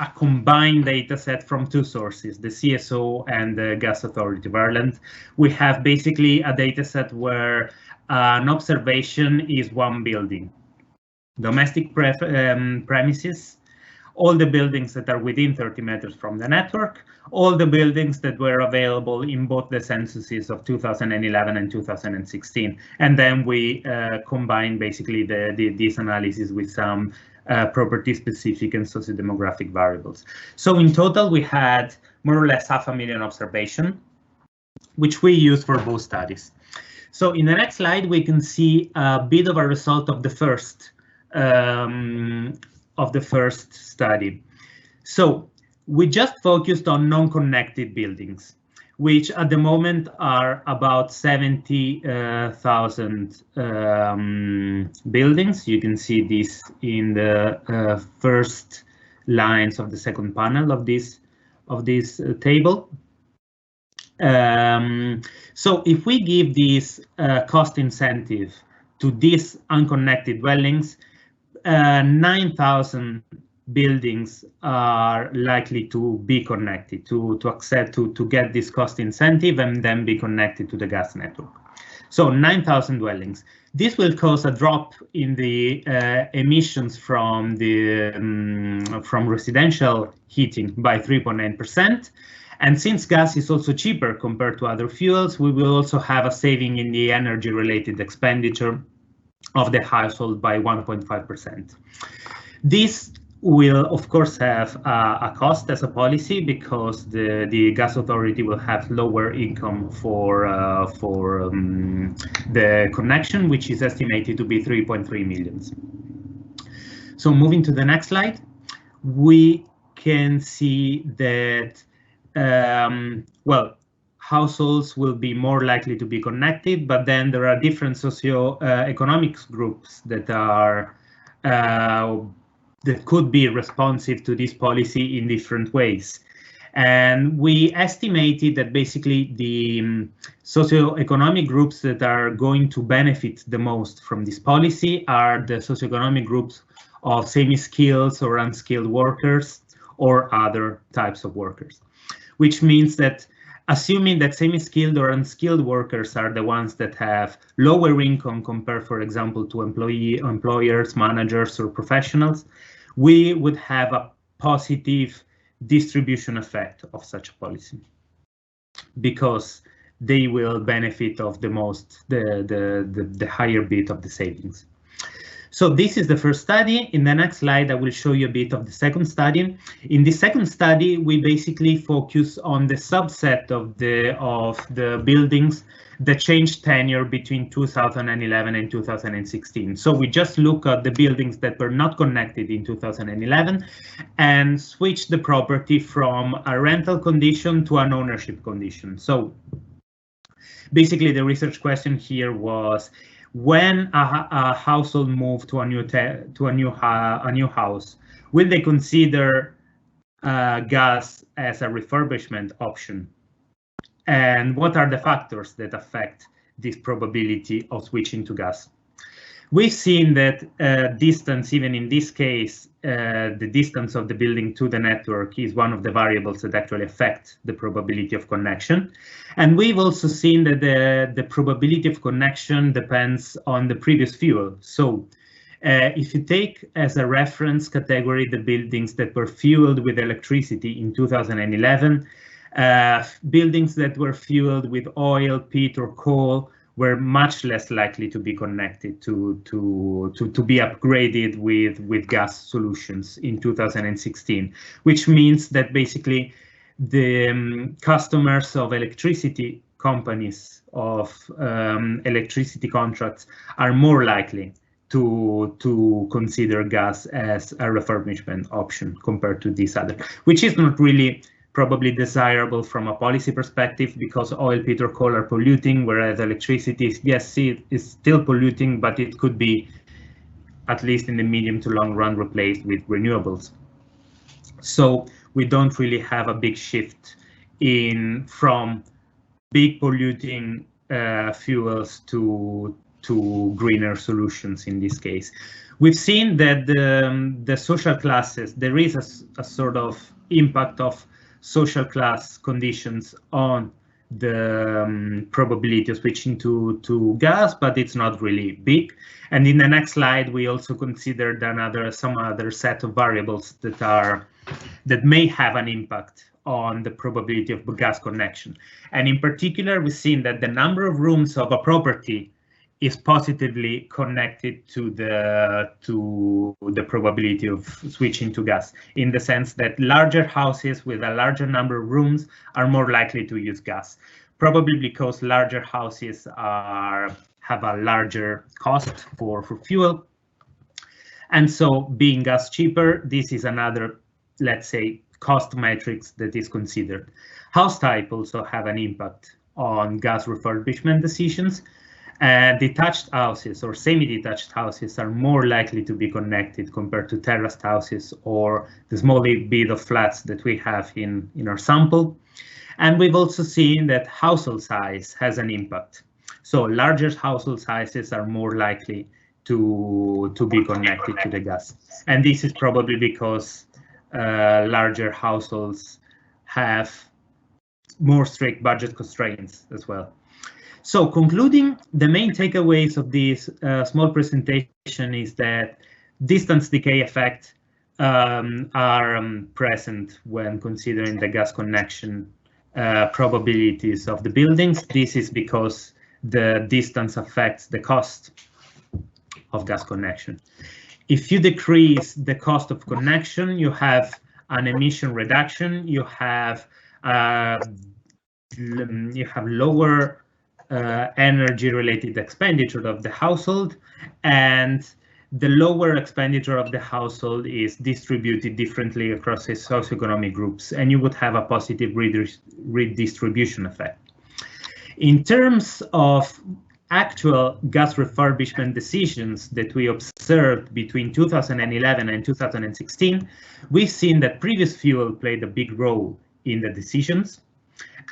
a combined data set from two sources, the CSO and the Gas Authority of Ireland. We have basically a data set where an observation is one building, domestic premises, all the buildings that are within 30 meters from the network, all the buildings that were available in both the censuses of 2011 and 2016. And then we combine basically this analysis with some property-specific and socio-demographic variables. So in total, we had more or less 500,000 observations, which we used for both studies. So in the next slide, we can see a bit of a result of the first study. So we just focused on non-connected buildings, which at the moment are about 70,000 buildings. You can see this in the first lines of the second panel of this table. So if we give this cost incentive to these unconnected dwellings, 9,000 buildings are likely to be connected, to get this cost incentive and then be connected to the gas network. So 9,000 dwellings. This will cause a drop in the emissions from residential heating by 3.9%. And since gas is also cheaper compared to other fuels, we will also have a saving in the energy-related expenditure of the household by 1.5%. This will, of course, have a cost as a policy because the gas authority will have lower income for the connection, which is estimated to be 3.3 million. So moving to the next slide, we can see that well, households will be more likely to be connected, but then there are different socio-economic groups that are that could be responsive to this policy in different ways. And we estimated that basically the socio-economic groups that are going to benefit the most from this policy are the socio-economic groups of semi-skilled or unskilled workers or other types of workers, which means that assuming that semi-skilled or unskilled workers are the ones that have lower income compared, for example, to employers, managers, or professionals, we would have a positive distribution effect of such a policy because they will benefit of the most, the higher bit of the savings. So this is the first study. In the next slide, I will show you a bit of the second study. In the second study, we basically focus on the subset of the buildings that changed tenure between 2011 and 2016. So we just look at the buildings that were not connected in 2011 and switch the property from a rental condition to an ownership condition. So basically, the research question here was, when a household moved to a new house, will they consider gas as a refurbishment option? And what are the factors that affect this probability of switching to gas? We've seen that distance, even in this case, the distance of the building to the network is one of the variables that actually affect the probability of connection. And we've also seen that the probability of connection depends on the previous fuel. So if you take as a reference category the buildings that were fueled with electricity in 2011, buildings that were fueled with oil, peat, or coal were much less likely to be connected to be upgraded with gas solutions in 2016, which means that basically the customers of electricity companies of electricity contracts are more likely to consider gas as a refurbishment option compared to this other, which is not really probably desirable from a policy perspective, because oil, peat, or coal are polluting, whereas electricity, yes, is still polluting, but it could be, at least in the medium to long run, replaced with renewables. So we don't really have a big shift from big polluting fuels to greener solutions in this case. We've seen that the social classes, there is a sort of impact of social class conditions on the probability of switching to gas, but it's not really big. And in the next slide, we also considered some other set of variables that may have an impact on the probability of gas connection. And in particular, we've seen that the number of rooms of a property is positively connected to the probability of switching to gas, in the sense that larger houses with a larger number of rooms are more likely to use gas, probably because larger houses have a larger cost for fuel. And so, being gas cheaper, this is another, let's say, cost matrix that is considered. House type also have an impact on gas refurbishment decisions. Detached houses or semi-detached houses are more likely to be connected compared to terraced houses or the small bit of flats that we have in our sample. And we've also seen that household size has an impact. So larger household sizes are more likely to be connected to the gas. And this is probably because larger households have more strict budget constraints as well. So concluding, the main takeaways of this small presentation is that distance decay effect are present when considering the gas connection probabilities of the buildings. This is because the distance affects the cost of gas connection. If you decrease the cost of connection, you have an emission reduction, you have lower energy-related expenditure of the household, and the lower expenditure of the household is distributed differently across its socioeconomic groups, and you would have a positive redistribution effect. In terms of actual gas refurbishment decisions that we observed between 2011 and 2016, we've seen that previous fuel played a big role in the decisions,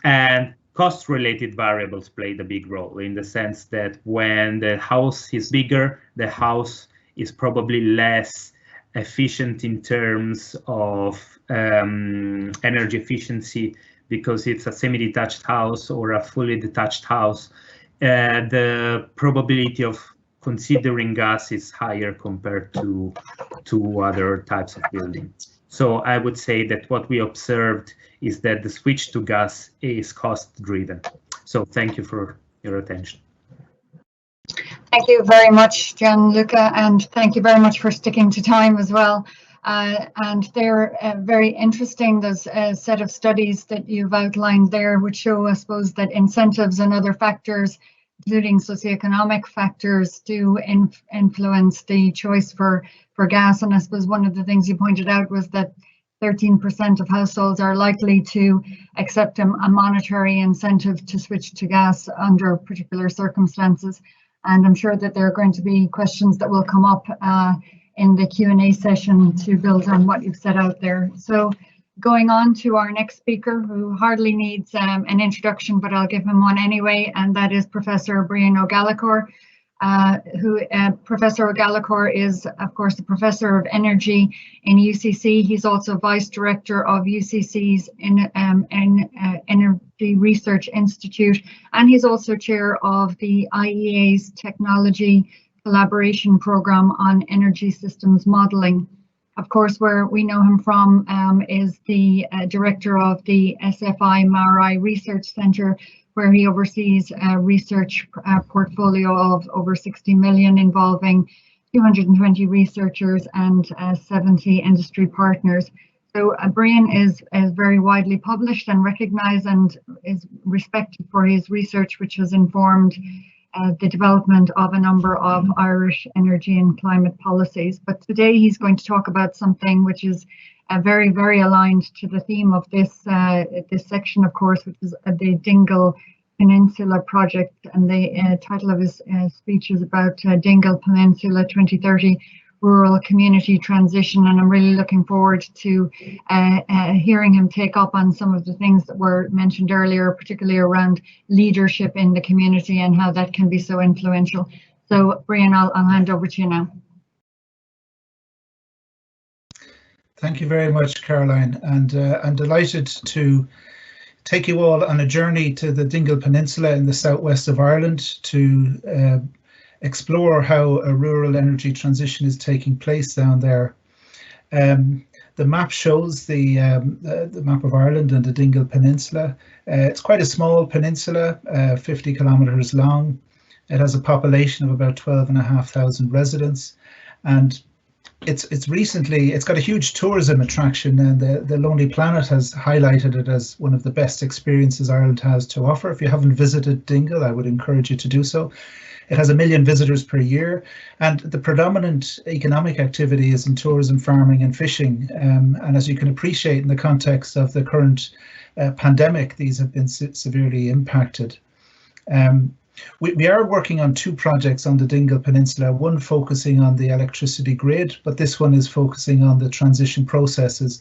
and cost-related variables played a big role, in the sense that when the house is bigger, the house is probably less efficient in terms of energy efficiency, because it's a semi-detached house or a fully detached house. The probability of considering gas is higher compared to other types of buildings. So I would say that what we observed is that the switch to gas is cost-driven. So thank you for your attention. Thank you very much, Gianluca, and thank you very much for sticking to time as well. And they're very interesting. There's a set of studies that you've outlined there which show, I suppose, that incentives and other factors, including socioeconomic factors, do influence the choice for gas. And I suppose one of the things you pointed out was that 13% of households are likely to accept a monetary incentive to switch to gas under particular circumstances. And I'm sure that there are going to be questions that will come up in the Q&A session to build on what you've set out there. So going on to our next speaker, who hardly needs an introduction, but I'll give him one anyway, and that is Professor Brian O'Gallagher. Professor O'Gallagher is, of course, the Professor of Energy in UCC. He's also Vice Director of UCC's Energy Research Institute, and he's also Chair of the IEA's Technology Collaboration Programme on Energy Systems Modelling. Of course, where we know him from is the Director of the SFI MaREI Research Centre, where he oversees a research portfolio of over 60 million involving 220 researchers and 70 industry partners. So Brian is very widely published and recognised and is respected for his research, which has informed the development of a number of Irish energy and climate policies. But today he's going to talk about something which is very, very aligned to the theme of this this section, of course, which is the Dingle Peninsula project. And the title of his speech is about Dingle Peninsula 2030 Rural Community Transition. And I'm really looking forward to hearing him take up on some of the things that were mentioned earlier, particularly around leadership in the community and how that can be so influential. So, Brian, I'll hand over to you now. Thank you very much, Caroline, and I'm delighted to take you all on a journey to the Dingle Peninsula in the southwest of Ireland to explore how a rural energy transition is taking place down there. The map shows the map of Ireland and the Dingle Peninsula. It's quite a small peninsula, 50 kilometres long. It has a population of about 12,500 residents, and it's got a huge tourism attraction, and the Lonely Planet has highlighted it as one of the best experiences Ireland has to offer. If you haven't visited Dingle, I would encourage you to do so. It has 1 million visitors per year, and the predominant economic activity is in tourism, farming and fishing. And as you can appreciate in the context of the current pandemic, these have been severely impacted. We are working on 2 projects on the Dingle Peninsula, one focusing on the electricity grid, but this one is focusing on the transition processes.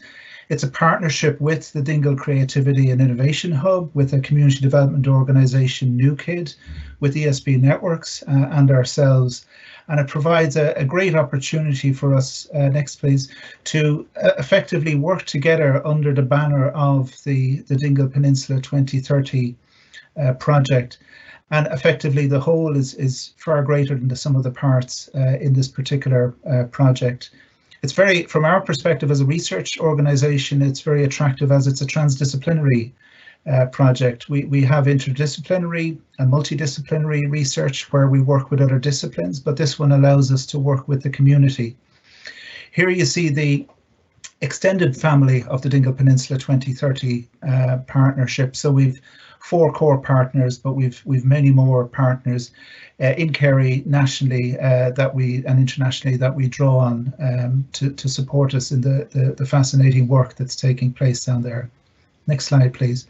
It's a partnership with the Dingle Creativity and Innovation Hub, with a community development organisation, NewKid, with ESB Networks and ourselves. And it provides a great opportunity for us, next please, to effectively work together under the banner of the Dingle Peninsula 2030 project. And effectively the whole is far greater than the sum of the parts in this particular project. It's very, from our perspective as a research organisation, it's very attractive as it's a transdisciplinary project. We have interdisciplinary and multidisciplinary research where we work with other disciplines, but this one allows us to work with the community. Here you see the extended family of the Dingle Peninsula 2030 partnership. So we've 4 core partners, but we've many more partners in Kerry nationally and internationally that we draw on to support us in the fascinating work that's taking place down there. Next slide, please.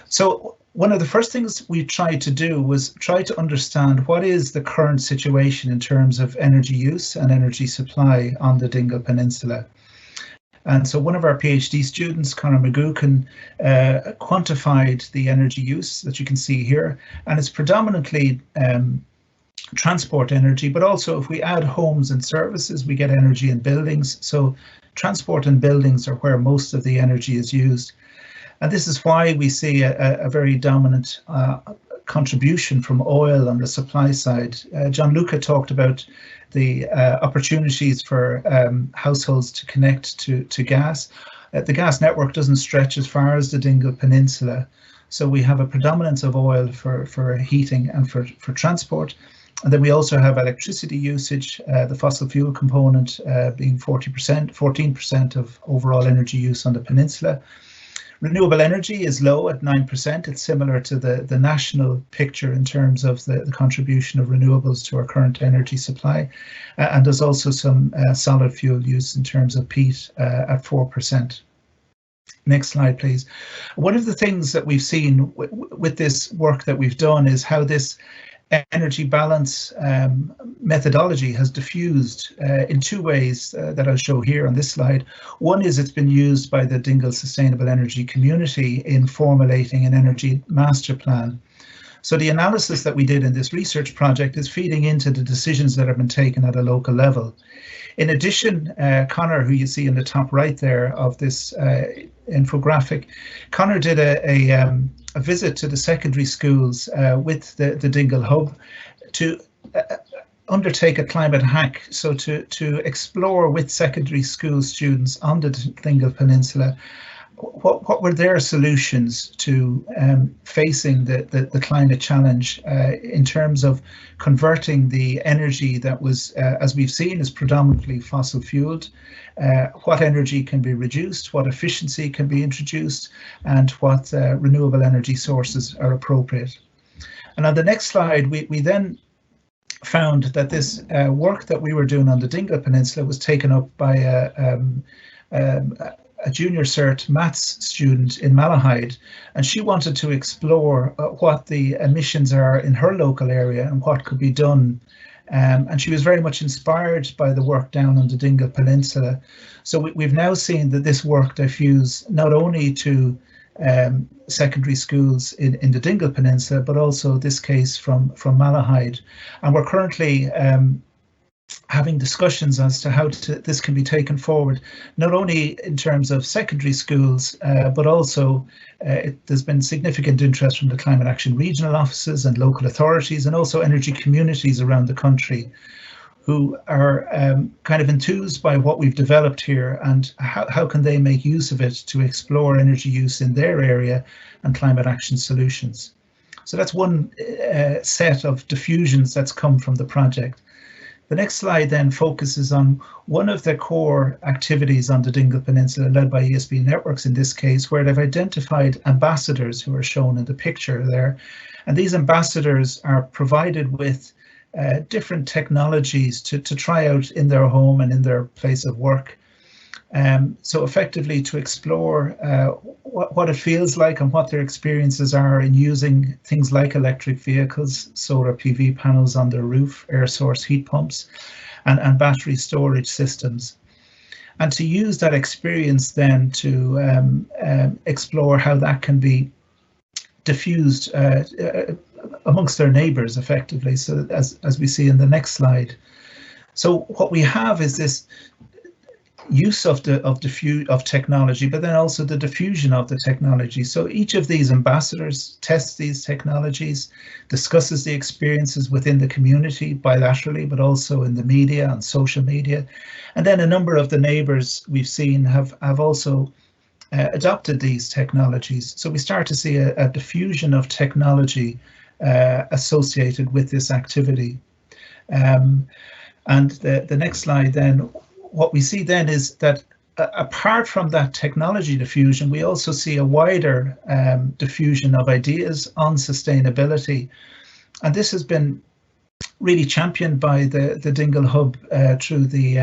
So one of the first things we tried to do was try to understand what is the current situation in terms of energy use and energy supply on the Dingle Peninsula. And so one of our PhD students, Conor McGuckin, quantified the energy use that you can see here, and it's predominantly transport energy, but also if we add homes and services, we get energy in buildings. So transport and buildings are where most of the energy is used. And this is why we see a very dominant contribution from oil on the supply side. Gianluca talked about the opportunities for households to connect to gas. The gas network doesn't stretch as far as the Dingle Peninsula, so we have a predominance of oil for heating and for transport. And then we also have electricity usage, the fossil fuel component being 14% of overall energy use on the peninsula. Renewable energy is low at 9%. It's similar to the national picture in terms of the contribution of renewables to our current energy supply. And there's also some solid fuel use in terms of peat at 4%. Next slide, please. One of the things that we've seen with this work that we've done is how this energy balance methodology has diffused in two ways that I'll show here on this slide. One is it's been used by the Dingle Sustainable Energy community in formulating an energy master plan. So the analysis that we did in this research project is feeding into the decisions that have been taken at a local level. In addition, Connor, who you see in the top right there of this infographic, Connor did a visit to the secondary schools with the Dingle Hub to undertake a climate hack, so to explore with secondary school students on the Dingle Peninsula what were their solutions to facing the climate challenge in terms of converting the energy that was, as we've seen, is predominantly fossil fueled. What energy can be reduced, what efficiency can be introduced, and what renewable energy sources are appropriate. And on the next slide, we then found that this work that we were doing on the Dingle Peninsula was taken up by a junior cert maths student in Malahide, and she wanted to explore what the emissions are in her local area and what could be done. And she was very much inspired by the work down on the Dingle Peninsula. So we've now seen that this work diffuse not only to secondary schools in the Dingle Peninsula, but also this case from Malahide. And we're currently having discussions as to how this can be taken forward, not only in terms of secondary schools, but also there's been significant interest from the Climate Action regional offices and local authorities, and also energy communities around the country who are kind of enthused by what we've developed here and how can they make use of it to explore energy use in their area and climate action solutions. So that's one set of diffusions that's come from the project. The next slide then focuses on one of the core activities on the Dingle Peninsula, led by ESB Networks in this case, where they've identified ambassadors who are shown in the picture there. And these ambassadors are provided with different technologies to try out in their home and in their place of work. So effectively to explore what it feels like and what their experiences are in using things like electric vehicles, solar PV panels on their roof, air source heat pumps, and battery storage systems. And to use that experience then to explore how that can be diffused amongst their neighbours effectively, so as we see in the next slide. So what we have is this use of technology, but then also the diffusion of the technology. So each of these ambassadors tests these technologies, discusses the experiences within the community bilaterally, but also in the media and social media. And then a number of the neighbours we've seen have also adopted these technologies. So we start to see a diffusion of technology associated with this activity. And the next slide then, what we see then is that apart from that technology diffusion, we also see a wider diffusion of ideas on sustainability. And this has been really championed by the Dingle Hub through the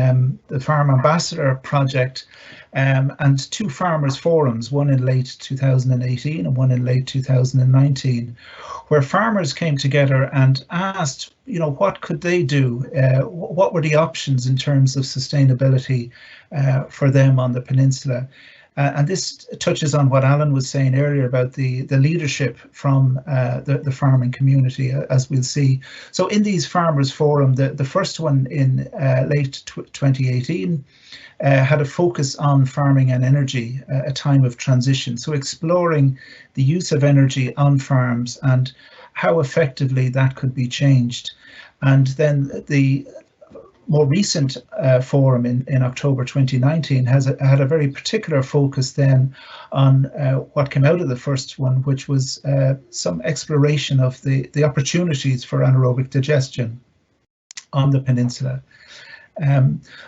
Farm Ambassador project and two farmers forums, one in late 2018 and one in late 2019, where farmers came together and asked, you know, what could they do? What were the options in terms of sustainability for them on the peninsula? And this touches on what Alan was saying earlier about the leadership from the farming community, as we'll see. So in these farmers forum, the first one in late 2018 had a focus on farming and energy, a time of transition. So exploring the use of energy on farms and how effectively that could be changed. And then the more recent forum in October 2019 had a very particular focus then on what came out of the first one, which was some exploration of the opportunities for anaerobic digestion. on the peninsula.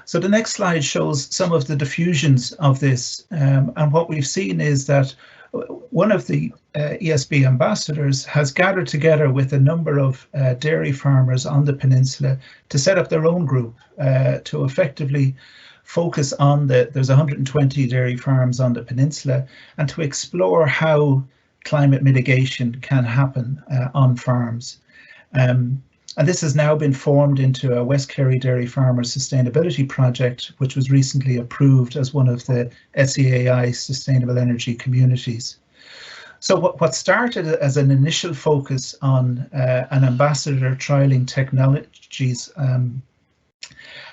So the next slide shows some of the diffusions of this, and what we've seen is that one of the ESB ambassadors has gathered together with a number of dairy farmers on the peninsula to set up their own group to effectively focus on there's 120 dairy farms on the peninsula, and to explore how climate mitigation can happen on farms. And this has now been formed into a West Kerry Dairy Farmers Sustainability Project, which was recently approved as one of the SEAI Sustainable Energy Communities. So what started as an initial focus on an ambassador trialling technologies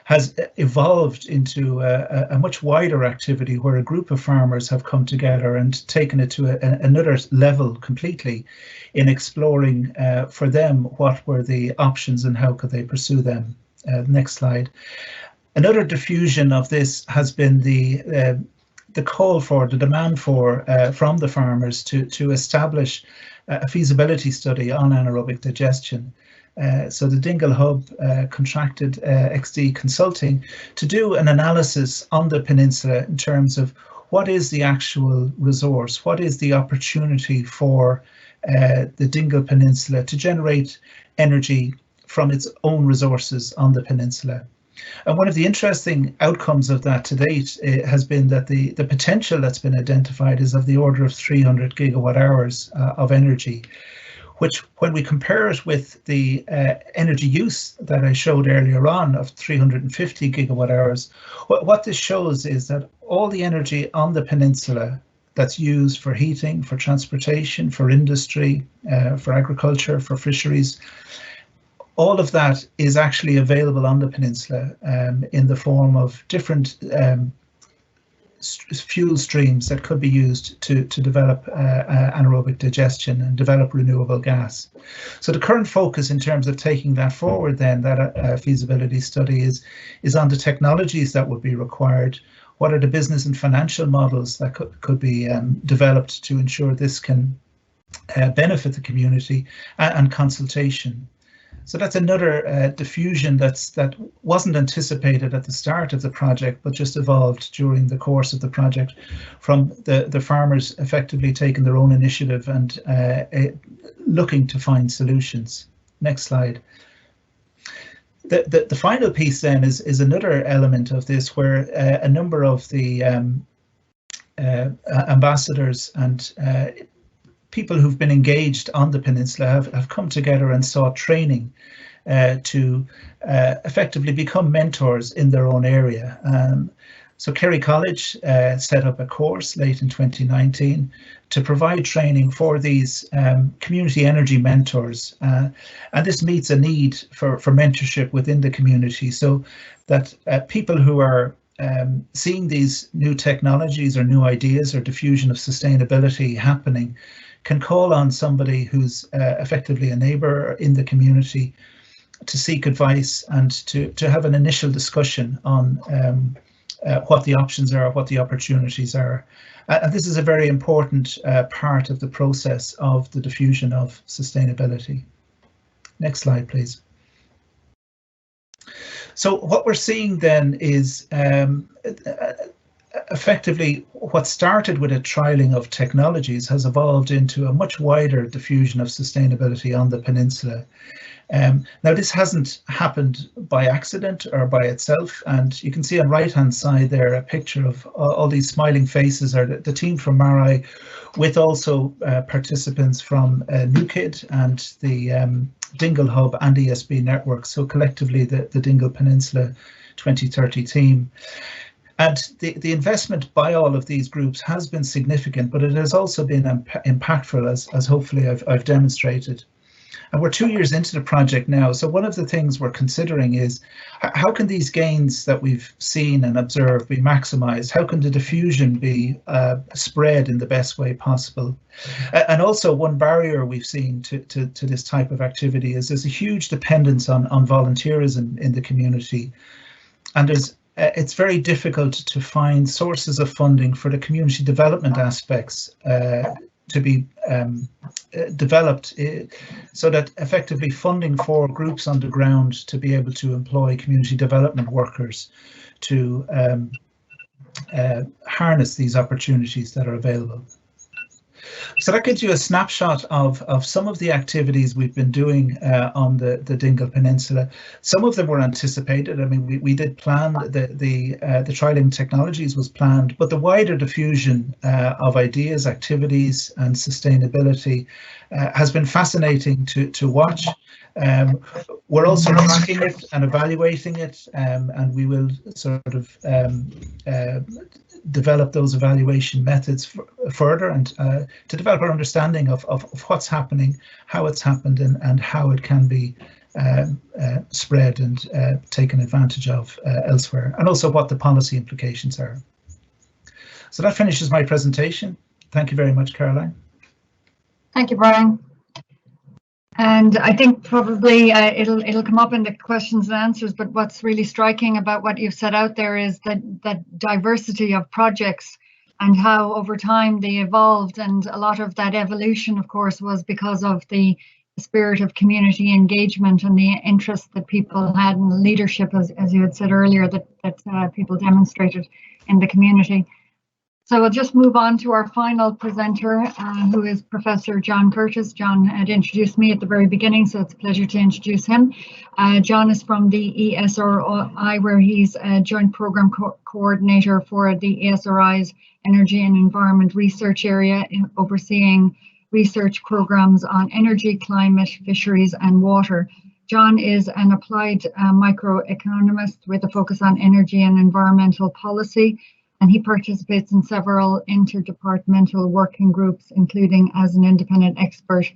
has evolved into a much wider activity where a group of farmers have come together and taken it to another level completely in exploring for them what were the options and how could they pursue them. Next slide. Another diffusion of this has been the call for, the demand for from the farmers to establish a feasibility study on anaerobic digestion. So the Dingle Hub contracted XD Consulting to do an analysis on the peninsula in terms of what is the actual resource, what is the opportunity for the Dingle Peninsula to generate energy from its own resources on the peninsula. And one of the interesting outcomes of that to date has been that the potential that's been identified is of the order of 300 gigawatt hours of energy, which when we compare it with the energy use that I showed earlier on of 350 gigawatt hours, what this shows is that all the energy on the peninsula that's used for heating, for transportation, for industry, for agriculture, for fisheries, all of that is actually available on the peninsula in the form of different fuel streams that could be used to develop anaerobic digestion and develop renewable gas. So the current focus in terms of taking that forward then, that feasibility study is on the technologies that would be required. What are the business and financial models that could be developed to ensure this can benefit the community, and consultation. So that's another diffusion that wasn't anticipated at the start of the project, but just evolved during the course of the project from the farmers effectively taking their own initiative and looking to find solutions. Next slide. The final piece then is another element of this where a number of the ambassadors and people who've been engaged on the peninsula have come together and sought training to effectively become mentors in their own area. So Kerry College set up a course late in 2019 to provide training for these community energy mentors. And this meets a need for mentorship within the community, so that people who are seeing these new technologies or new ideas or diffusion of sustainability happening can call on somebody who's effectively a neighbour in the community to seek advice and to have an initial discussion on what the options are, what the opportunities are. And this is a very important part of the process of the diffusion of sustainability. Next slide, please. So what we're seeing then is effectively what started with a trialling of technologies has evolved into a much wider diffusion of sustainability on the peninsula. Now this hasn't happened by accident or by itself, and you can see on right hand side there a picture of all these smiling faces are the team from MaREI, with also participants from NewKid and the Dingle Hub and ESB network, so collectively the Dingle Peninsula 2030 team. And the investment by all of these groups has been significant, but it has also been impactful, as hopefully I've demonstrated. And we're 2 years into the project now, so one of the things we're considering is how can these gains that we've seen and observed be maximised? How can the diffusion be spread in the best way possible? And also one barrier we've seen to this type of activity is there's a huge dependence on volunteerism in the community, and it's very difficult to find sources of funding for the community development aspects developed so that effectively funding for groups on the ground to be able to employ community development workers to harness these opportunities that are available. So that gives you a snapshot of some of the activities we've been doing on the Dingle Peninsula. Some of them were anticipated. I mean, we did plan the trialing technologies was planned, but the wider diffusion of ideas, activities, and sustainability has been fascinating to watch. We're also tracking it and evaluating it, and we will sort of develop those evaluation methods further and to develop our understanding of what's happening, how it's happened, and how it can be spread and taken advantage of elsewhere, and also what the policy implications are. So that finishes my presentation. Thank you very much, Caroline. Thank you, Brian. And I think probably it'll come up in the questions and answers, but what's really striking about what you've set out there is that diversity of projects and how over time they evolved, and a lot of that evolution, of course, was because of the spirit of community engagement and the interest that people had in leadership, as you had said earlier, that people demonstrated in the community. So we'll just move on to our final presenter, who is Professor John Curtis. John had introduced me at the very beginning, so it's a pleasure to introduce him. John is from the ESRI, where he's a Joint Programme Coordinator for the ESRI's Energy and Environment Research Area, overseeing research programmes on energy, climate, fisheries and water. John is an applied microeconomist with a focus on energy and environmental policy, and he participates in several interdepartmental working groups, including as an independent expert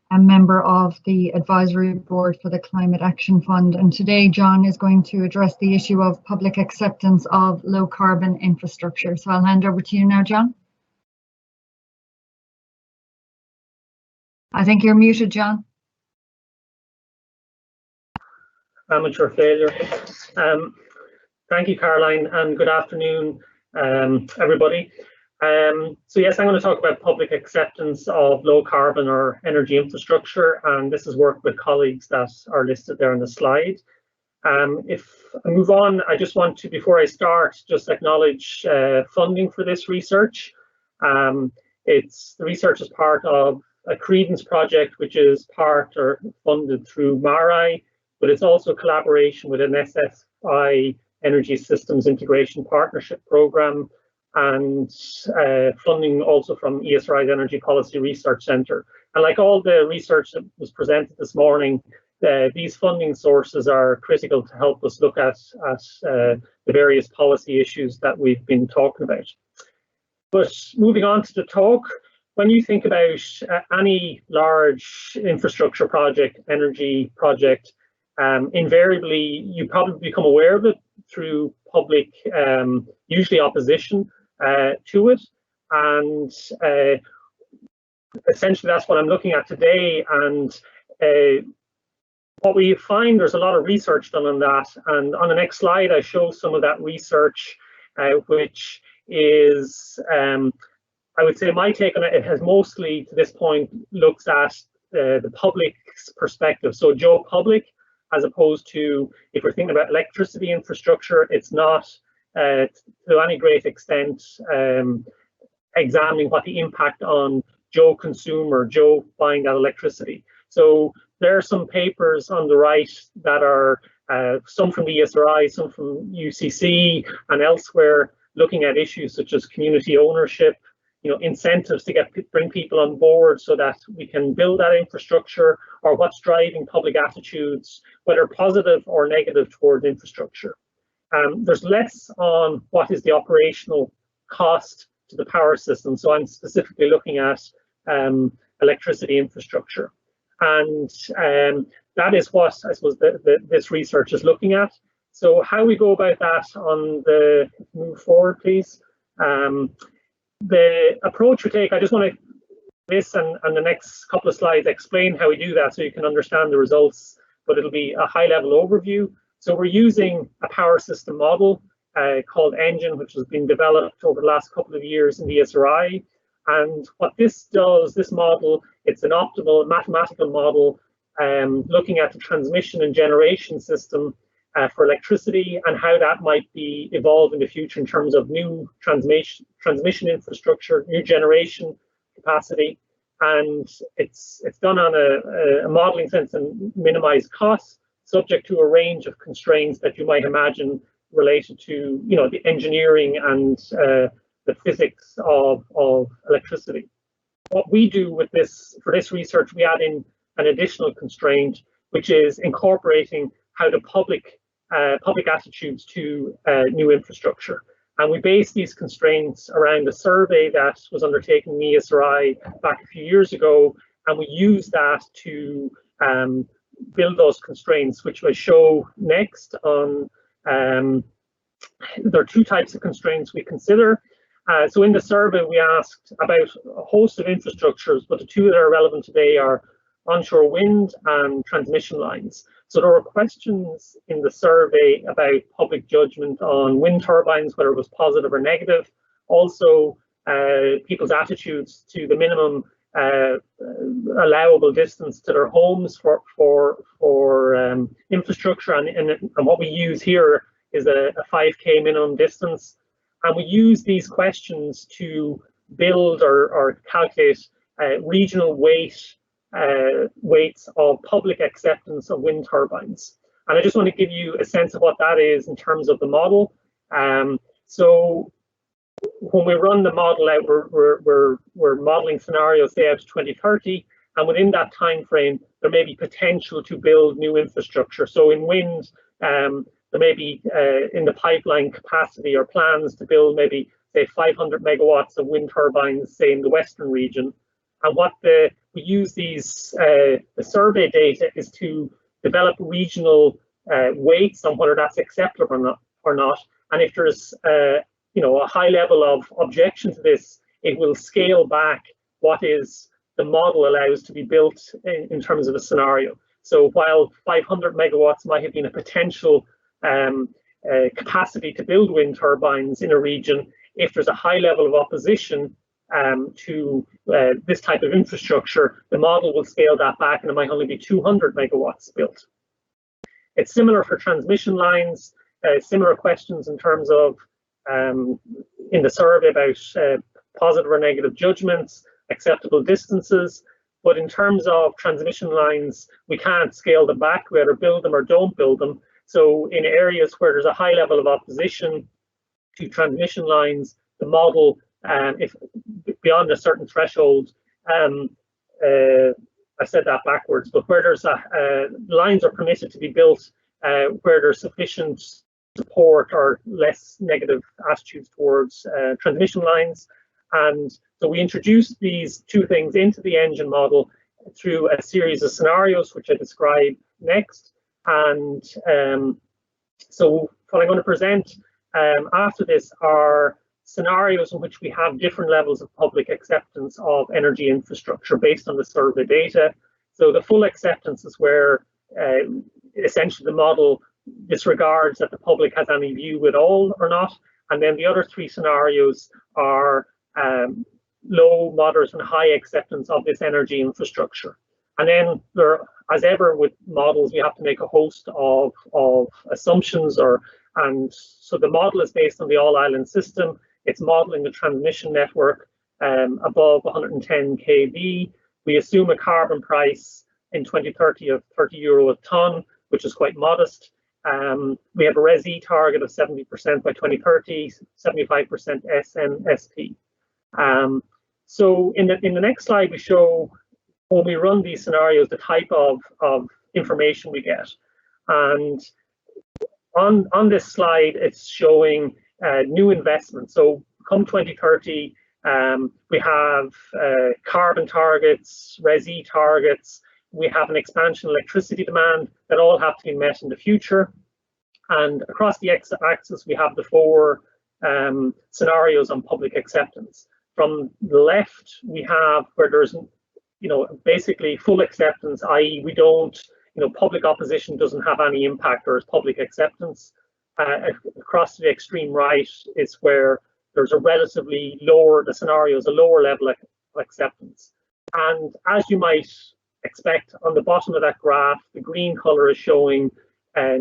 and member of the advisory board for the Climate Action Fund. And today, John is going to address the issue of public acceptance of low carbon infrastructure. So I'll hand over to you now, John. I think you're muted, John. Amateur failure. Thank you, Caroline, and good afternoon, everybody. So yes, I'm going to talk about public acceptance of low carbon or energy infrastructure, and this is work with colleagues that are listed there on the slide. If I move on, I just want to, before I start, just acknowledge funding for this research. The research is part of a Credence project, which is part or funded through MaREI, but it's also collaboration with an SFI Energy Systems Integration Partnership Programme, and funding also from ESRI's Energy Policy Research Centre. And like all the research that was presented this morning, these funding sources are critical to help us look at the various policy issues that we've been talking about. But moving on to the talk, when you think about any large infrastructure project, energy project, invariably you probably become aware of it through public, usually opposition to it, and essentially that's what I'm looking at today. And what we find, there's a lot of research done on that, and on the next slide I show some of that research, which is, I would say my take on it, it has mostly to this point looks at the public's perspective, so Joe Public, as opposed to, if we're thinking about electricity infrastructure, it's not to any great extent examining what the impact on Joe consumer, Joe buying that electricity. So there are some papers on the right that are some from the ESRI, some from UCC and elsewhere, looking at issues such as community ownership, incentives to bring people on board so that we can build that infrastructure, or what's driving public attitudes, whether positive or negative towards infrastructure. There's less on what is the operational cost to the power system. So I'm specifically looking at electricity infrastructure. And that is what I suppose this research is looking at. So how we go about that on the move forward, please. The approach we take, I just want to this and the next couple of slides explain how we do that so you can understand the results, but it'll be a high level overview. So we're using a power system model called Engine, which has been developed over the last couple of years in the ESRI, And what this does, this model, it's an optimal mathematical model looking at the transmission and generation system for electricity and how that might be evolved in the future in terms of new transmission infrastructure, new generation capacity. And it's done on a modeling sense and minimize costs, subject to a range of constraints that you might imagine related to, you know, the engineering and the physics of electricity. What we do with this, for this research, we add in an additional constraint, which is incorporating how the public attitudes to new infrastructure. And we base these constraints around a survey that was undertaken in ESRI back a few years ago, and we use that to build those constraints, which I show next on. There are two types of constraints we consider. So in the survey, we asked about a host of infrastructures, but the two that are relevant today are onshore wind and transmission lines. So there were questions in the survey about public judgment on wind turbines, whether it was positive or negative. Also, people's attitudes to the minimum allowable distance to their homes for infrastructure. And what we use here is a 5K minimum distance. And we use these questions to build or calculate regional weights of public acceptance of wind turbines. And I just want to give you a sense of what that is in terms of the model. So when we run the model out, we're modeling scenarios, say, out to 2030, and within that time frame, there may be potential to build new infrastructure. So in wind, there may be in the pipeline capacity or plans to build maybe, say, 500 megawatts of wind turbines, say, in the western region. And what we use these the survey data is to develop regional weights on whether that's acceptable or not. And if there's you know, a high level of objection to this, it will scale back what is the model allows to be built in terms of a scenario. So while 500 megawatts might have been a potential capacity to build wind turbines in a region, if there's a high level of opposition to this type of infrastructure, the model will scale that back and it might only be 200 megawatts built. It's similar for transmission lines, similar questions in terms of in the survey about positive or negative judgments, acceptable distances. But in terms of transmission lines, we can't scale them back. We either build them or don't build them. So in areas where there's a high level of opposition to transmission lines, the model, if beyond a certain threshold, I said that backwards, but where there's lines are permitted to be built where there's sufficient support or less negative attitudes towards transmission lines. And so we introduced these two things into the engine model through a series of scenarios, which I describe next. And so what I'm going to present after this are scenarios in which we have different levels of public acceptance of energy infrastructure based on the survey data. So the full acceptance is where essentially the model disregards that the public has any view at all or not. And then the other three scenarios are low, moderate, and high acceptance of this energy infrastructure. And then there, as ever with models, we have to make a host of assumptions, and so the model is based on the all-island system. It's modeling the transmission network above 110 kV. We assume a carbon price in 2030 of €30 a ton, which is quite modest. We have a RESI target of 70% by 2030, 75% SNSP. So in the next slide, we show when we run these scenarios, the type of information we get. And on this slide, it's showing new investment. So come 2030, we have carbon targets, RESI targets, we have an expansion electricity demand that all have to be met in the future. And across the x-axis, we have the four scenarios on public acceptance. From the left, we have where there's, basically full acceptance, i.e. we don't, public opposition doesn't have any impact or is public acceptance. Across to the extreme right is where there's a relatively lower, the scenario is a lower level of acceptance. And as you might expect, on the bottom of that graph, the green color is showing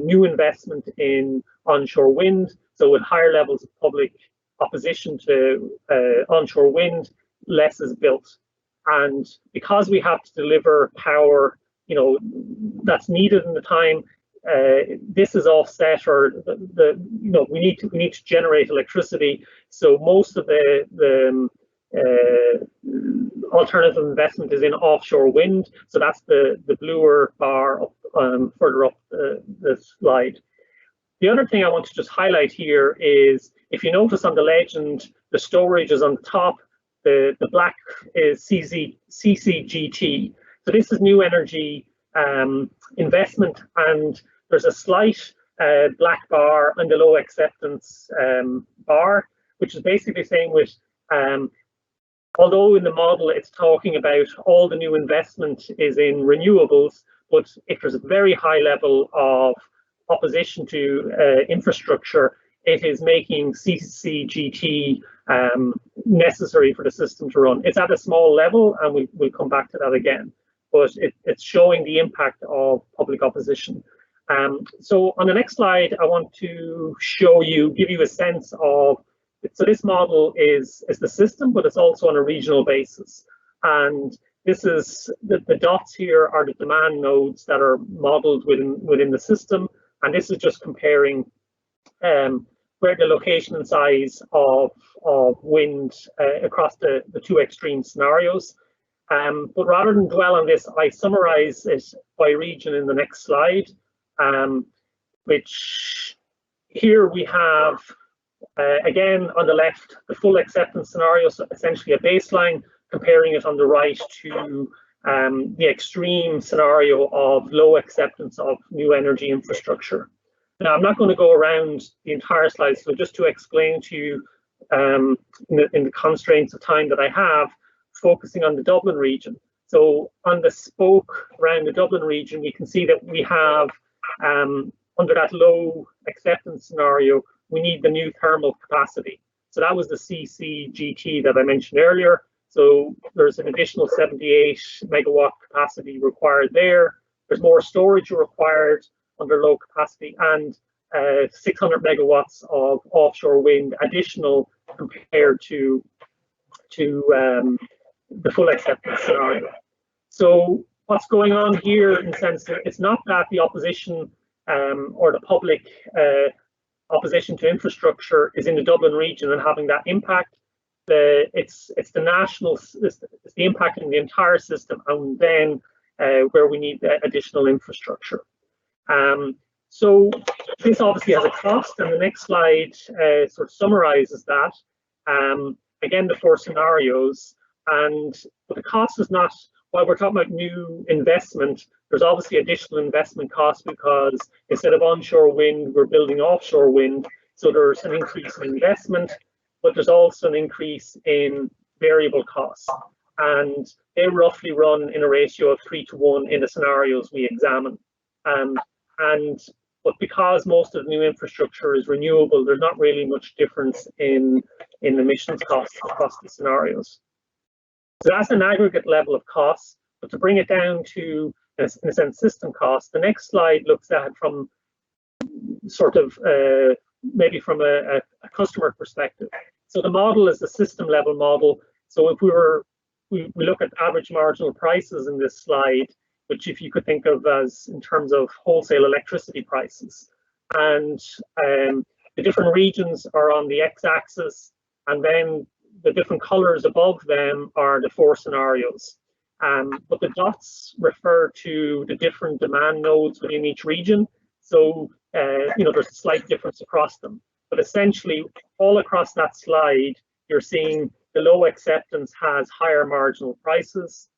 new investment in onshore wind. So with higher levels of public opposition to onshore wind, less is built. And because we have to deliver power, that's needed in the time, this is offset, or we need to generate electricity. So most of the alternative investment is in offshore wind. So that's the bluer bar up, further up the slide. The other thing I want to just highlight here is, if you notice on the legend, the storage is on the top. The black is CCGT. So this is new energy investment, and there's a slight black bar and the low acceptance bar, which is basically saying with, although in the model it's talking about all the new investment is in renewables, but if there's a very high level of opposition to infrastructure, it is making CCGT necessary for the system to run. It's at a small level, and we'll come back to that again, but it's showing the impact of public opposition. So on the next slide, I want to give you a sense of, so this model is the system, but it's also on a regional basis. And this is, the dots here are the demand nodes that are modeled within the system. And this is just comparing where the location and size of wind across the two extreme scenarios. But rather than dwell on this, I summarize it by region in the next slide, which here we have, again, on the left, the full acceptance scenario, so essentially a baseline, comparing it on the right to the extreme scenario of low acceptance of new energy infrastructure. Now, I'm not going to go around the entire slide, so just to explain to you in the constraints of time that I have, focusing on the Dublin region. So on the spoke around the Dublin region, we can see that we have, under that low acceptance scenario, we need the new thermal capacity. So that was the CCGT that I mentioned earlier. So there's an additional 78 megawatt capacity required there. There's more storage required under low capacity, and 600 megawatts of offshore wind additional compared to the full acceptance scenario. So what's going on here, in the sense that it's not that the opposition or the public opposition to infrastructure is in the Dublin region and having that impact. It's the national, it's the impact in the entire system, and then where we need additional infrastructure. So this obviously has a cost, and the next slide sort of summarizes that. Again, the four scenarios, and the cost is not, while we're talking about new investment, there's obviously additional investment costs, because instead of onshore wind, we're building offshore wind. So there's an increase in investment, but there's also an increase in variable costs. And they roughly run in a ratio of 3 to 1 in the scenarios we examine. But because most of the new infrastructure is renewable, there's not really much difference in emissions costs across the scenarios. So that's an aggregate level of costs. But to bring it down to, in a sense, system costs, the next slide looks at it from sort of maybe from a customer perspective. So the model is the system level model. So if we look at average marginal prices in this slide, which if you could think of as in terms of wholesale electricity prices, and the different regions are on the x-axis, and then the different colors above them are the four scenarios. But the dots refer to the different demand nodes within each region. So there's a slight difference across them. But essentially, all across that slide, you're seeing the low acceptance has higher marginal prices,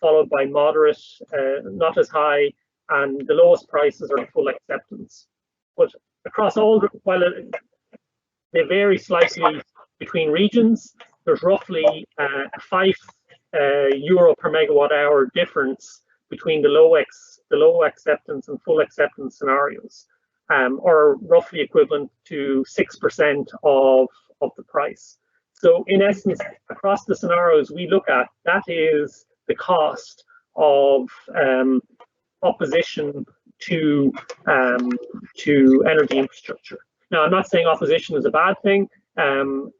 followed by moderate, not as high, and the lowest prices are the full acceptance. But across all, while they vary slightly between regions, there's roughly a €5 per megawatt hour difference between the low acceptance and full acceptance scenarios, or roughly equivalent to 6% the price. So in essence, across the scenarios we look at, that is the cost of opposition to energy infrastructure. Now, I'm not saying opposition is a bad thing.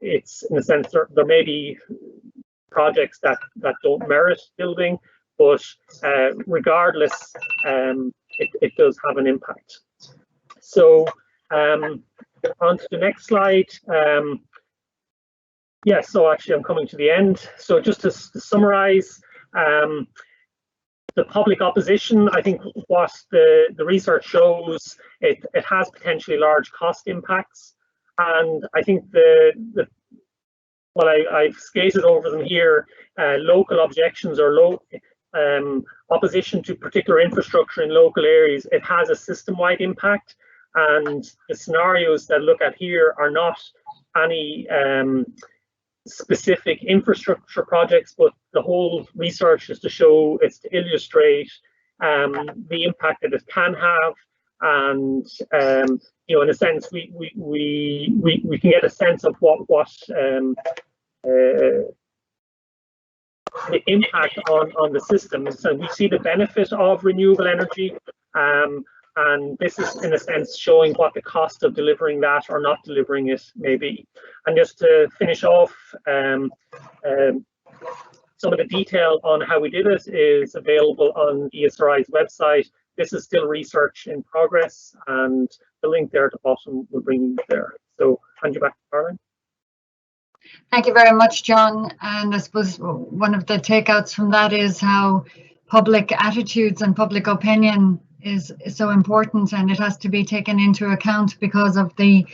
It's in the sense there may be projects that don't merit building, but regardless, it does have an impact. So on to the next slide. Yes, so actually I'm coming to the end. So just to summarize, the public opposition, I think what the research shows, it has potentially large cost impacts. And I think well, I've skated over them here, local objections or opposition to particular infrastructure in local areas, it has a system-wide impact. And the scenarios that look at here are not any specific infrastructure projects, but the whole research is to show, it's to illustrate the impact that it can have, and you know, in a sense, we can get a sense of what the impact on the system. So we see the benefit of renewable energy, and this is in a sense showing what the cost of delivering that or not delivering it may be. And just to finish off, some of the detail on how we did it is available on ESRI's website. This is still research in progress, and the link there at the bottom will bring you there. So hand you back to Caroline. Thank you very much, John. And I suppose one of the takeouts from that is how public attitudes and public opinion is so important, and it has to be taken into account because of the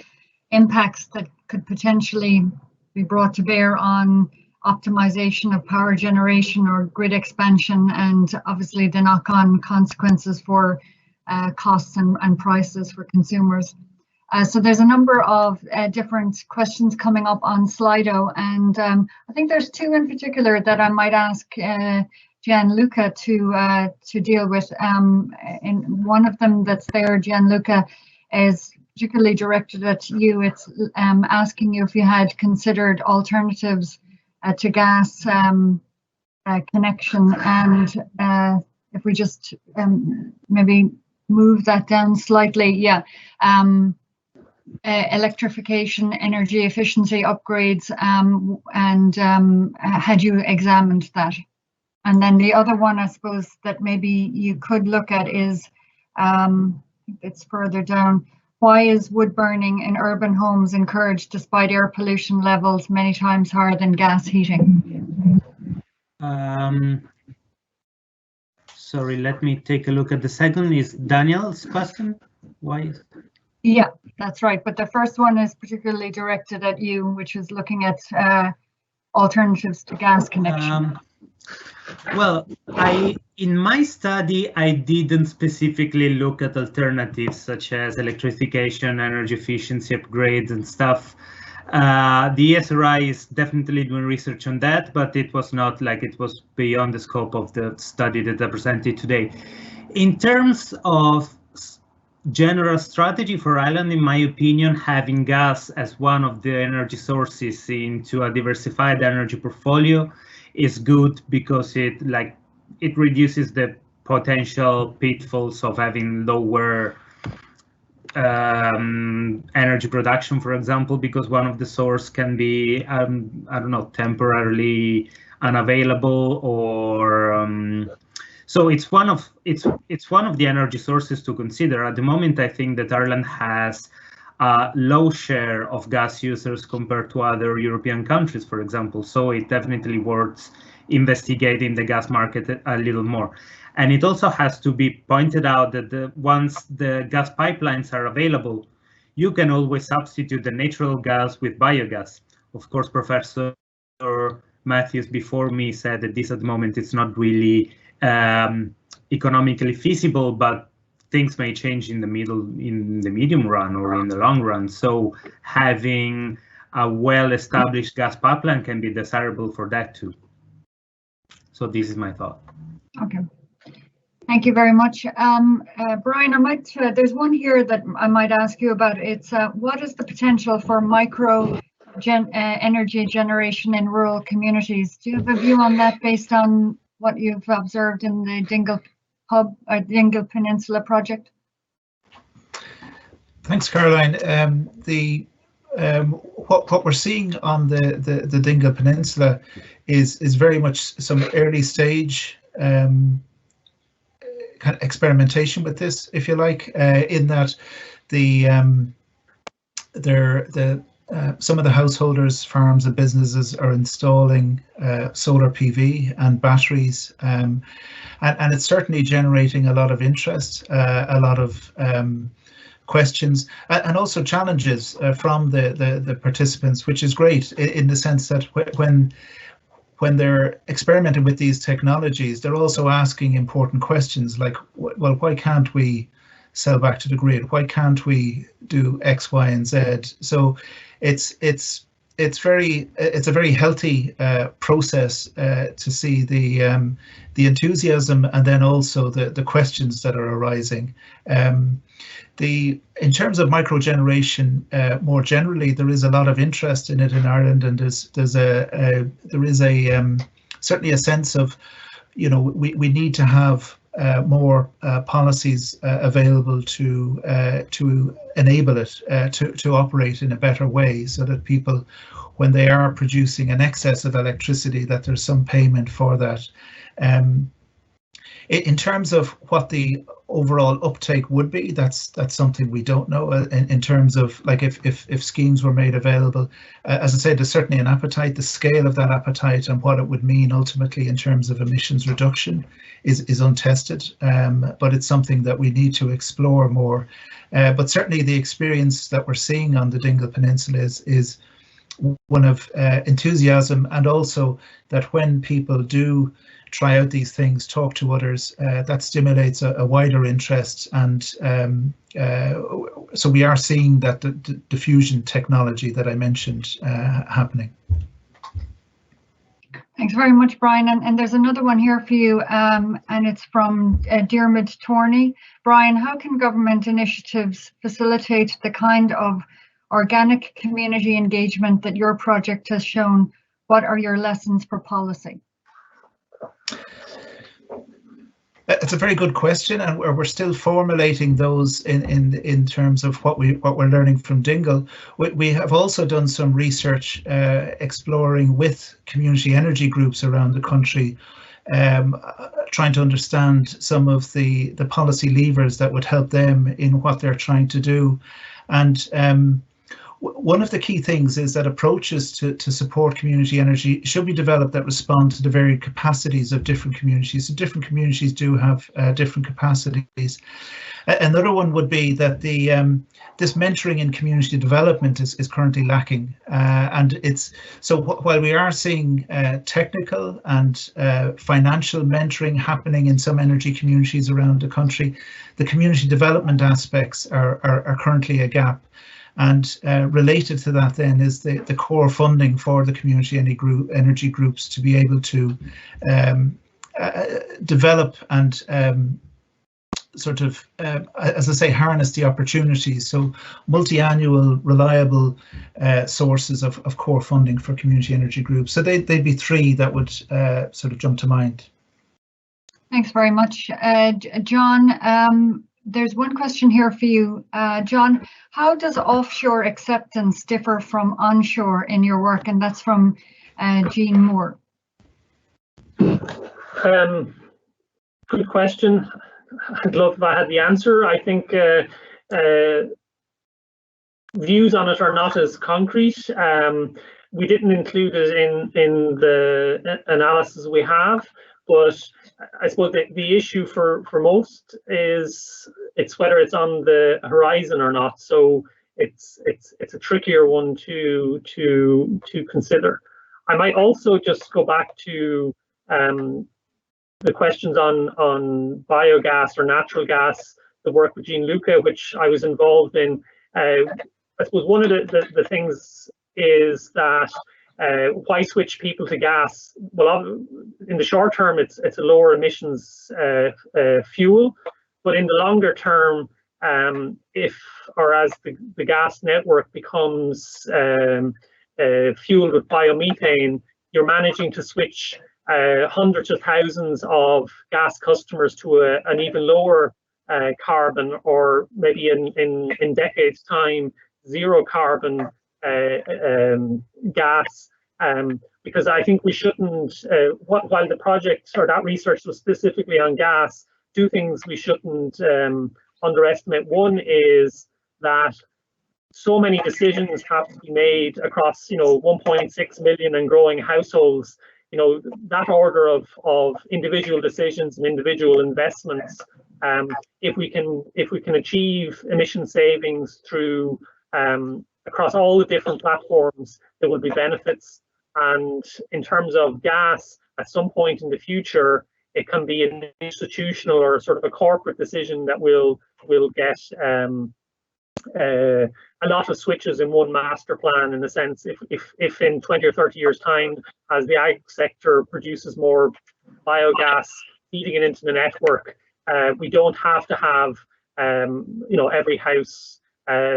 impacts that could potentially be brought to bear on optimization of power generation or grid expansion, and obviously the knock-on consequences for costs and prices for consumers. So there's a number of different questions coming up on Slido, and I think there's two in particular that I might ask Gianluca to deal with. In one of them that's there, Gianluca, is particularly directed at you. It's asking you if you had considered alternatives to gas connection, and if we just maybe move that down slightly, yeah. Electrification, energy efficiency upgrades, and had you examined that? And then the other one, I suppose, that maybe you could look at is, it's further down, why is wood burning in urban homes encouraged despite air pollution levels many times higher than gas heating? Sorry, let me take a look at the second. Is Daniel's question? Why? Yeah, that's right. But the first one is particularly directed at you, which is looking at alternatives to gas connection. Well, in my study, I didn't specifically look at alternatives such as electrification, energy efficiency upgrades and stuff. The ESRI is definitely doing research on that, but it was not like it was beyond the scope of the study that I presented today. In terms of general strategy for Ireland, in my opinion, having gas as one of the energy sources into a diversified energy portfolio is good, because it reduces the potential pitfalls of having lower energy production, for example, because one of the source can be I don't know, temporarily unavailable, or so it's one of the energy sources to consider. At the moment, I think that Ireland has a low share of gas users compared to other European countries, for example. So it definitely worth investigating the gas market a little more. And it also has to be pointed out that once the gas pipelines are available, you can always substitute the natural gas with biogas. Of course, Professor Matthews before me said that this at the moment it's not really economically feasible, but things may change in the medium run or in the long run. So having a well-established gas pipeline can be desirable for that too. So this is my thought. Okay. Thank you very much. Brian, I might, there's one here that I might ask you about. It's what is the potential for micro energy generation in rural communities. Do you have a view on that based on what you've observed in the Dingle Peninsula project? Thanks, Caroline. What we're seeing on the Dingle Peninsula is very much some early stage kind of experimentation with this, if you like, in that some of the householders, farms and businesses are installing solar PV and batteries, and it's certainly generating a lot of interest, a lot of questions and also challenges from the participants, which is great in the sense that when they're experimenting with these technologies, they're also asking important questions like, well, why can't we sell back to the grid? Why can't we do X, Y, and Z? So it's a very healthy process to see the enthusiasm and then also the questions that are arising. In terms of microgeneration, more generally, there is a lot of interest in it in Ireland, and there is certainly a sense of, you know, we need to have more policies available to enable it to operate in a better way, so that people, when they are producing an excess of electricity, that there's some payment for that. In terms of what the overall uptake would be, that's something we don't know. In terms of, like, if schemes were made available, as I said, there's certainly an appetite. The scale of that appetite and what it would mean ultimately in terms of emissions reduction is untested, but it's something that we need to explore more. But certainly the experience that we're seeing on the Dingle Peninsula is one of enthusiasm, and also that when people do try out these things, talk to others, that stimulates a wider interest, and so we are seeing that the diffusion technology that I mentioned happening. Thanks very much, Brian. And there's another one here for you, and it's from Diarmuid Torney. Brian, how can government initiatives facilitate the kind of organic community engagement that your project has shown? What are your lessons for policy? It's a very good question, and we're still formulating those in terms of what we're learning from Dingle. We have also done some research exploring with community energy groups around the country, trying to understand some of the policy levers that would help them in what they're trying to do. And one of the key things is that approaches to support community energy should be developed that respond to the varied capacities of different communities. So different communities do have different capacities. Another one would be that this mentoring in community development is currently lacking, and while we are seeing technical and financial mentoring happening in some energy communities around the country, the community development aspects are currently a gap. And related to that then is the core funding for the community energy groups to be able to develop and sort of, as I say, harness the opportunities. So multi-annual reliable sources of core funding for community energy groups. So they'd be three that would sort of jump to mind. Thanks very much. John, there's one question here for you. John, how does offshore acceptance differ from onshore in your work? And that's from Jean Moore. Good question. I'd love if I had the answer. I think views on it are not as concrete. We didn't include it in the analysis we have, but I suppose the issue for most is it's whether it's on the horizon or not. So it's a trickier one to consider. I might also just go back to the questions on biogas or natural gas, the work with Gianluca, which I was involved in. I suppose one of the things is that why switch people to gas? Well, in the short term, it's a lower emissions fuel, but in the longer term, if or as the gas network becomes fueled with biomethane, you're managing to switch hundreds of thousands of gas customers to an even lower carbon, or maybe in decades time, zero carbon gas. Because I think we shouldn't, while the project or that research was specifically on gas, two things we shouldn't underestimate. One is that so many decisions have to be made across, 1.6 million and growing households. That order of individual decisions and individual investments. If we can achieve emission savings through across all the different platforms, there will be benefits. And in terms of gas, at some point in the future, it can be an institutional or sort of a corporate decision that will get a lot of switches in one master plan, in the sense if in 20 or 30 years time, as the ag sector produces more biogas, feeding it into the network, we don't have to have every house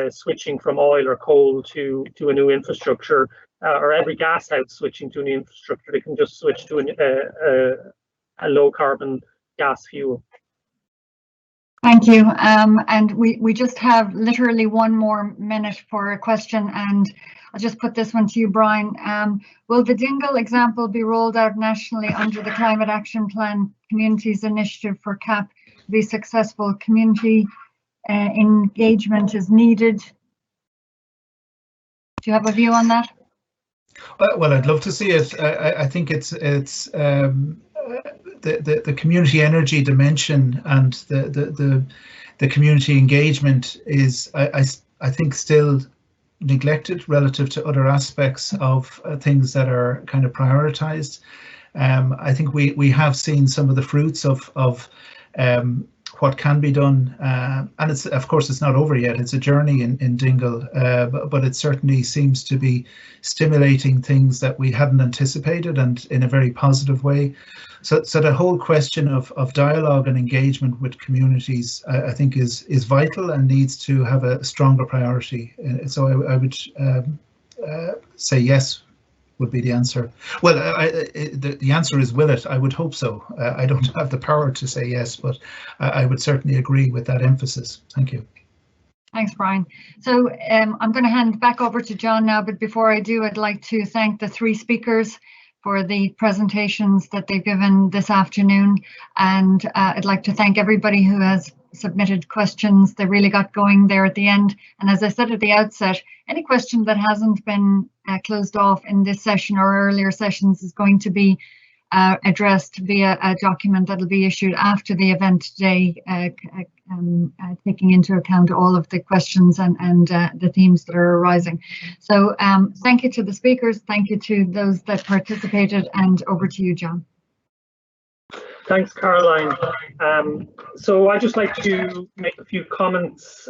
switching from oil or coal to a new infrastructure, or every gas house switching to a new infrastructure. They can just switch to a low carbon gas fuel. Thank you. And we just have literally one more minute for a question, and I'll just put this one to you, Brian. Will the Dingle example be rolled out nationally under the Climate Action Plan Communities Initiative for CAP to be successful? Community engagement is needed. Do you have a view on that? Well, I'd love to see it. I think it's the community energy dimension and the community engagement is, I think, still neglected relative to other aspects of things that are kind of prioritized. I think we have seen some of the fruits of what can be done, and it's, of course, it's not over yet. It's a journey in Dingle, but it certainly seems to be stimulating things that we hadn't anticipated, and in a very positive way. So the whole question of dialogue and engagement with communities, I think, is vital and needs to have a stronger priority. So I would say yes would be the answer. Well, the answer is will it? I would hope so. I don't have the power to say yes, but I would certainly agree with that emphasis. Thank you. Thanks, Brian. So I'm going to hand back over to John now, but before I do, I'd like to thank the three speakers for the presentations that they've given this afternoon, and I'd like to thank everybody who has submitted questions. They really got going there at the end, and as I said at the outset, any question that hasn't been closed off in this session or earlier sessions is going to be addressed via a document that will be issued after the event today, taking into account all of the questions and the themes that are arising. So thank you to the speakers, thank you to those that participated, and over to you, John. Thanks, Caroline. So I'd just like to make a few comments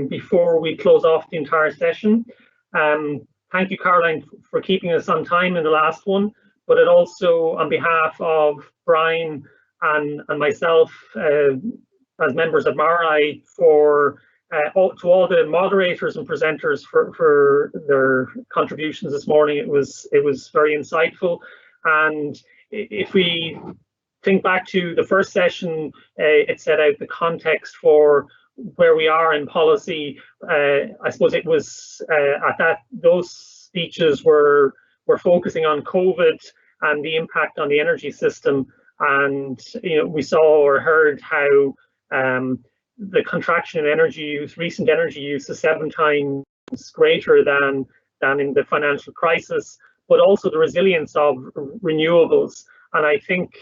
before we close off the entire session. Thank you, Caroline, for keeping us on time in the last one, but it also, on behalf of Brian and myself, as members of MaREI, to all the moderators and presenters for their contributions this morning. It was very insightful. And if we think back to the first session, it set out the context for where we are in policy. I suppose it was those speeches were focusing on COVID and the impact on the energy system, and we saw or heard how the contraction in energy use, recent energy use, is 7 times greater than in the financial crisis, but also the resilience of renewables. And I think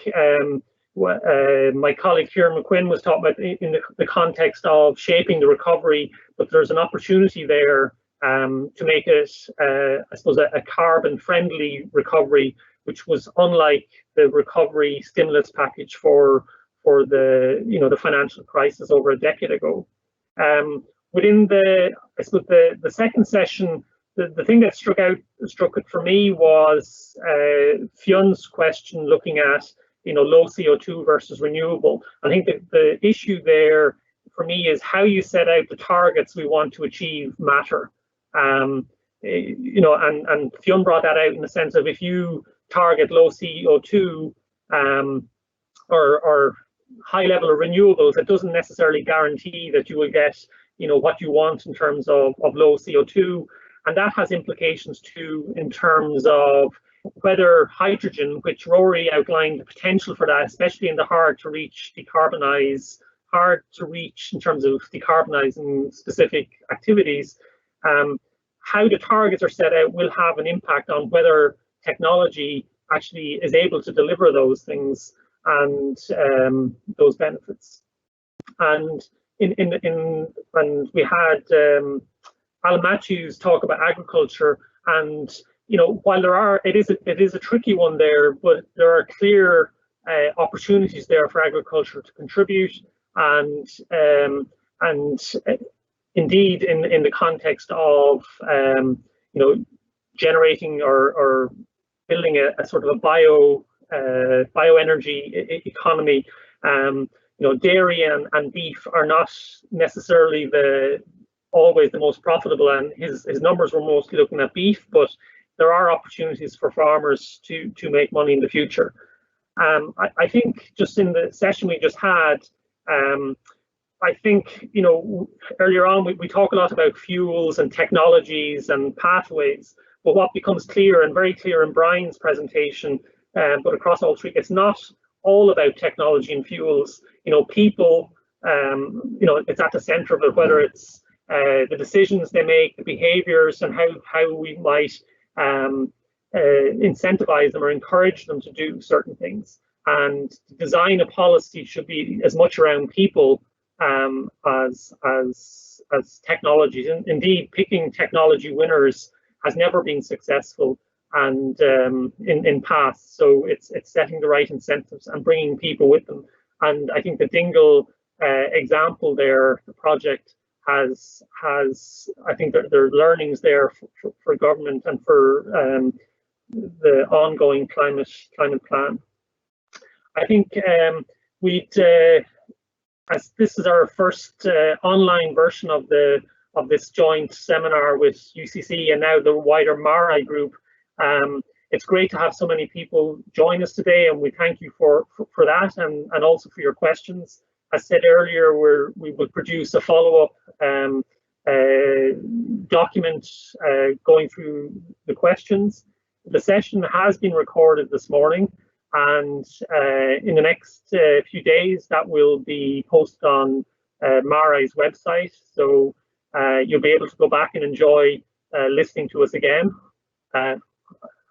my colleague Kieran McQuinn was talking about in the context of shaping the recovery, but there's an opportunity there to make it, I suppose, a carbon-friendly recovery, which was unlike the recovery stimulus package for the financial crisis over a decade ago. Within I suppose the second session, the thing that struck it for me was Fion's question looking at low CO2 versus renewable. I think that the issue there for me is how you set out the targets we want to achieve matter. you know, and Fionn brought that out in the sense of if you target low CO2 or high level of renewables, it doesn't necessarily guarantee that you will get, you know, what you want in terms of low CO2. And that has implications too in terms of whether hydrogen, which Rory outlined the potential for that, especially in the hard to reach in terms of decarbonizing specific activities, how the targets are set out will have an impact on whether technology actually is able to deliver those things and those benefits. And and we had Alan Matthews talk about agriculture, and you know, while it is a tricky one there, but there are clear opportunities there for agriculture to contribute, and indeed in the context of you know, generating or building a sort of a bioenergy economy. You know, dairy and beef are not necessarily always the most profitable, and his numbers were mostly looking at beef, but there are opportunities for farmers to make money in the future. I think just in the session we just had, I think, you know, earlier on we talk a lot about fuels and technologies and pathways, but what becomes clear and very clear in Brian's presentation, but across all three, it's not all about technology and fuels. You know, people, you know, it's at the center of it, whether it's the decisions they make, the behaviors, and how we might incentivize them or encourage them to do certain things. And design a policy should be as much around people as technologies. And indeed, picking technology winners has never been successful and in past. So it's setting the right incentives and bringing people with them. And I think the Dingle example there, the project has I think there are learnings there for government and for the ongoing climate plan. I think as this is our first online version of this joint seminar with UCC and now the wider MaREI group, it's great to have so many people join us today, and we thank you for that and also for your questions. As said earlier, we will produce a follow-up document going through the questions. The session has been recorded this morning, and in the next few days that will be posted on MaREI's website, so you'll be able to go back and enjoy listening to us again.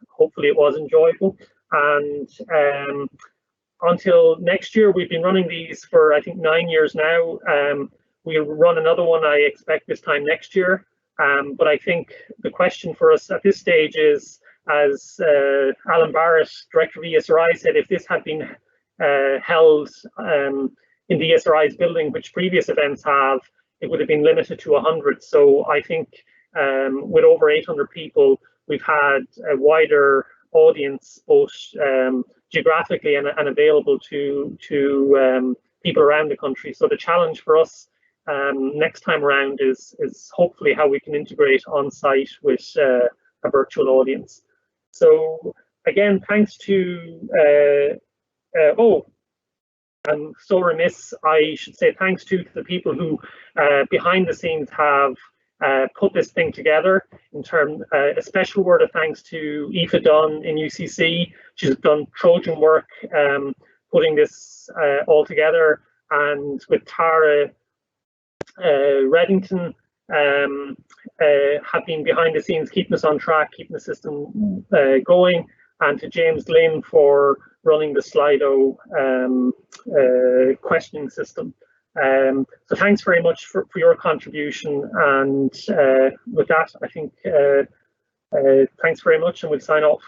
Hopefully it was enjoyable, and until next year, we've been running these for I think 9 years now. We'll run another one, I expect, this time next year, but I think the question for us at this stage is, as Alan Barrett, Director of ESRI, said, if this had been held in the ESRI's building, which previous events have, it would have been limited to 100. So I think with over 800 people, we've had a wider audience, both geographically and available to people around the country. So the challenge for us next time around is hopefully how we can integrate on site with a virtual audience. So again, thanks to I'm so remiss, I should say thanks to the people who behind the scenes have put this thing together. In terms, a special word of thanks to Aoife Dunn in UCC. She's done Trojan work putting this all together, and with Tara Reddington have been behind the scenes keeping us on track, keeping the system going, and to James Lynn for running the Slido questioning system. So thanks very much for your contribution, and with that I think thanks very much, and we'll sign off.